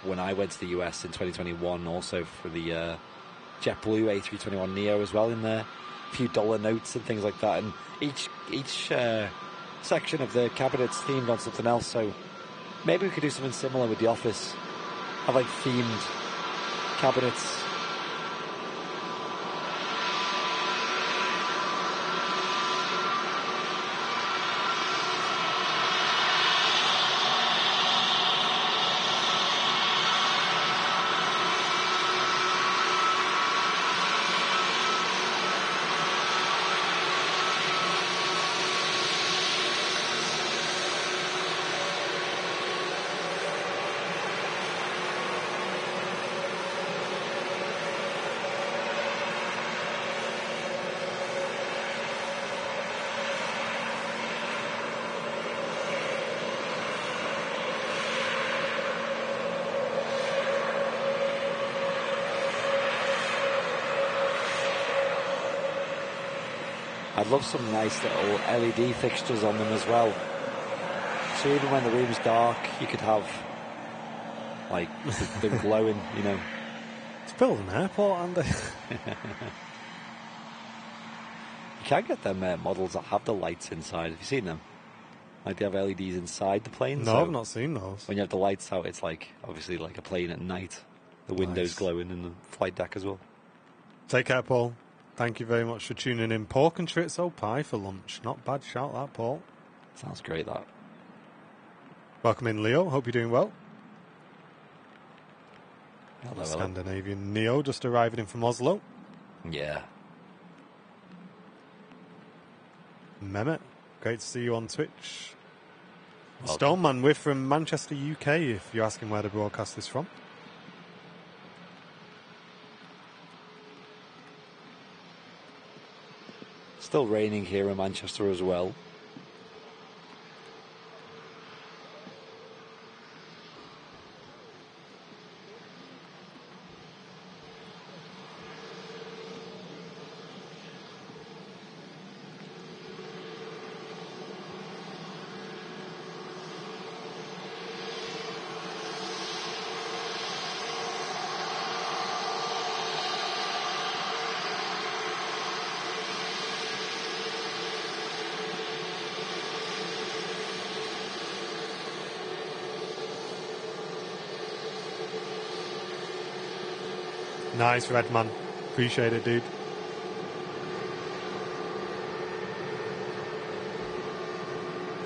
when I went to the US in 2021, also for the JetBlue A321neo as well in there. A few dollar notes and things like that. And each section of the cabinet's themed on something else. So maybe we could do something similar with the office. Have like themed cabinets. I'd love some nice little LED fixtures on them as well. So even when the room's dark, you could have like them glowing, you know. It's built an airport, Andy. You can get them models that have the lights inside. Have you seen them? Like they have LEDs inside the plane. No, so I've not seen those. when you have the lights out, it's like obviously like a plane at night. The windows Nice. glowing and the flight deck as well. Take care, Paul. Thank you very much for tuning in. Pork and chorizo pie for lunch. Not bad shout, that, Paul. Sounds great, that. Welcome in, Leo. Hope you're doing well. Hello. Scandinavian Neo just arriving in from Oslo. Yeah. Mehmet, great to see you on Twitch. Welcome. Stoneman, we're from Manchester, UK, if you're asking where the broadcast is from. Still raining here in Manchester as well. Nice, Redman. Appreciate it, dude.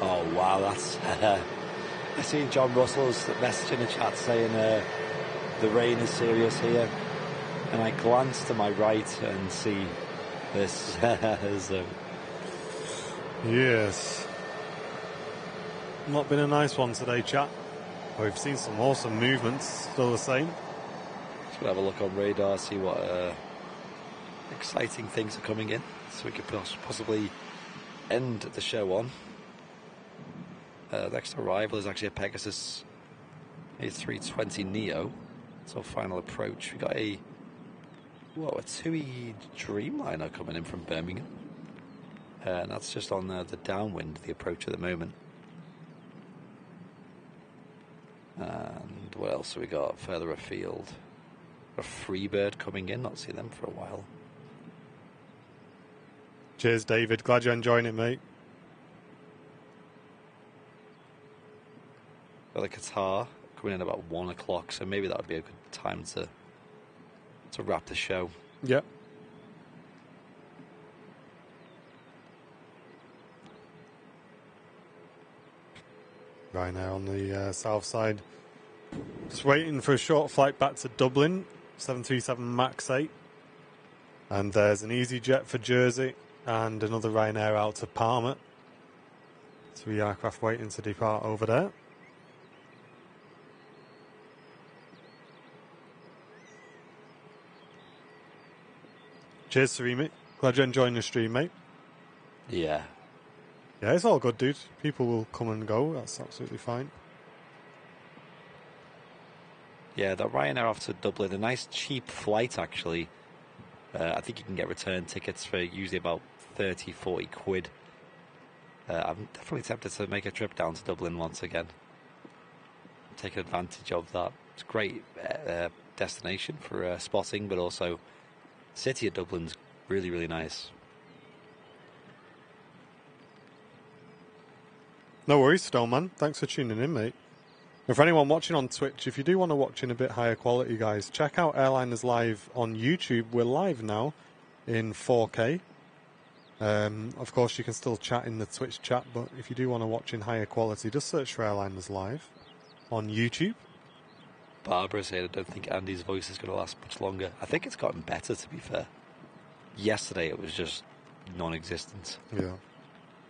Oh wow, that's I seen John Russell's message in the chat saying the rain is serious here, and I glance to my right and see this. So, Yes. Not been a nice one today, chat. We've seen some awesome movements, still the same. just gonna have a look on radar, see what exciting things are coming in, so we could possibly end the show on. Next arrival is actually a Pegasus A320 Neo. So final approach. We got a TUI Dreamliner coming in from Birmingham. And that's just on the downwind, the approach at the moment. And what else have we got further afield? A Freebird coming in, not seen them for a while. Cheers, David. Glad you're enjoying it, mate. Got the Qatar coming in about 1 o'clock, so maybe that would be a good time to wrap the show. Yep. Ryanair on the south side. Just waiting for a short flight back to Dublin, 737 MAX 8. And there's an EasyJet for Jersey and another Ryanair out to Parma. 3 aircraft waiting to depart over there. Cheers, Sarimi. Glad you're enjoying the stream, mate. Yeah. Yeah, it's all good, dude. People will come and go. That's absolutely fine. Yeah, the Ryanair off to Dublin, a nice cheap flight, actually. I think you can get return tickets for usually about 30, 40 quid. I'm definitely tempted to make a trip down to Dublin once again. Take advantage of that. It's a great destination for spotting, but also the city of Dublin's really, really nice. No worries, Stoneman. Thanks for tuning in, mate. And for anyone watching on Twitch, if you do want to watch in a bit higher quality, guys, check out Airliners Live on YouTube. We're live now in 4K. Of course, you can still chat in the Twitch chat, but if you do want to watch in higher quality, just search for Airliners Live on YouTube. Barbara said, I don't think Andy's voice is going to last much longer. I think it's gotten better, to be fair. Yesterday, it was just non-existent. Yeah.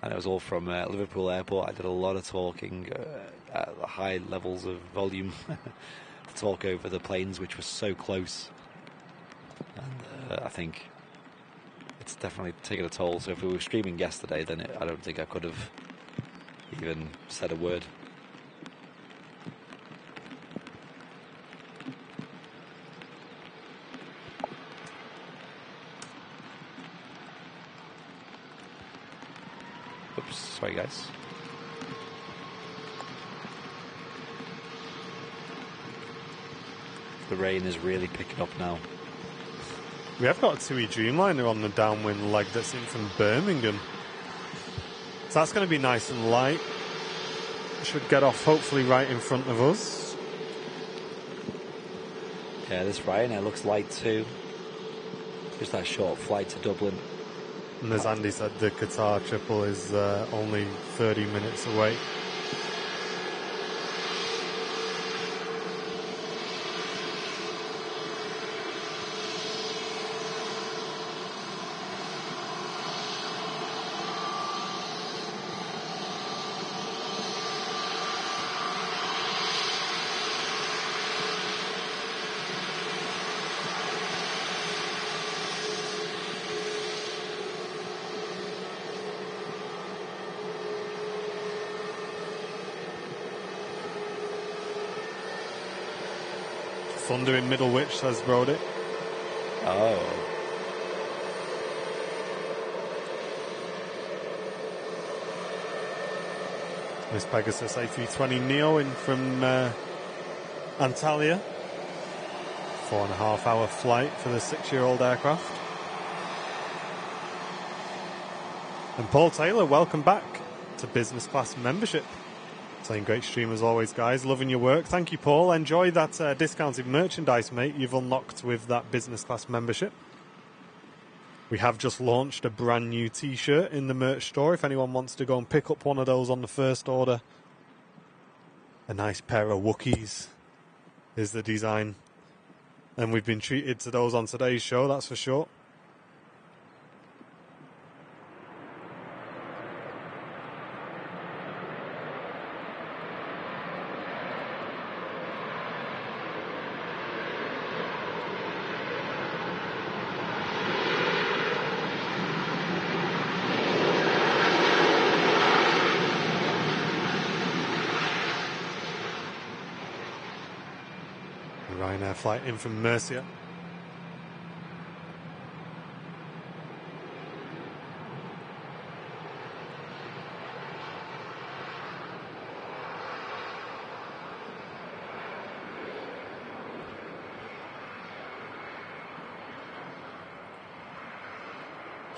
And it was all from Liverpool Airport. I did a lot of talking at high levels of volume to talk over the planes, which was so close. And I think it's definitely taken a toll. So if we were streaming yesterday, then I don't think I could have even said a word. Oops, sorry guys. The rain is really picking up now. We have got a TUI Dreamliner on the downwind leg that's in from Birmingham. So that's going to be nice and light. Should get off hopefully right in front of us. Yeah, this Ryanair looks light too. Just that short flight to Dublin. And as Andy said, the Qatar triple is only 30 minutes away. Thunder in Middlewich, says Brody. Oh. This Pegasus A320 Neo in from Antalya. 4.5 hour flight for the 6-year-old aircraft. And Paul Taylor, welcome back to business class membership. Saying great stream as always, guys. Loving your work. Thank you, Paul. Enjoy that discounted merchandise, mate, you've unlocked with that business class membership. We have just launched a brand new t-shirt in the merch store. If anyone wants to go and pick up one of those on the first order. A nice pair of Wookiees is the design. And we've been treated to those on today's show, that's for sure. Ryanair flight in from Murcia.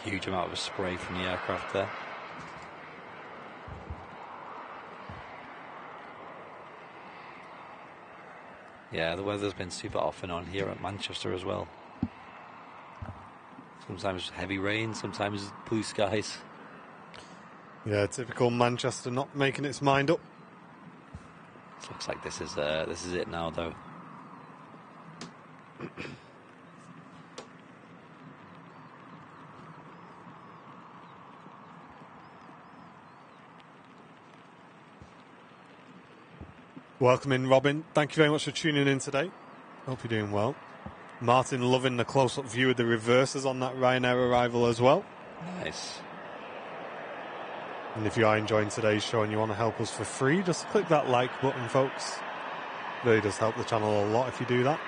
Huge amount of spray from the aircraft there. Yeah, the weather's been super off and on here at Manchester as well. Sometimes heavy rain, sometimes blue skies. Yeah, typical Manchester not making its mind up. Looks like this is it now, though. Welcome in, Robin. Thank you very much for tuning in today. Hope you're doing well. Martin loving the close-up view of the reverses on that Ryanair arrival as well. Nice. And if you are enjoying today's show and you want to help us for free, just click that like button, folks. Really does help the channel a lot if you do that.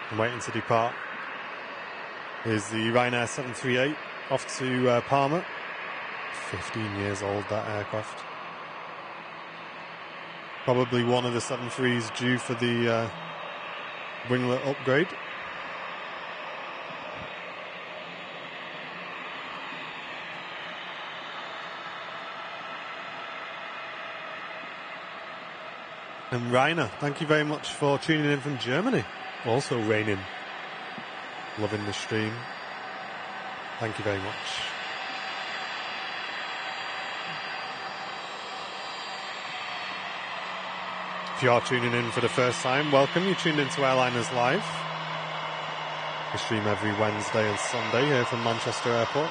And waiting to depart is the Ryanair 738 off to Palma. 15 years old, that aircraft. Probably one of the 7.3s due for the winglet upgrade. And Rainer, thank you very much for tuning in from Germany. Also raining. Loving the stream. Thank you very much. If you are tuning in for the first time, welcome. You're tuned into Airliners Live. We stream every Wednesday and Sunday here from Manchester Airport.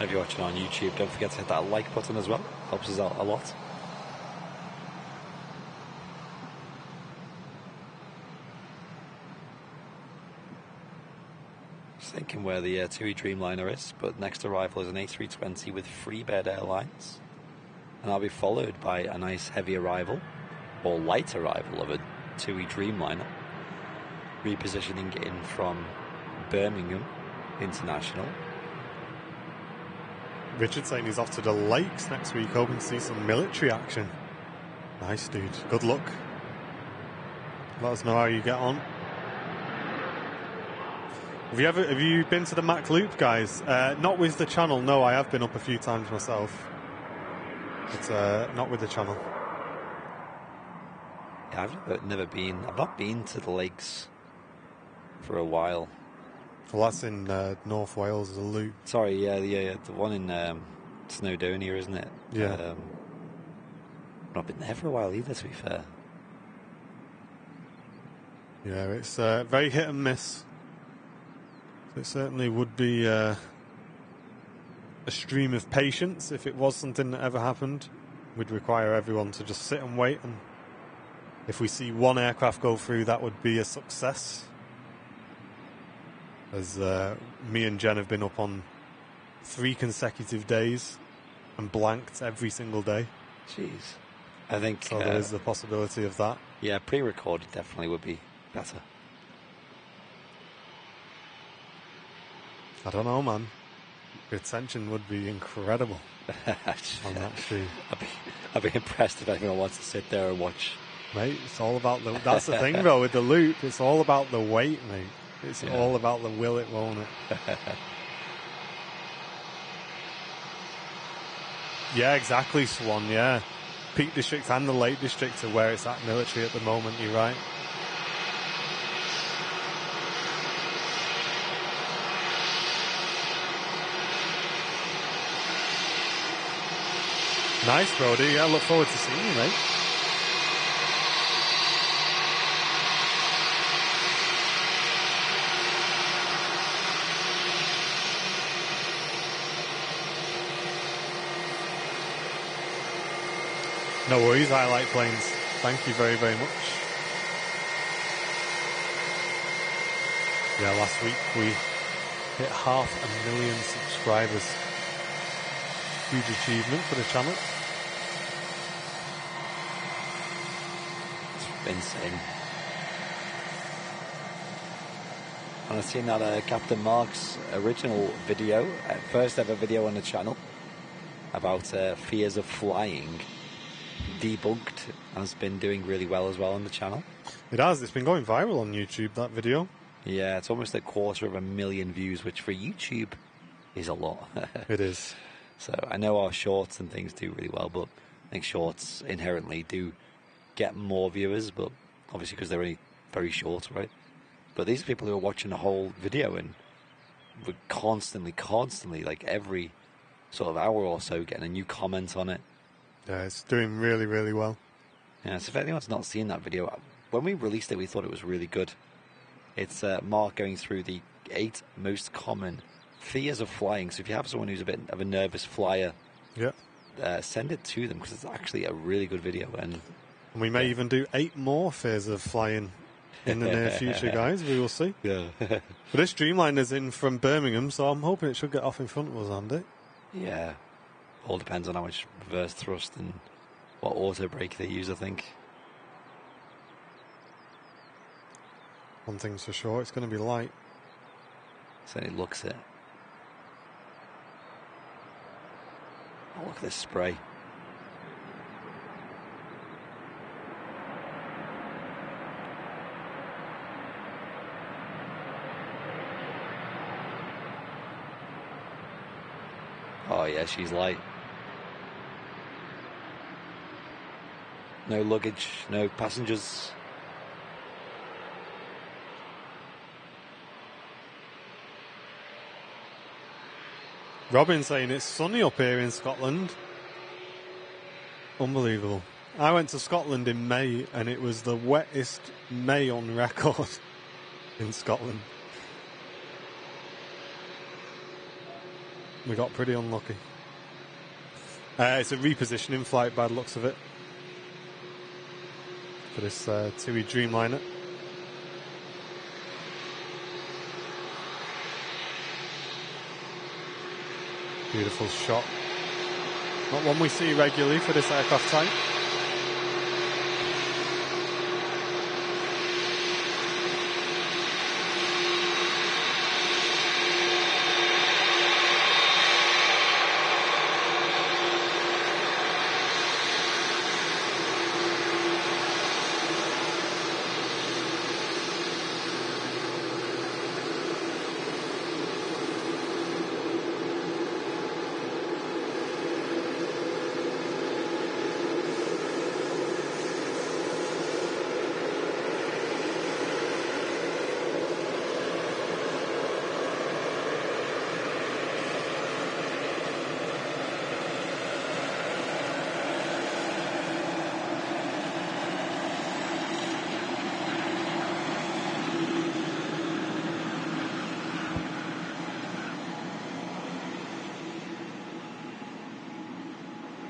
If you're watching on YouTube, don't forget to hit that like button as well. Helps us out a lot. Just thinking where the TUI Dreamliner is, but next arrival is an A320 with Freebird Airlines. And I'll be followed by a nice heavy arrival, or light arrival of a TUI Dreamliner. Repositioning in from Birmingham International. Richard saying he's off to the lakes next week, hoping to see some military action. Nice, dude. Good luck. Let us know how you get on. Have you been to the Mac Loop, guys? Not with the channel. No, I have been up a few times myself, but not with the channel. Yeah, I've never been. I've not been to the lakes for a while. Well, that's in North Wales, the Loop. Sorry, the one in Snowdonia, isn't it? Yeah. I've not been there for a while either, to be fair. Yeah, it's very hit and miss. It certainly would be a stream of patience if it was something that ever happened. We'd require everyone to just sit and wait, and if we see one aircraft go through, that would be a success. As me and Jen have been up on 3 consecutive days and blanked every single day. Jeez. I think... So there is the possibility of that. Yeah, pre-recorded definitely would be better. I don't know, man. The attention would be incredible on that stream. I'd be impressed if anyone wants to sit there and watch. Mate, it's all about the... That's the thing, though, with the Loop. It's all about the weight, mate. It's all about the will it, won't it? Yeah, exactly, Swan, yeah. Peak District and the Lake District are where it's at military at the moment, you're right. Nice, Brody. Yeah, look forward to seeing you, mate. No worries, I like planes. Thank you very, very much. Yeah, last week we hit 500,000 subscribers. Huge achievement for the channel. It's insane. And I've seen that Captain Mark's original video, first ever video on the channel, about fears of flying, debunked, has been doing really well as well on the channel. It has. It's been going viral on YouTube, that video. Yeah, it's almost 250,000 views, which for YouTube is a lot. It is. So I know our shorts and things do really well, but I think shorts inherently do get more viewers, but obviously because they're only very short, right? But these are people who are watching the whole video and we're constantly, like every sort of hour or so, getting a new comment on it. Yeah, it's doing really, really well. Yeah, so if anyone's not seen that video, when we released it, we thought it was really good. It's Mark going through the 8 most common fears of flying. So if you have someone who's a bit of a nervous flyer, Yeah. Send it to them because it's actually a really good video. And we may even do 8 more fears of flying in the near future, guys. We will see. Yeah. But this Dreamliner's in from Birmingham, so I'm hoping it should get off in front of us, Andy. Yeah. All depends on how much reverse thrust and what auto brake they use, I think. One thing's for sure, it's going to be light. Certainly looks it. Oh, look at this spray. Oh yeah, she's light. No luggage, no passengers. Robin saying it's sunny up here in Scotland. Unbelievable. I went to Scotland in May and it was the wettest May on record in Scotland. We got pretty unlucky. It's a repositioning flight by the looks of it for this TUI Dreamliner. Beautiful shot. Not one we see regularly for this aircraft type.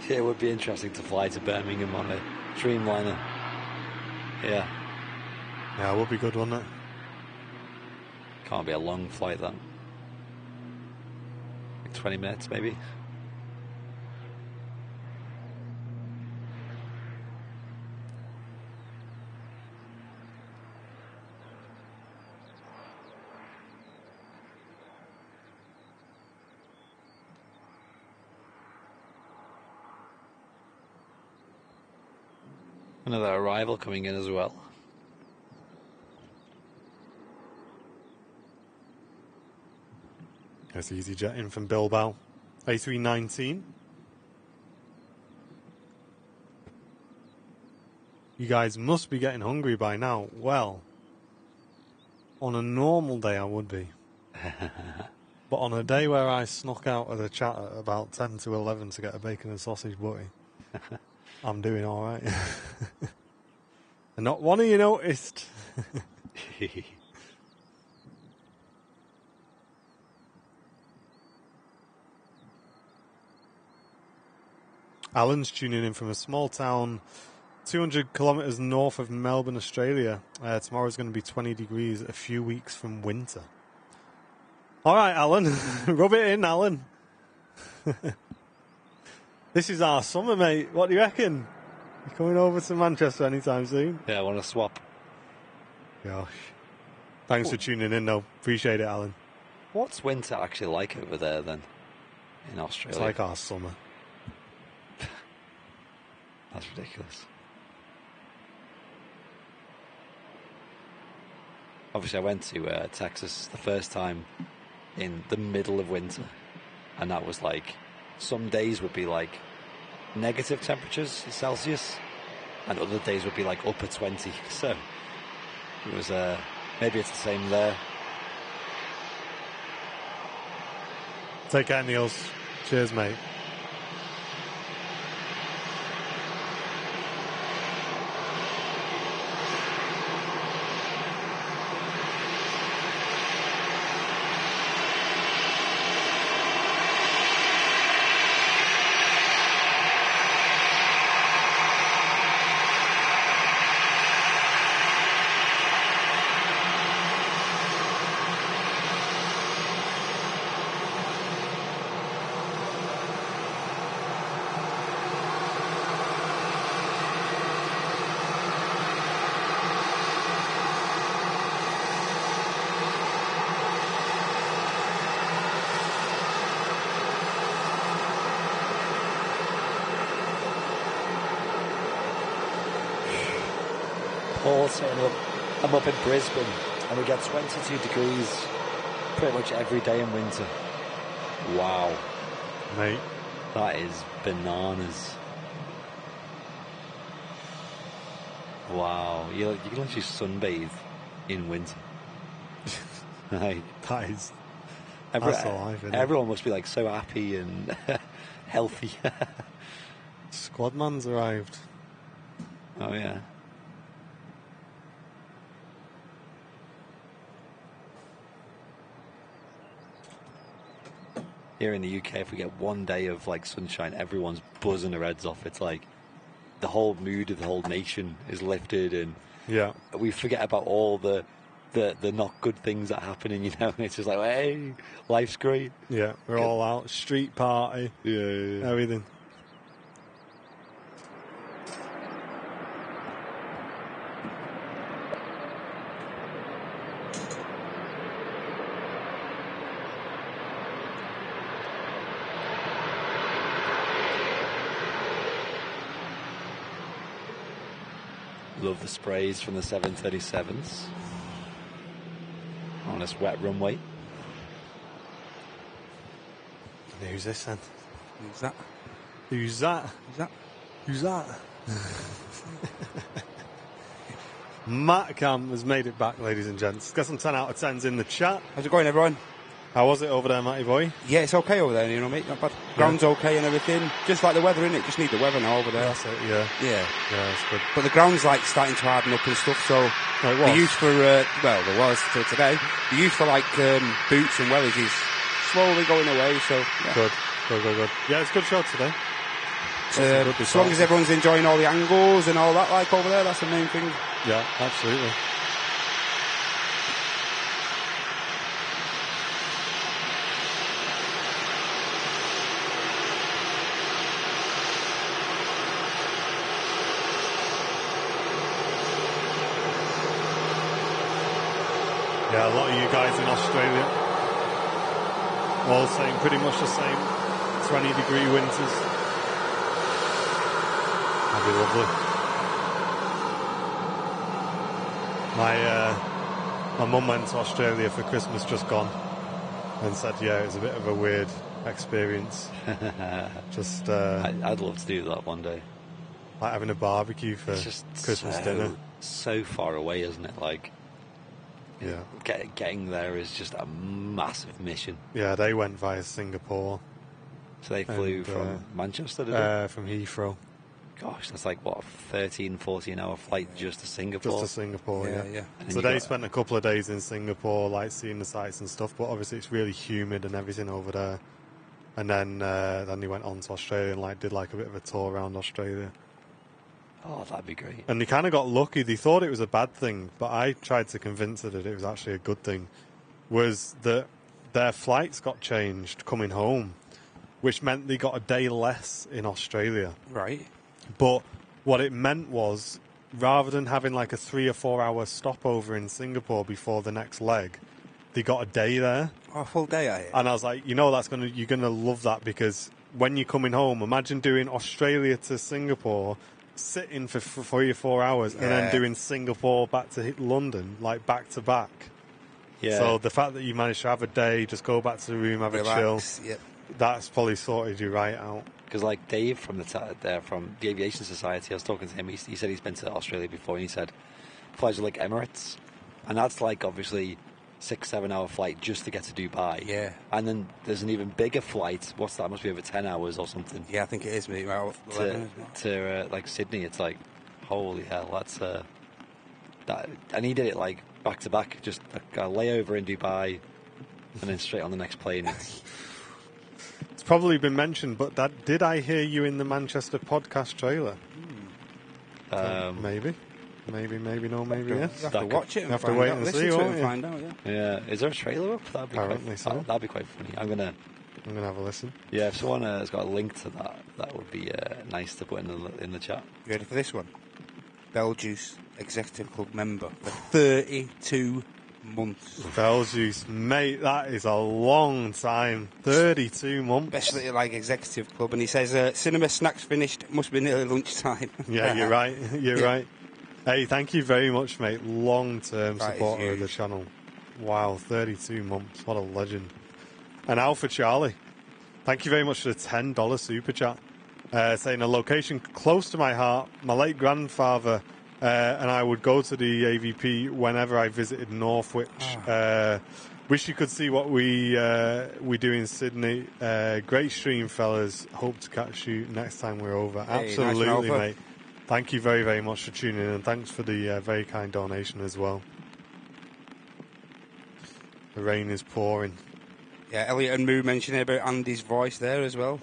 Yeah, it would be interesting to fly to Birmingham on a Dreamliner. Yeah. Yeah, it would be good, wouldn't it? Can't be a long flight, that. Like 20 minutes, maybe. Another arrival coming in as well. There's EasyJet in from Bilbao. A319. You guys must be getting hungry by now. Well, on a normal day I would be. But on a day where I snuck out of the chat at about 10 to 11 to get a bacon and sausage butty, I'm doing all right. And not one of you noticed. Alan's tuning in from a small town 200 kilometres north of Melbourne, Australia. Tomorrow's going to be 20 degrees, a few weeks from winter. All right, Alan. Rub it in, Alan. This is our summer, mate. What do you reckon? You coming over to Manchester anytime soon? Yeah, I want to swap. Gosh. Thanks for tuning in, though. Appreciate it, Alan. What's winter actually like over there, then, in Australia? It's like our summer. That's ridiculous. Obviously, I went to Texas the first time in the middle of winter, and that was like, some days would be like negative temperatures in Celsius, and other days would be like upper 20. So it was maybe it's the same there. Take care, Niels. Cheers, mate. Paul saying, look, I'm up in Brisbane and we get 22 degrees pretty much every day in winter. Wow. Mate. That is bananas. Wow. You can actually sunbathe in winter. Like, That's alive, isn't it? everyone must be like so happy and healthy. Squadman's arrived. Oh yeah. Here in the UK, if we get one day of like sunshine, everyone's buzzing their heads off. It's like the whole mood of the whole nation is lifted, and Yeah. we forget about all the not good things that are happening. You know, it's just like, hey, life's great. Yeah. We're all out. Street party. Yeah. Everything. Love the sprays from the 737s on this wet runway. Who's this then? Who's that? Who's that? Who's that? Who's that? Matt Cam has made it back, ladies and gents. Got some 10 out of 10s in the chat. How's it going, everyone? How was it over there, Matty boy? Yeah, it's okay over there, you know, mate. Not bad. Ground's okay and everything. Just like the weather, innit? Just need the weather now over there. That's it, yeah. Yeah. Yeah, that's good. But the ground's like starting to harden up and stuff, so Oh, it the was? use for, well, there was till today. The use for like boots and wellies is slowly going away, so yeah. Good. Yeah, it's a good show today. As long as everyone's enjoying all the angles and all that, like over there, that's the main thing. Yeah, absolutely. Yeah, a lot of you guys in Australia all saying pretty much the same 20-degree winters. That'd be lovely. My mum went to Australia for Christmas just gone and said, yeah, it was a bit of a weird experience. Just I'd love to do that one day. like having a barbecue for It's just Christmas dinner. so far away, isn't it? Like, Yeah. getting there is just a massive mission. Yeah, they went via Singapore, So they flew And, from Manchester, did they? from Heathrow, Gosh, that's like, what, a 13, 14-hour flight just to Singapore? just to Singapore, yeah. Yeah. And So you they got- spent a couple of days in Singapore, like seeing the sights and stuff. But obviously, it's really humid and everything over there. And then they went on to Australia and like did like a bit of a tour around Australia. Oh, that'd be great. And they kind of got lucky. They thought it was a bad thing, but I tried to convince her that it was actually a good thing. Was that their flights got changed coming home, which meant they got a day less in Australia. Right. But what it meant was, rather than having like a 3 or 4 hour stopover in Singapore before the next leg, they got a day there. Oh, a full day out here. And I was like, you're gonna love that, because when you're coming home, imagine doing Australia to Singapore, sitting for 3 or 4 hours, and then Yeah. doing Singapore back to London, like back to back. Yeah. So the fact that you managed to have a day, just go back to the room, have a chill, Relax. Yep. that's probably sorted you right out. Because like Dave from from the Aviation Society, I was talking to him. He said he's been to Australia before, and he said flies with like Emirates, and that's like obviously 6-7 hour flight just to get to Dubai. Yeah. And then there's an even bigger flight. What's that? Must be over 10 hours or something. Yeah, I think it is, mate. Well, 11, To like Sydney. It's like, holy hell, that's that. And he did it like back to back, just a layover in Dubai, and then straight on the next plane. It's probably been mentioned, but did I hear you in the Manchester podcast trailer? Maybe, no, maybe yes. You have to watch it and Have to find wait out. and Listen see, to it won't and you? find out, yeah. Yeah, is there a trailer up? Apparently so. That'd be quite funny. I'm gonna have a listen. Yeah, if someone has got a link to that, that would be nice to put in the chat. You ready for this one? Belgius Executive Club member for 32 months. Belgius, mate, that is a long time. 32 months. Especially like Executive Club. And he says, cinema snacks finished, must be nearly lunchtime. Yeah, you're right. You're right. Hey, thank you very much, mate. Long-term That is supporter of the huge. channel. Wow, 32 months. What a legend. And Alpha Charlie, thank you very much for the $10 super chat. Saying a location close to my heart. My late grandfather and I would go to the AVP whenever I visited Northwich. Wish you could see what we do in Sydney. Great stream, fellas. Hope to catch you next time we're over. Hey, Absolutely, nice one, Alpha. mate. Thank you very, very much for tuning in, and thanks for the very kind donation as well. The rain is pouring. Yeah, Elliot and Moo mentioned about Andy's voice there as well.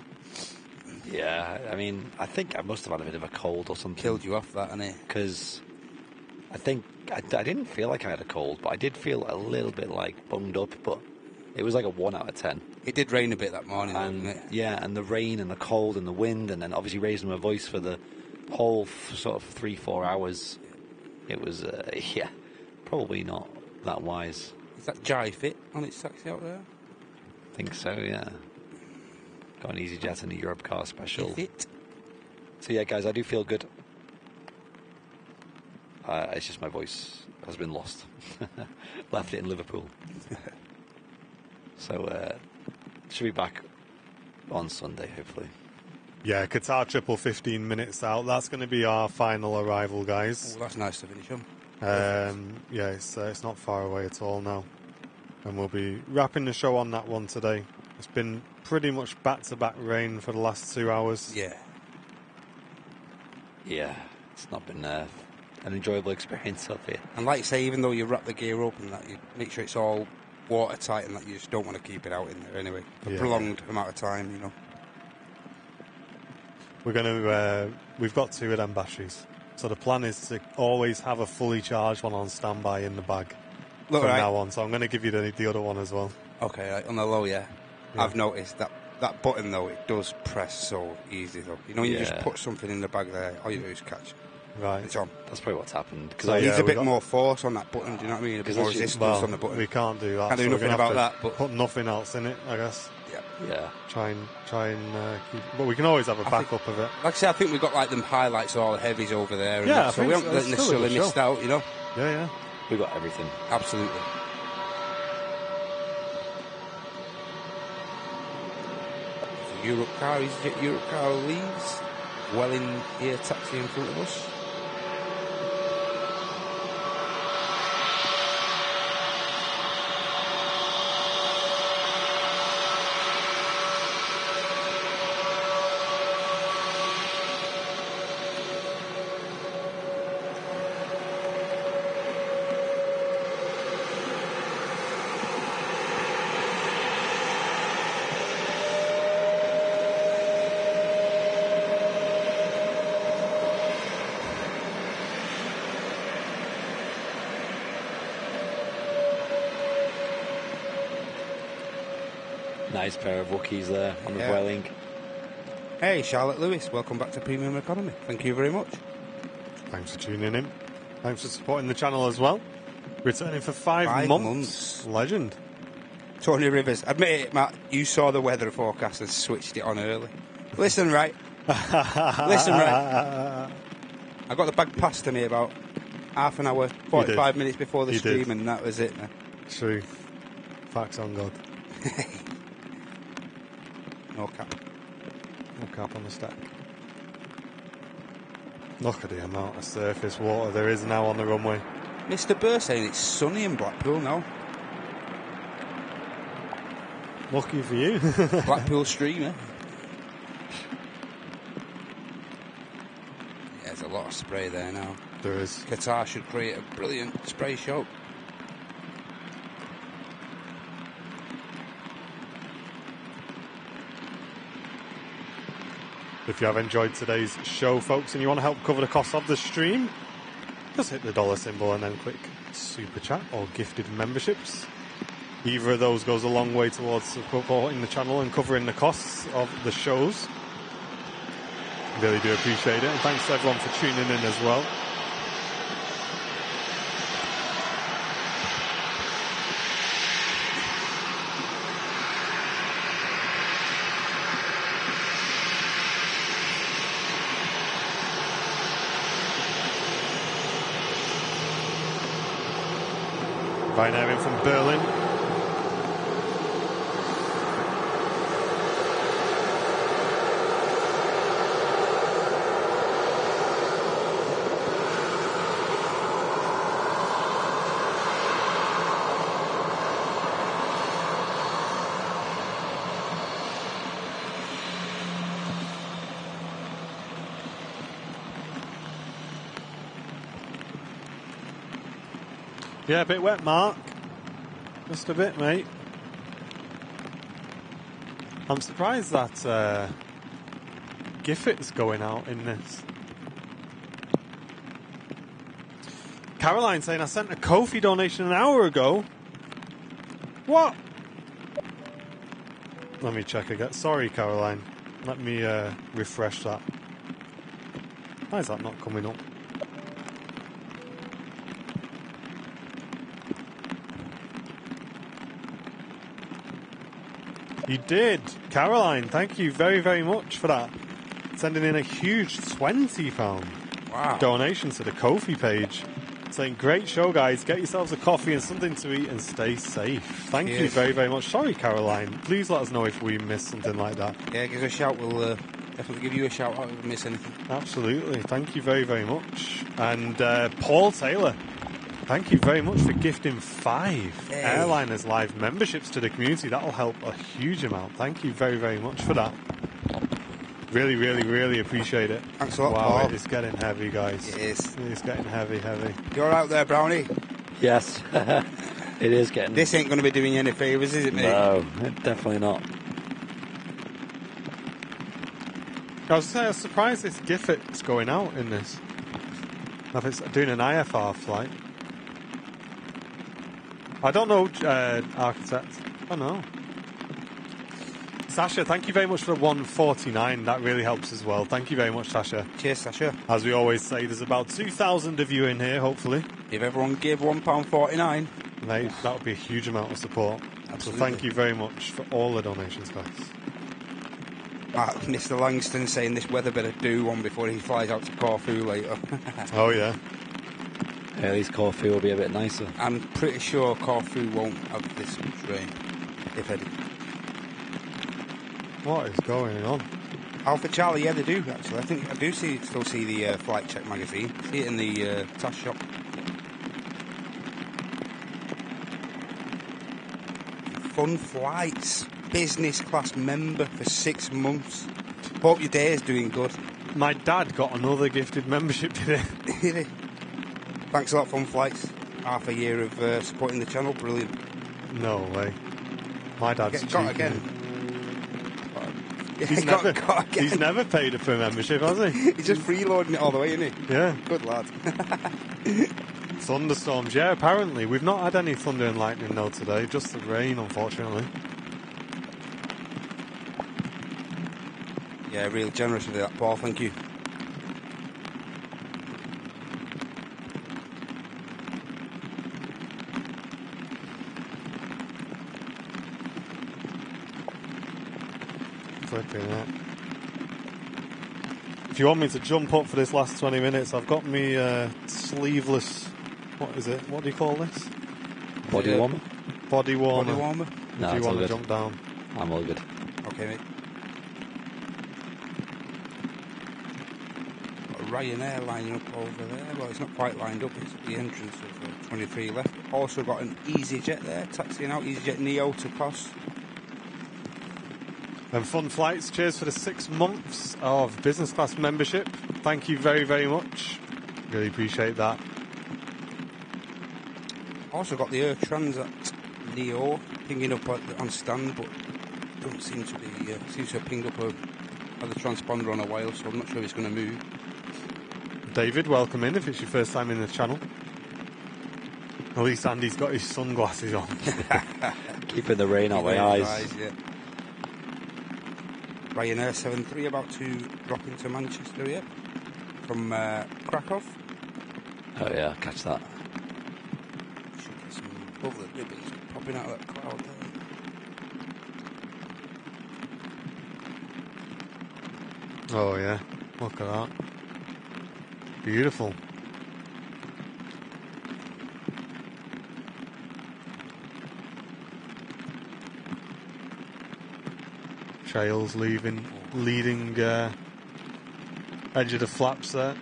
Yeah, I mean, I think I must have had a bit of a cold or something. Killed you off that, innit? Because I think I didn't feel like I had a cold, but I did feel a little bit like bunged up. But it was like a 1 out of 10. It did rain a bit that morning, And didn't it? yeah, and the rain and the cold and the wind, and then obviously raising my voice for the whole sort of 3-4 hours. It was yeah, probably not that wise. Is that Jai Fit on its taxi out there? I think so, yeah. Got an EasyJet and a Europe car special. Fit. So yeah, guys, I do feel good. It's just my voice has been lost. Left it in Liverpool. So should be back on Sunday, hopefully. Yeah, Qatar triple 15 minutes out. That's going to be our final arrival, guys. Oh, that's nice to finish on. Yeah, it's not far away at all now. And we'll be wrapping the show on that one today. It's been pretty much back-to-back rain for the last 2 hours. Yeah. Yeah, it's not been an enjoyable experience up here. And like you say, even though you wrap the gear up and that, you make sure it's all watertight and that you just don't want to keep it out in there anyway for a prolonged amount of time, you know. We've got 2 of them batteries. So the plan is to always have a fully charged one on standby in the bag from now on. So I'm going to give you the other one as well. Okay, right, on the low, yeah. I've noticed that button, though, it does press so easy, though. You know, you just put something in the bag there, all you do is catch it. Right. It's on. That's probably what's happened. So it needs a bit more force on that button, do you know what I mean? A bit more resistance on the button. We can't do that. Can't do so nothing about that. But put nothing else in it, I guess. Yeah. Try and keep. But we can always have a backup of it. Like I say, I think we've got like them highlights of all the heavies over there. And Yeah, so we haven't necessarily missed out, you know? Yeah. We got everything. Absolutely. Europe car, EasyJet Europe car leaves. Well in here, taxi in front of us. Nice pair of Wookiees there on the Vueling. Hey, Charlotte Lewis, welcome back to Premium Economy. Thank you very much. Thanks for tuning in. Thanks for supporting the channel as well. Returning for 5 months. Legend. Tony Rivers, admit it, Matt, you saw the weather forecast and switched it on early. Listen, right. Listen, right. I got the bag passed to me about half an hour, 45 minutes before the stream, and that was it. Man. True. Facts on God. No cap. No cap on the stack. Look at the amount of surface water there is now on the runway. Mr. Burr saying it's sunny in Blackpool now. Lucky for you. Blackpool streamer. Yeah, there's a lot of spray there now. There is. Qatar should create a brilliant spray show. If you have enjoyed today's show, folks, and you want to help cover the cost of the stream, just hit the dollar symbol and then click Super Chat or Gifted Memberships. Either of those goes a long way towards supporting the channel and covering the costs of the shows. Really do appreciate it, and thanks to everyone for tuning in as well. Ryanair in from Berlin. Yeah, a bit wet, Mark. Just a bit, mate. I'm surprised that Giffit's going out in this. Caroline saying, I sent a Ko-fi donation an hour ago. What? Let me check again. Sorry, Caroline. Let me refresh that. Why is that not coming up? You did. Caroline, thank you very, very much for that. Sending in a huge £20 donation to the Ko-fi page. Saying, great show, guys. Get yourselves a coffee and something to eat and stay safe. Thank you very, very much. Sorry, Caroline. Please let us know if we missed something like that. Yeah, give us a shout. We'll definitely give you a shout out if we miss anything. Absolutely. Thank you very, very much. And Paul Taylor, thank you very much for gifting 5 Airliners Live memberships to the community. That'll help a huge amount. Thank you very, very much for that. Really, really, really appreciate it. Thanks a lot, Wow, Paul. it is getting heavy, guys. It is. It is getting heavy, heavy. You're out there, Brownie? Yes, it is getting... This ain't going to be doing you any favours, is it, mate? No, definitely not. I was surprised this Giffit's going out in this. If it's doing an IFR flight. I don't know, Architect. I don't know. Sasha, thank you very much for the 149. That really helps as well. Thank you very much, Sasha. Cheers, Sasha. As we always say, there's about 2,000 of you in here, hopefully. If everyone gave £1.49. Mate, that would be a huge amount of support. Absolutely. So thank you very much for all the donations, guys. Mr. Langston saying this weather better do one before he flies out to Corfu later. Oh, yeah. At least Corfu will be a bit nicer. I'm pretty sure Corfu won't have this much rain, if any. What is going on? Alpha Charlie, yeah, they do, actually. I think I do still see the Flight Check magazine. See it in the task shop. Fun Flights. Business class member for 6 months. Hope your day is doing good. My dad got another gifted membership today. Thanks a lot, Fun Flights. Half a year of supporting the channel. Brilliant. No way. My dad's Got again. He's never paid for a membership, has he? He's just freeloading it all the way, isn't he? Yeah. Good lad. Thunderstorms, yeah, apparently. We've not had any thunder and lightning, though, today. Just the rain, unfortunately. Yeah, real generous with that, Paul. Thank you. Flipping it. If you want me to jump up for this last 20 minutes, I've got me sleeveless... What is it? What do you call this? Body warmer? Body warmer. Body warmer? No, if you it's all want to good. jump down. I'm all good. Okay, mate. Got Ryanair lining up over there. Well, it's not quite lined up. It's at the entrance of 23 left. Also got an EasyJet there, taxiing out EasyJet Neo to Kos. And Fun Flights, cheers for the 6 months of business class membership. Thank you very, very much. Really appreciate that. Also got the Air Transat Neo pinging up on stand, but doesn't seem to be. Seems to have pinged up had the transponder on a while, so I'm not sure if it's going to move. David, welcome in if it's your first time in the channel. At least Andy's got his sunglasses on. Keeping the rain out my eyes. Yeah. Ryanair 73 about to drop into Manchester, yeah, from Krakow. Oh yeah, catch that. Should get some lovely ribbons popping out of that cloud there. Oh yeah, look at that. Beautiful. trails leading edge of the flaps there.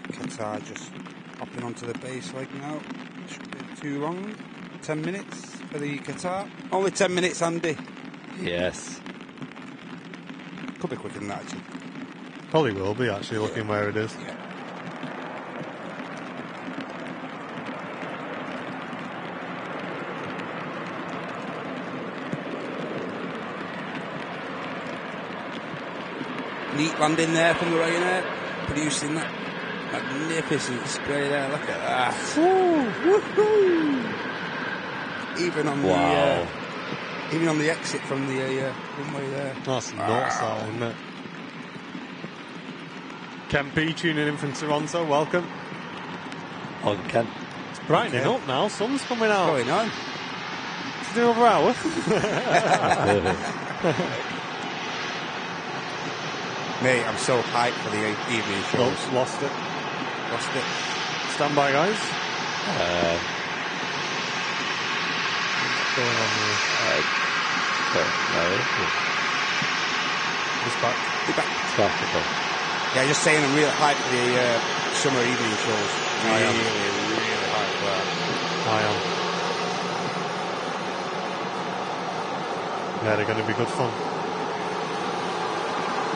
Qatar just hopping onto the base leg now. Shouldn't be too long. 10 minutes for the Qatar. Only 10 minutes, Andy. Yes. Could be quicker than that, actually. Probably will be, actually, looking where it is. Yeah. Neat landing there from the Ryanair, producing that magnificent spray there. Look at that. Woo-hoo. Even on the exit from the runway there. That's nuts, that, isn't it? Ken P tuning in from Toronto, welcome. Welcome, Ken. It's brightening up now, sun's coming out. What's going on? It's another hour. Mate, I'm so hyped for the evening shows. Oh, lost it. Stand by, guys. What's going on here? It's back. Be back. Okay. Yeah, just saying I'm really hyped for the summer evening shows. I am. Really hyped for that. I am. Yeah, they're going to be good fun.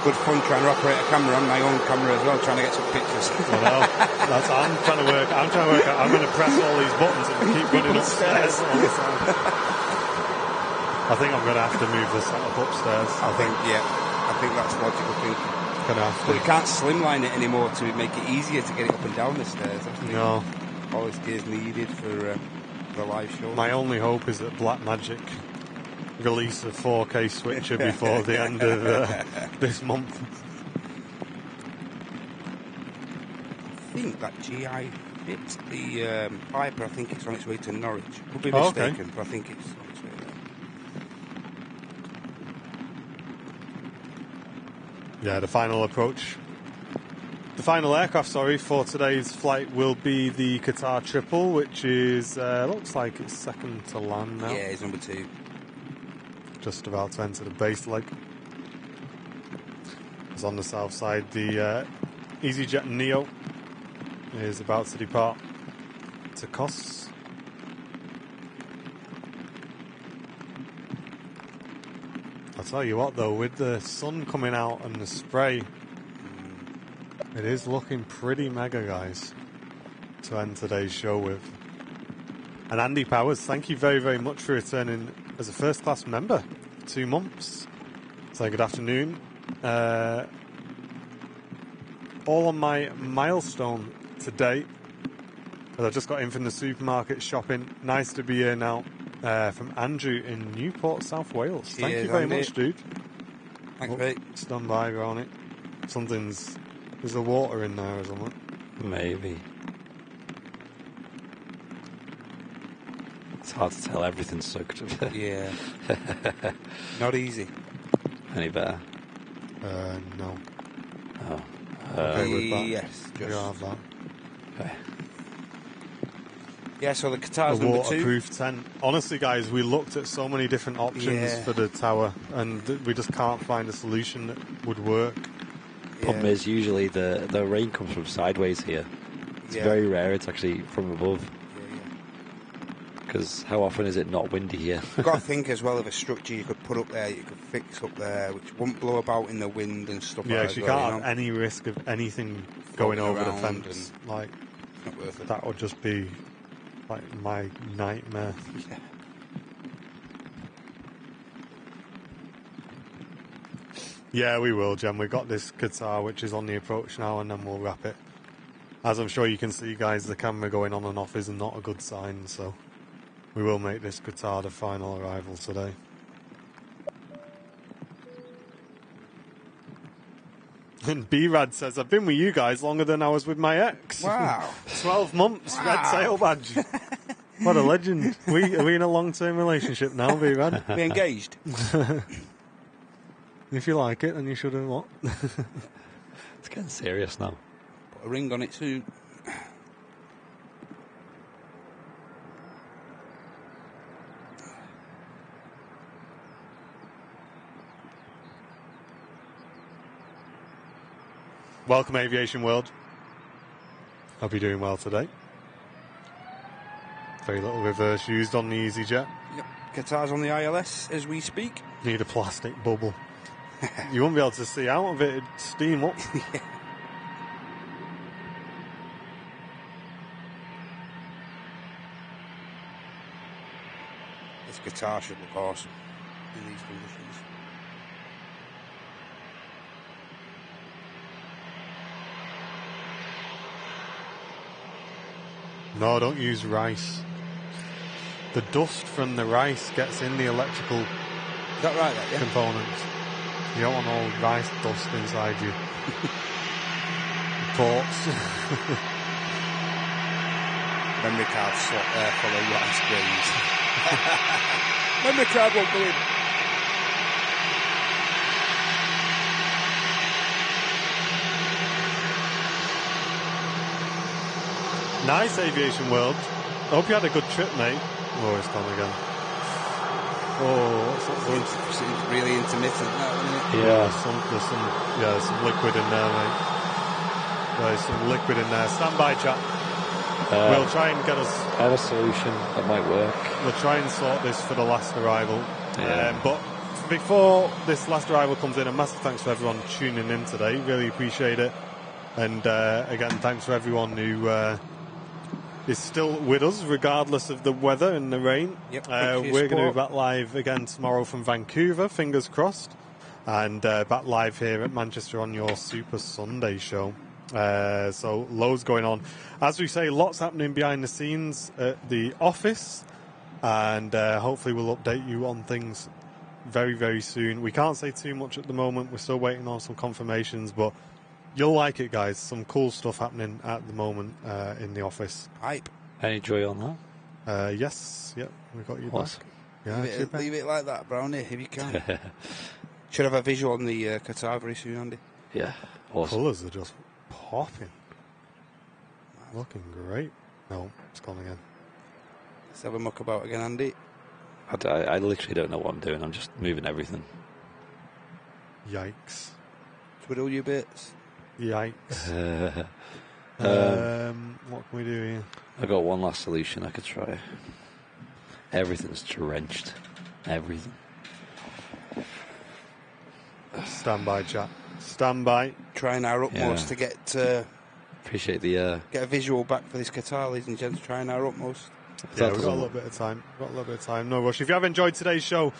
Good fun trying to operate a camera on my own camera as well, trying to get some pictures. I know. I'm trying to work out. I'm going to press all these buttons and keep running upstairs all the time. I think I'm going to have to move the setup upstairs. I think that's a logical thing. Gonna have to. But you can't slimline it anymore to make it easier to get it up and down the stairs. No. All this gear's needed for the live show. My only hope is that Blackmagic release a 4K switcher before the end of this month. I think that GI fits the Piper. I think it's on its way to Norwich. Could be mistaken, but I think it's on its way there. Yeah, the final aircraft, for today's flight will be the Qatar Triple, which is, looks like it's second to land now. Yeah, it's number 2. Just about to enter the base leg. It's on the south side. The EasyJet Neo is about to depart to Kos. I'll tell you what though, with the sun coming out and the spray, it is looking pretty mega, guys, to end today's show with. And Andy Powers, thank you very, very much for returning as a first class member for 2 months. So good afternoon. All on my milestone today, as I just got in from the supermarket shopping. Nice to be here now. From Andrew in Newport, South Wales. Thank you very much, dude. Thanks, mate. Stand by, on it. There's a water in there or something. Maybe. It's hard to tell, everything's soaked. Yeah. Not easy. Any better? No. Oh. Okay, with that. Yes. You have that. Okay. Yeah, so the Qatar's A number 2. waterproof tent. Honestly, guys, we looked at so many different options for the tower, and we just can't find a solution that would work. Problem is, usually the rain comes from sideways here. It's very rare it's actually from above. Because how often is it not windy here? You've got to think as well of a structure you could put up there, you could fix up there, which won't blow about in the wind and stuff like that. Yeah, because you can't have any risk of anything going over the fence. Like, not worth it. that would just be like my nightmare. Yeah. Yeah, we will, Jem. We've got this Qatar, which is on the approach now, and then we'll wrap it. As I'm sure you can see, guys, the camera going on and off is not a good sign, so we will make this Qatar the final arrival today. And B-Rad says, I've been with you guys longer than I was with my ex. Wow. 12 months, red sail badge. What a legend. Are we in a long-term relationship now, V-Man? We engaged. If you like it, then you should have what? It's getting serious now. Put a ring on it soon. Welcome, aviation world. Hope you're doing well today. Very little reverse used on the EasyJet. Yep. Qatar's on the ILS as we speak. Need a plastic bubble. You won't be able to see out of it. It'd steam up. This Qatar should look awesome in these conditions. No, don't use rice. The dust from the rice gets in the electrical Is that right, that, yeah? components. You don't want all rice dust inside you. Ports. Memory card slot there full of rice grains. Memory card won't go in. Nice, aviation world. Hope you had a good trip, mate. Oh, it's gone again. Oh, what's that good? It's really intermittent now, isn't it? Yeah, there's some liquid in there, mate. There's some liquid in there. Stand by, chat. We'll try and get us. I have a solution that might work. We'll try and sort this for the last arrival. Yeah. But before this last arrival comes in, a massive thanks for everyone tuning in today. Really appreciate it. And again, thanks for everyone who is still with us, regardless of the weather and the rain. Yep, we're going to be back live again tomorrow from Vancouver, fingers crossed. And back live here at Manchester on your Super Sunday show. So loads going on. As we say, lots happening behind the scenes at the office. And hopefully we'll update you on things very, very soon. We can't say too much at the moment. We're still waiting on some confirmations, but you'll like it, guys. Some cool stuff happening at the moment in the office. Hype. Any joy on that? Yes, yep, we got you Awesome. back. Yeah, Leave it like that, Brownie, if you can. Should have a visual on the Qatar very soon, Andy. Yeah, awesome. Colours are just popping. Looking great. No, it's gone again. Let's have a muck about again, Andy. I literally don't know what I'm doing. I'm just moving everything. Yikes. Twiddle your bits. Yikes. What can we do here? I got one last solution I could try. Everything's drenched. Everything. Stand by, chat. Stand by. Trying our utmost to get Appreciate the. get a visual back for this Qatar, ladies and gents. Trying our utmost. Yeah, we've got a little bit of time. No rush. If you have enjoyed today's show,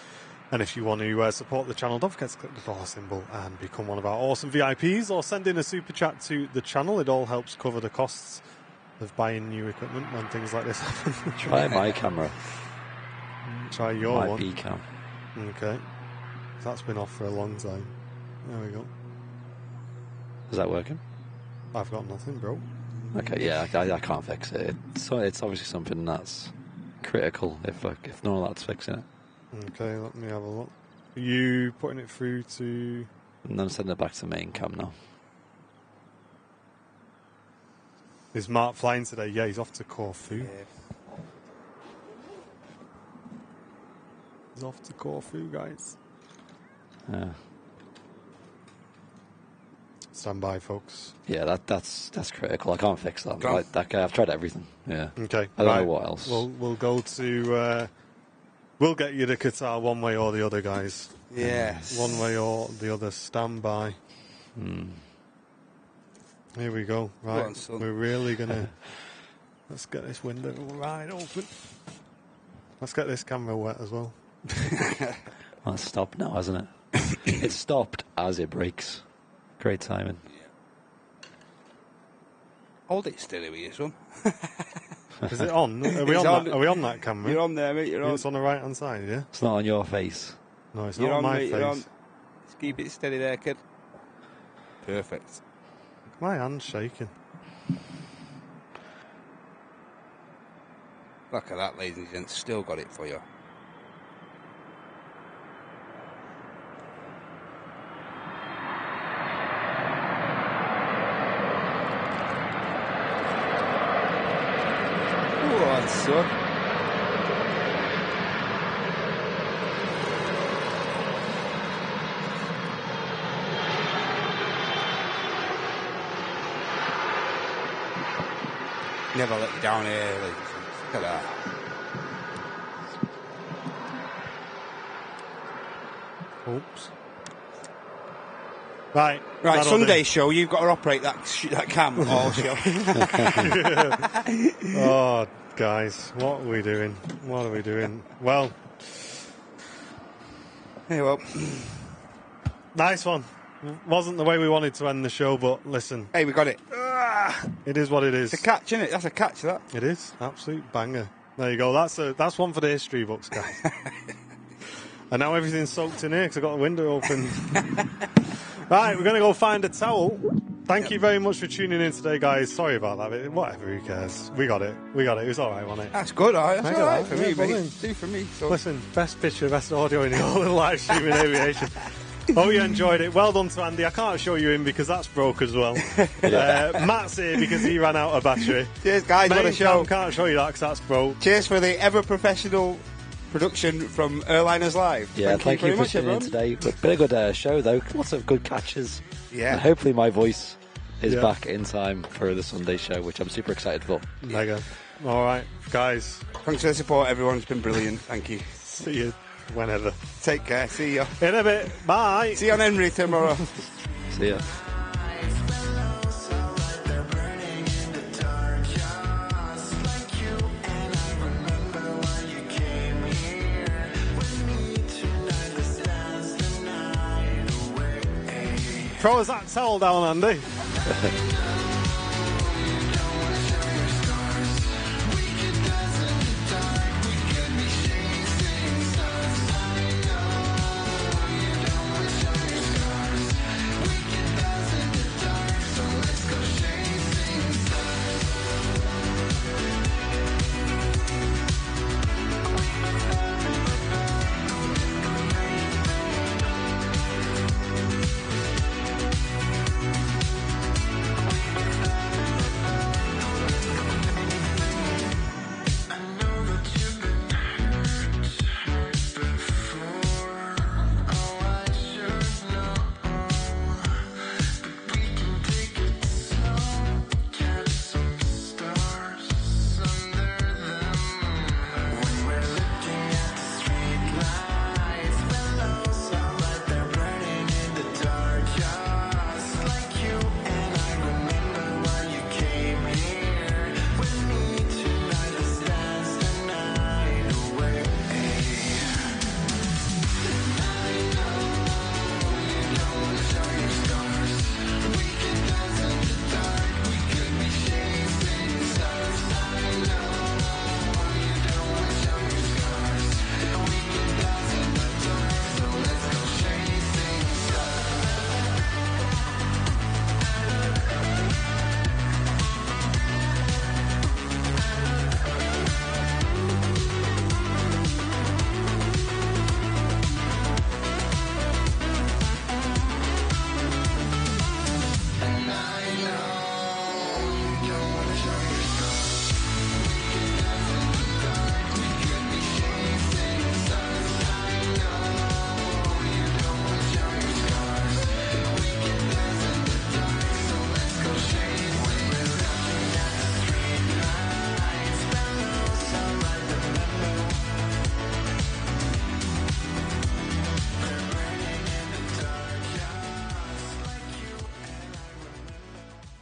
and if you want to support the channel, don't forget to click the dollar symbol and become one of our awesome VIPs, or send in a super chat to the channel. It all helps cover the costs of buying new equipment when things like this happen. Try my camera. Try your My one. B cam. Okay. That's been off for a long time. There we go. Is that working? I've got nothing, bro. Okay, yeah, I can't fix it. So it's obviously something that's critical if no one that's fixing it. Okay, let me have a look. Are you putting it through to... And then send it back to main cam now. Is Mark flying today? Yeah, he's off to Corfu. Yeah. He's off to Corfu, guys. Yeah. Stand by, folks. Yeah, that's critical. I can't fix that. Can't. Like, that guy, I've tried everything. Yeah. Okay. I don't know what else. We'll go to... we'll get you to Qatar one way or the other, guys. Yes. One way or the other. Stand by. Here we go. Right. Go on, son. We're really going to... Let's get this window right open. Let's get this camera wet as well. Well, it's stopped now, hasn't it? It stopped as it breaks. Great timing. Hold it steady with you, son. Is it on? Are we It's on, on. that? Are we on that camera? You're on there, mate. You're on. It's on the right hand side, yeah? It's not on your face. No, it's You're not on, on my mate. face. You're on. Just keep it steady there, kid. Perfect. My hand's shaking. Look at that, ladies and gents. Still got it for you. Oh, that's good. Never let you down here, ladies and gents. Look at that. Oops. Right. Right, Sunday show, you've got to operate that cam all show. Oh, guys, what are we doing? What are we doing? Well, Hey, well, nice one. Wasn't the way we wanted to end the show, but listen, hey, we got it. it is what it is. It's a catch, isn't it? That's a catch, that. It is. Absolute banger. There you go. That's one for the history books, guys. And now everything's soaked in here because I've got the window open. Right, we're going to go find a towel. Thank you very much for tuning in today, guys. Sorry about that. But whatever, who cares? We got it. It was all right, wasn't it? That's good, all right. That's all right for me, mate. Brilliant. Do for me. So. Listen, best picture, best audio in the whole live stream in aviation. Hope you enjoyed it. Well done to Andy. I can't show you in because that's broke as well. Matt's here because he ran out of battery. Cheers, guys. What a show. Can't show you that because that's broke. Cheers for the ever-professional production from Airliners Live. Yeah, thank you very for much, tuning in everyone. today. But been a good show, though. Lots of good catches. Yeah. And hopefully my voice is back in time for the Sunday show, which I'm super excited for. Mega. All right, guys. Thanks for the support, everyone. It's been brilliant. Thank you. See you whenever. Take care. See you. In a bit. Bye. See you on Henry tomorrow. See ya. Throw us that towel down, Andy.